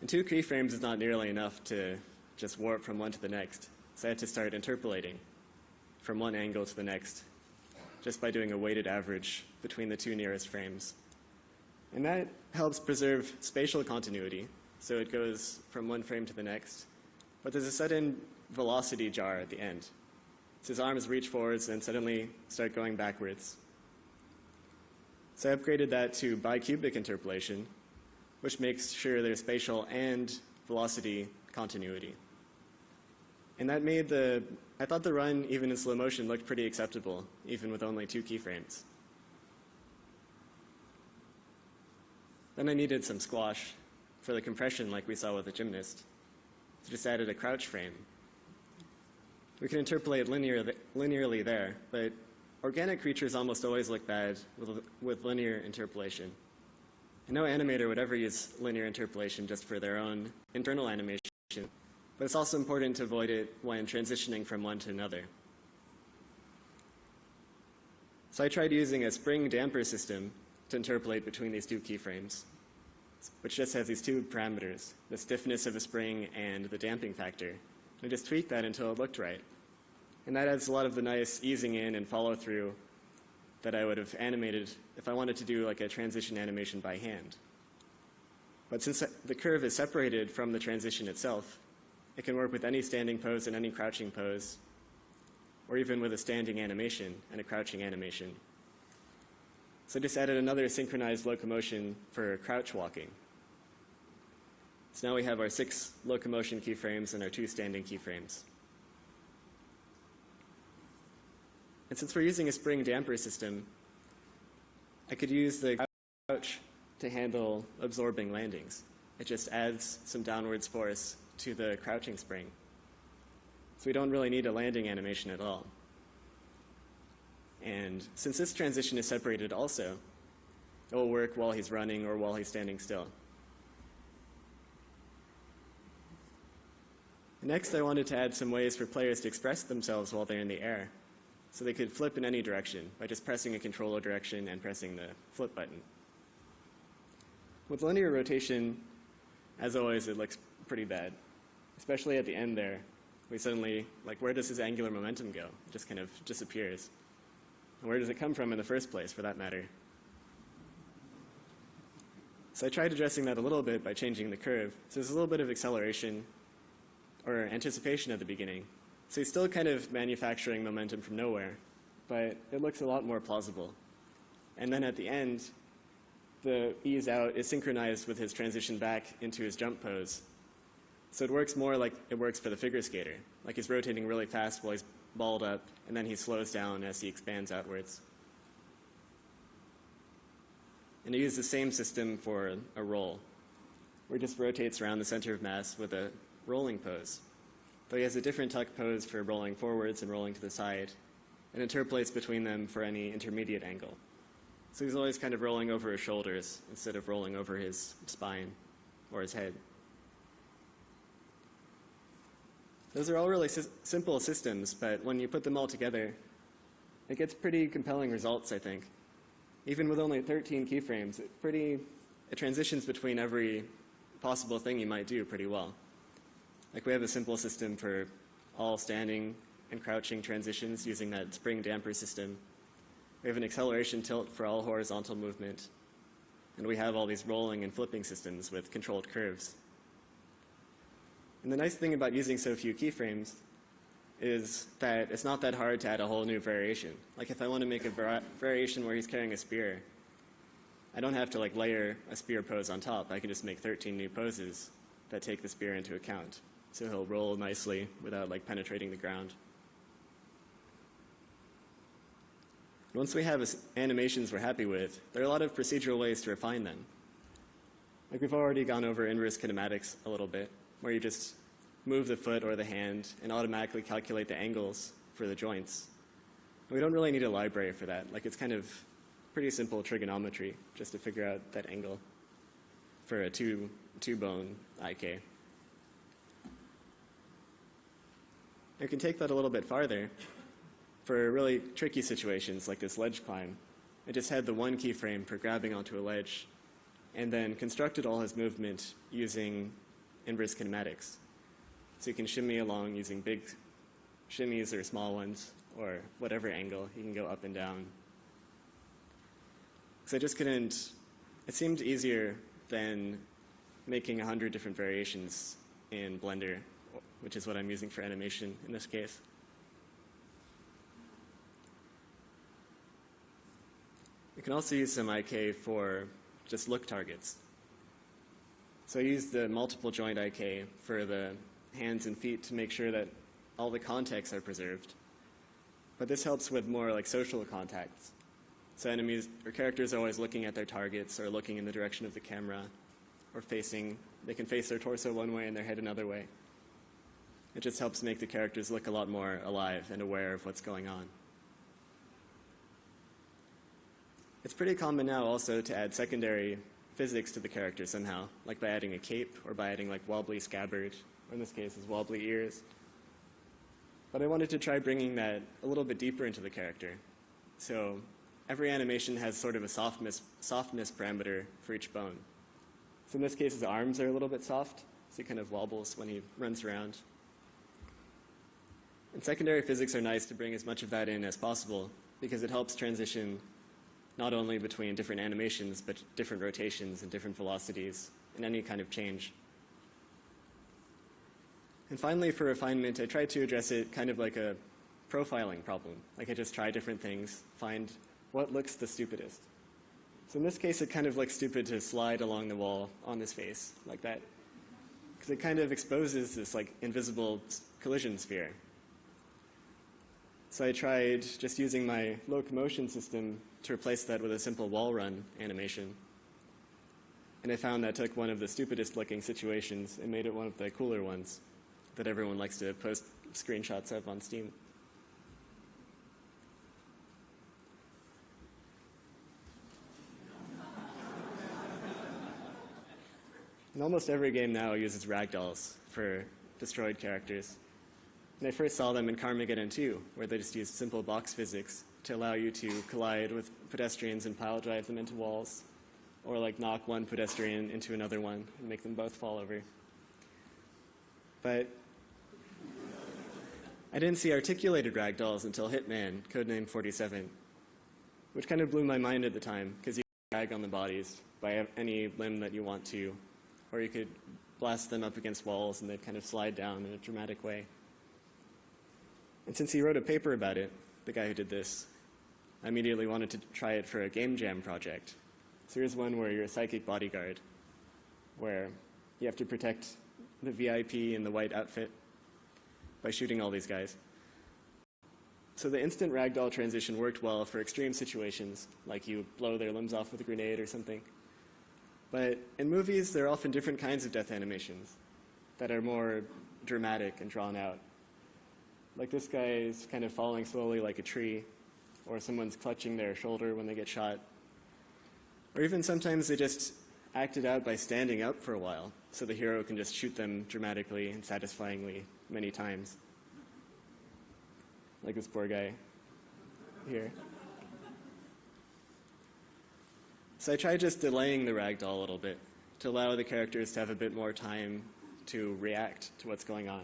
And 2 keyframes is not nearly enough to just warp from one to the next, so I had to start interpolating from one angle to the next just by doing a weighted average between the 2 nearest frames. And that helps preserve spatial continuity, so it goes from one frame to the next, but there's a sudden velocity jar at the end. So his arms reach forwards and suddenly start going backwards. So I upgraded that to bicubic interpolation, which makes sure there's spatial and velocity continuity. And that made I thought the run, even in slow motion, looked pretty acceptable, even with only 2 keyframes. Then I needed some squash for the compression like we saw with the gymnast. So just added a crouch frame. We can interpolate linearly there, but organic creatures almost always look bad with linear interpolation. And no animator would ever use linear interpolation just for their own internal animation, but it's also important to avoid it when transitioning from one to another. So I tried using a spring damper system to interpolate between these 2 keyframes, which just has these 2 parameters, the stiffness of a spring and the damping factor. I just tweaked that until it looked right. And that adds a lot of the nice easing in and follow through that I would have animated if I wanted to do like a transition animation by hand. But since the curve is separated from the transition itself, it can work with any standing pose and any crouching pose, or even with a standing animation and a crouching animation. So I just added another synchronized locomotion for crouch walking. So now we have our 6 locomotion keyframes and our 2 standing keyframes. And since we're using a spring damper system, I could use the crouch to handle absorbing landings. It just adds some downwards force to the crouching spring. So we don't really need a landing animation at all. And since this transition is separated also, it will work while he's running or while he's standing still. Next, I wanted to add some ways for players to express themselves while they're in the air. So they could flip in any direction by just pressing a controller direction and pressing the flip button. With linear rotation, as always, it looks pretty bad. Especially at the end there, we suddenly, like, where does his angular momentum go? It just kind of disappears. And where does it come from in the first place, for that matter? So I tried addressing that a little bit by changing the curve. So there's a little bit of acceleration or anticipation at the beginning. So he's still kind of manufacturing momentum from nowhere, but it looks a lot more plausible. And then at the end, the ease out is synchronized with his transition back into his jump pose. So it works more like it works for the figure skater. Like he's rotating really fast while he's balled up, and then he slows down as he expands outwards. And I use the same system for a roll, where he just rotates around the center of mass with a rolling pose. Though he has a different tuck pose for rolling forwards and rolling to the side, and interpolates between them for any intermediate angle. So he's always kind of rolling over his shoulders instead of rolling over his spine or his head. Those are all really simple systems, but when you put them all together, it gets pretty compelling results, I think. Even with only 13 keyframes, it transitions between every possible thing you might do pretty well. Like we have a simple system for all standing and crouching transitions using that spring damper system. We have an acceleration tilt for all horizontal movement. And we have all these rolling and flipping systems with controlled curves. And the nice thing about using so few keyframes is that it's not that hard to add a whole new variation. Like if I want to make a variation where he's carrying a spear, I don't have to like layer a spear pose on top. I can just make 13 new poses that take the spear into account. So he'll roll nicely without like penetrating the ground. Once we have animations we're happy with, there are a lot of procedural ways to refine them. Like we've already gone over inverse kinematics a little bit, where you just move the foot or the hand and automatically calculate the angles for the joints. And we don't really need a library for that. Like it's kind of pretty simple trigonometry just to figure out that angle for a two-bone IK. You can take that a little bit farther for really tricky situations like this ledge climb. I just had the one keyframe for grabbing onto a ledge and then constructed all his movement using inverse kinematics. So you can shimmy along using big shimmies or small ones or whatever angle. You can go up and down. So I just couldn't, it seemed easier than making 100 different variations in Blender, which is what I'm using for animation in this case. You can also use some IK for just look targets. So I used the multiple joint IK for the hands and feet to make sure that all the contexts are preserved. But this helps with more like social contacts. So enemies or characters are always looking at their targets or looking in the direction of the camera or they can face their torso one way and their head another way. It just helps make the characters look a lot more alive and aware of what's going on. It's pretty common now also to add secondary physics to the character somehow, like by adding a cape or by adding like wobbly scabbard, or in this case is wobbly ears. But I wanted to try bringing that a little bit deeper into the character. So every animation has sort of a softness parameter for each bone. So in this case his arms are a little bit soft, so he kind of wobbles when he runs around. And secondary physics are nice to bring as much of that in as possible because it helps transition not only between different animations, but different rotations and different velocities and any kind of change. And finally, for refinement, I tried to address it kind of like a profiling problem. Like I just try different things, find what looks the stupidest. So in this case, it kind of looks stupid to slide along the wall on this face, like that. Because it kind of exposes this like invisible collision sphere. So I tried just using my locomotion system to replace that with a simple wall run animation. And I found that took one of the stupidest looking situations and made it one of the cooler ones that everyone likes to post screenshots of on Steam. And almost every game now uses ragdolls for destroyed characters. And I first saw them in Carmageddon 2, where they just used simple box physics to allow you to collide with pedestrians and pile drive them into walls, or like knock one pedestrian into another one and make them both fall over. But I didn't see articulated ragdolls until Hitman, Codename 47, which kind of blew my mind at the time, because you can drag on the bodies by any limb that you want to, or you could blast them up against walls and they'd kind of slide down in a dramatic way. And since he wrote a paper about it, the guy who did this, I immediately wanted to try it for a game jam project. So here's one where you're a psychic bodyguard, where you have to protect the VIP in the white outfit by shooting all these guys. So the instant ragdoll transition worked well for extreme situations, like you blow their limbs off with a grenade or something. But in movies, there are often different kinds of death animations that are more dramatic and drawn out. Like this guy is kind of falling slowly like a tree, or someone's clutching their shoulder when they get shot. Or even sometimes they just act it out by standing up for a while, so the hero can just shoot them dramatically and satisfyingly many times. Like this poor guy here. So I tried just delaying the ragdoll a little bit to allow the characters to have a bit more time to react to what's going on.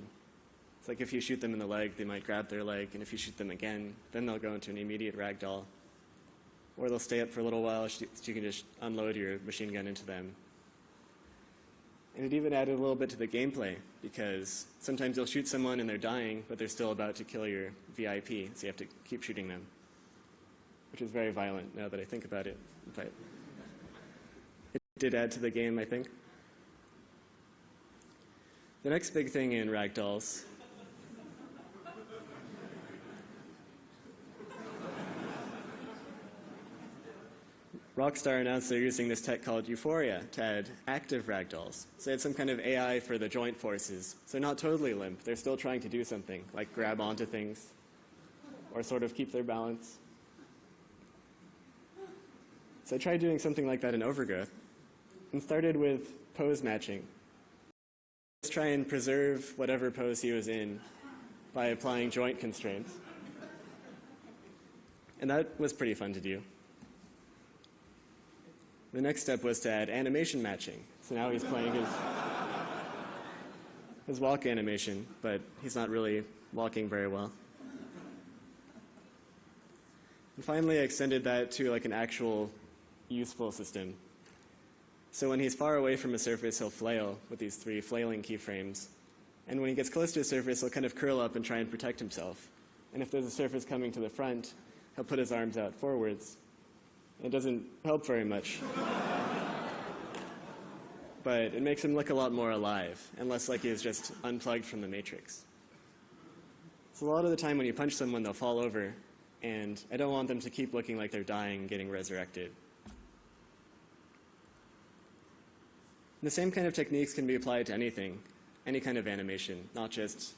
It's like if you shoot them in the leg, they might grab their leg, and if you shoot them again, then they'll go into an immediate ragdoll. Or they'll stay up for a little while so you can just unload your machine gun into them. And it even added a little bit to the gameplay, because sometimes you'll shoot someone and they're dying, but they're still about to kill your VIP, so you have to keep shooting them. Which is very violent now that I think about it. But it did add to the game, I think. The next big thing in ragdolls Rockstar announced they're using this tech called Euphoria to add active ragdolls. So they had some kind of AI for the joint forces. So they're not totally limp. They're still trying to do something, like grab onto things or sort of keep their balance. So I tried doing something like that in Overgrowth and started with pose matching. Just try and preserve whatever pose he was in by applying joint constraints. And that was pretty fun to do. The next step was to add animation matching. So now he's playing his walk animation, but he's not really walking very well. And finally, I extended that to like an actual useful system. So when he's far away from a surface, he'll flail with these 3 flailing keyframes. And when he gets close to a surface, he'll kind of curl up and try and protect himself. And if there's a surface coming to the front, he'll put his arms out forwards. It doesn't help very much. But it makes him look a lot more alive, and less like he's just unplugged from the matrix. So a lot of the time when you punch someone, they'll fall over, and I don't want them to keep looking like they're dying and getting resurrected. The same kind of techniques can be applied to anything, any kind of animation, not just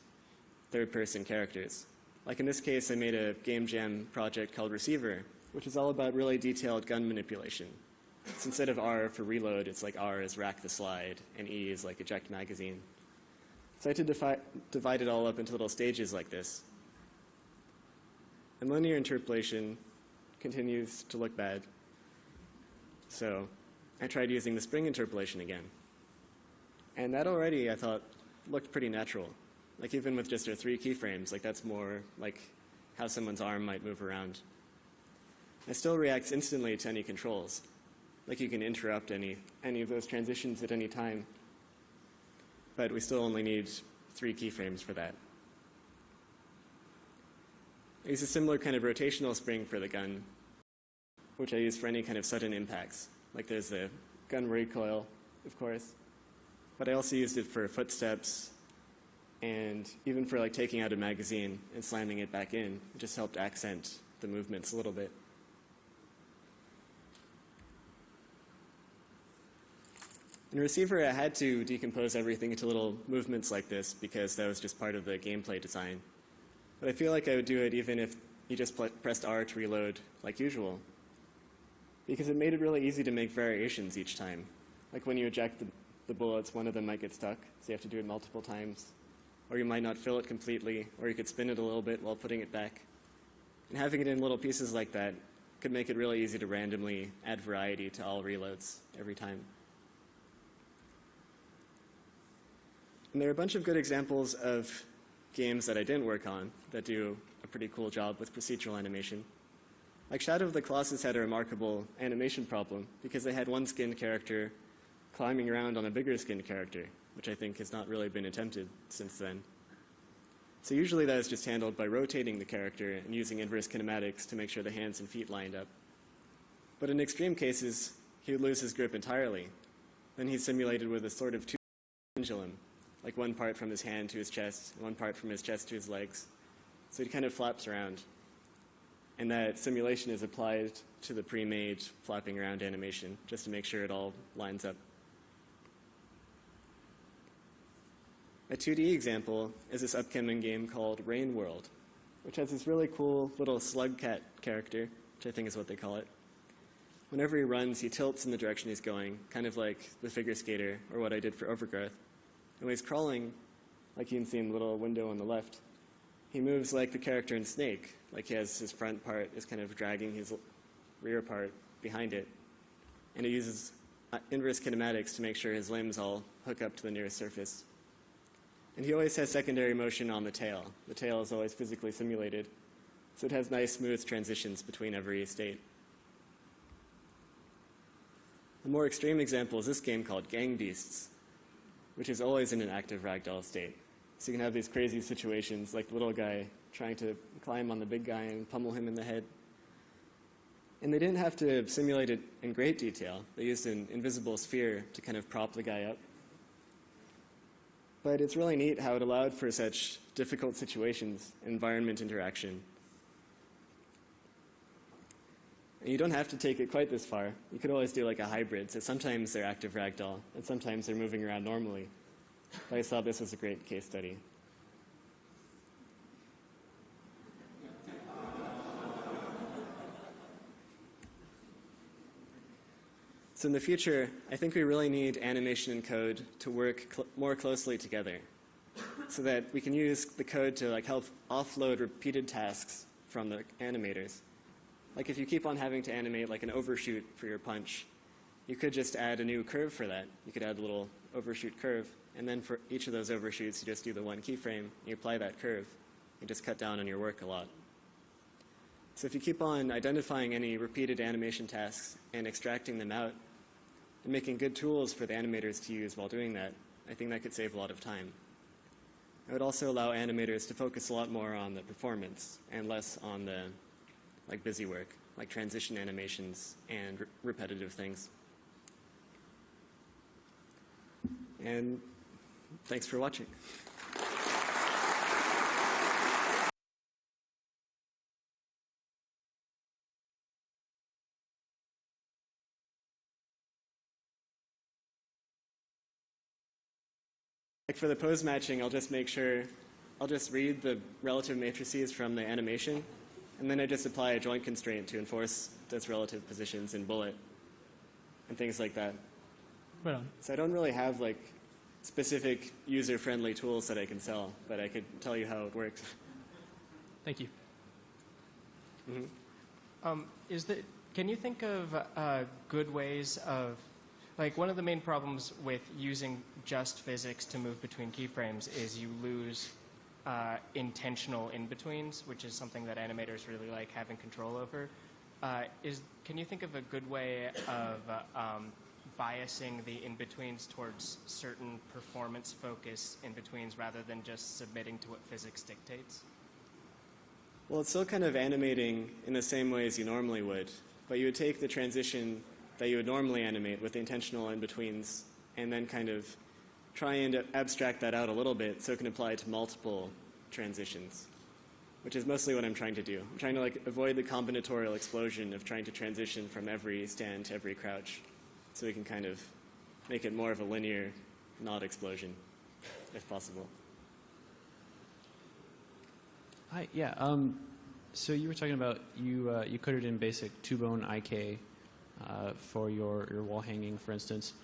third-person characters. Like in this case, I made a game jam project called Receiver, which is all about really detailed gun manipulation. So instead of R for reload, it's like R is rack the slide, and E is like eject magazine. So I had to divide it all up into little stages like this. And linear interpolation continues to look bad. So I tried using the spring interpolation again. And that already, I thought, looked pretty natural. Like even with just our 3 keyframes, like that's more like how someone's arm might move around. It still reacts instantly to any controls. Like you can interrupt any of those transitions at any time. But we still only need 3 keyframes for that. I use a similar kind of rotational spring for the gun, which I use for any kind of sudden impacts. Like there's the gun recoil, of course. But I also used it for footsteps and even for like taking out a magazine and slamming it back in. It just helped accent the movements a little bit. In Receiver, I had to decompose everything into little movements like this because that was just part of the gameplay design. But I feel like I would do it even if you just pressed R to reload like usual. Because it made it really easy to make variations each time. Like when you eject the bullets, one of them might get stuck, so you have to do it multiple times. Or you might not fill it completely, or you could spin it a little bit while putting it back. And having it in little pieces like that could make it really easy to randomly add variety to all reloads every time. And there are a bunch of good examples of games that I didn't work on that do a pretty cool job with procedural animation. Like Shadow of the Colossus had a remarkable animation problem because they had one skinned character climbing around on a bigger skinned character, which I think has not really been attempted since then. So usually that is just handled by rotating the character and using inverse kinematics to make sure the hands and feet lined up. But in extreme cases, he would lose his grip entirely. Then he's simulated with a sort of pendulum, like one part from his hand to his chest, and one part from his chest to his legs. So he kind of flaps around. And that simulation is applied to the pre-made flapping around animation, just to make sure it all lines up. A 2D example is this upcoming game called Rain World, which has this really cool little slug cat character, which I think is what they call it. Whenever he runs, he tilts in the direction he's going, kind of like the figure skater, or what I did for Overgrowth. And when he's crawling, like you can see in the little window on the left, he moves like the character in Snake, like he has his front part is kind of dragging his rear part behind it. And he uses inverse kinematics to make sure his limbs all hook up to the nearest surface. And he always has secondary motion on the tail. The tail is always physically simulated, so it has nice smooth transitions between every state. A more extreme example is this game called Gang Beasts, which is always in an active ragdoll state. So you can have these crazy situations like the little guy trying to climb on the big guy and pummel him in the head. And they didn't have to simulate it in great detail. They used an invisible sphere to kind of prop the guy up. But it's really neat how it allowed for such difficult situations, environment interaction. And you don't have to take it quite this far. You could always do like a hybrid. So sometimes they're active ragdoll, and sometimes they're moving around normally. But I thought this was a great case study. So in the future, I think we really need animation and code to work more closely together so that we can use the code to like help offload repeated tasks from the animators. Like if you keep on having to animate like an overshoot for your punch, you could just add a new curve for that. You could add a little overshoot curve, and then for each of those overshoots, you just do the one keyframe, and you apply that curve. You just cut down on your work a lot. So if you keep on identifying any repeated animation tasks and extracting them out, and making good tools for the animators to use while doing that, I think that could save a lot of time. It would also allow animators to focus a lot more on the performance and less on the busy work, like transition animations and repetitive things. And thanks for watching. Like for the pose matching, I'll just read the relative matrices from the animation, and then I just apply a joint constraint to enforce those relative positions in bullet and things like that. Right on. So I don't really have like specific user-friendly tools that I can sell, but I could tell you how it works. Thank you. Mm-hmm. Can you think of good ways of, like one of the main problems with using just physics to move between keyframes is you lose intentional in-betweens, which is something that animators really like having control over. can you think of a good way of biasing the in-betweens towards certain performance-focused in-betweens rather than just submitting to what physics dictates? Well, it's still kind of animating in the same way as you normally would, but you would take the transition that you would normally animate with the intentional in-betweens and then kind of try and abstract that out a little bit so it can apply to multiple transitions, which is mostly what I'm trying to do. I'm trying to avoid the combinatorial explosion of trying to transition from every stand to every crouch, so we can kind of make it more of a linear nod explosion, if possible. Hi, yeah. So you were talking about you coded in basic two-bone IK for your wall hanging, for instance.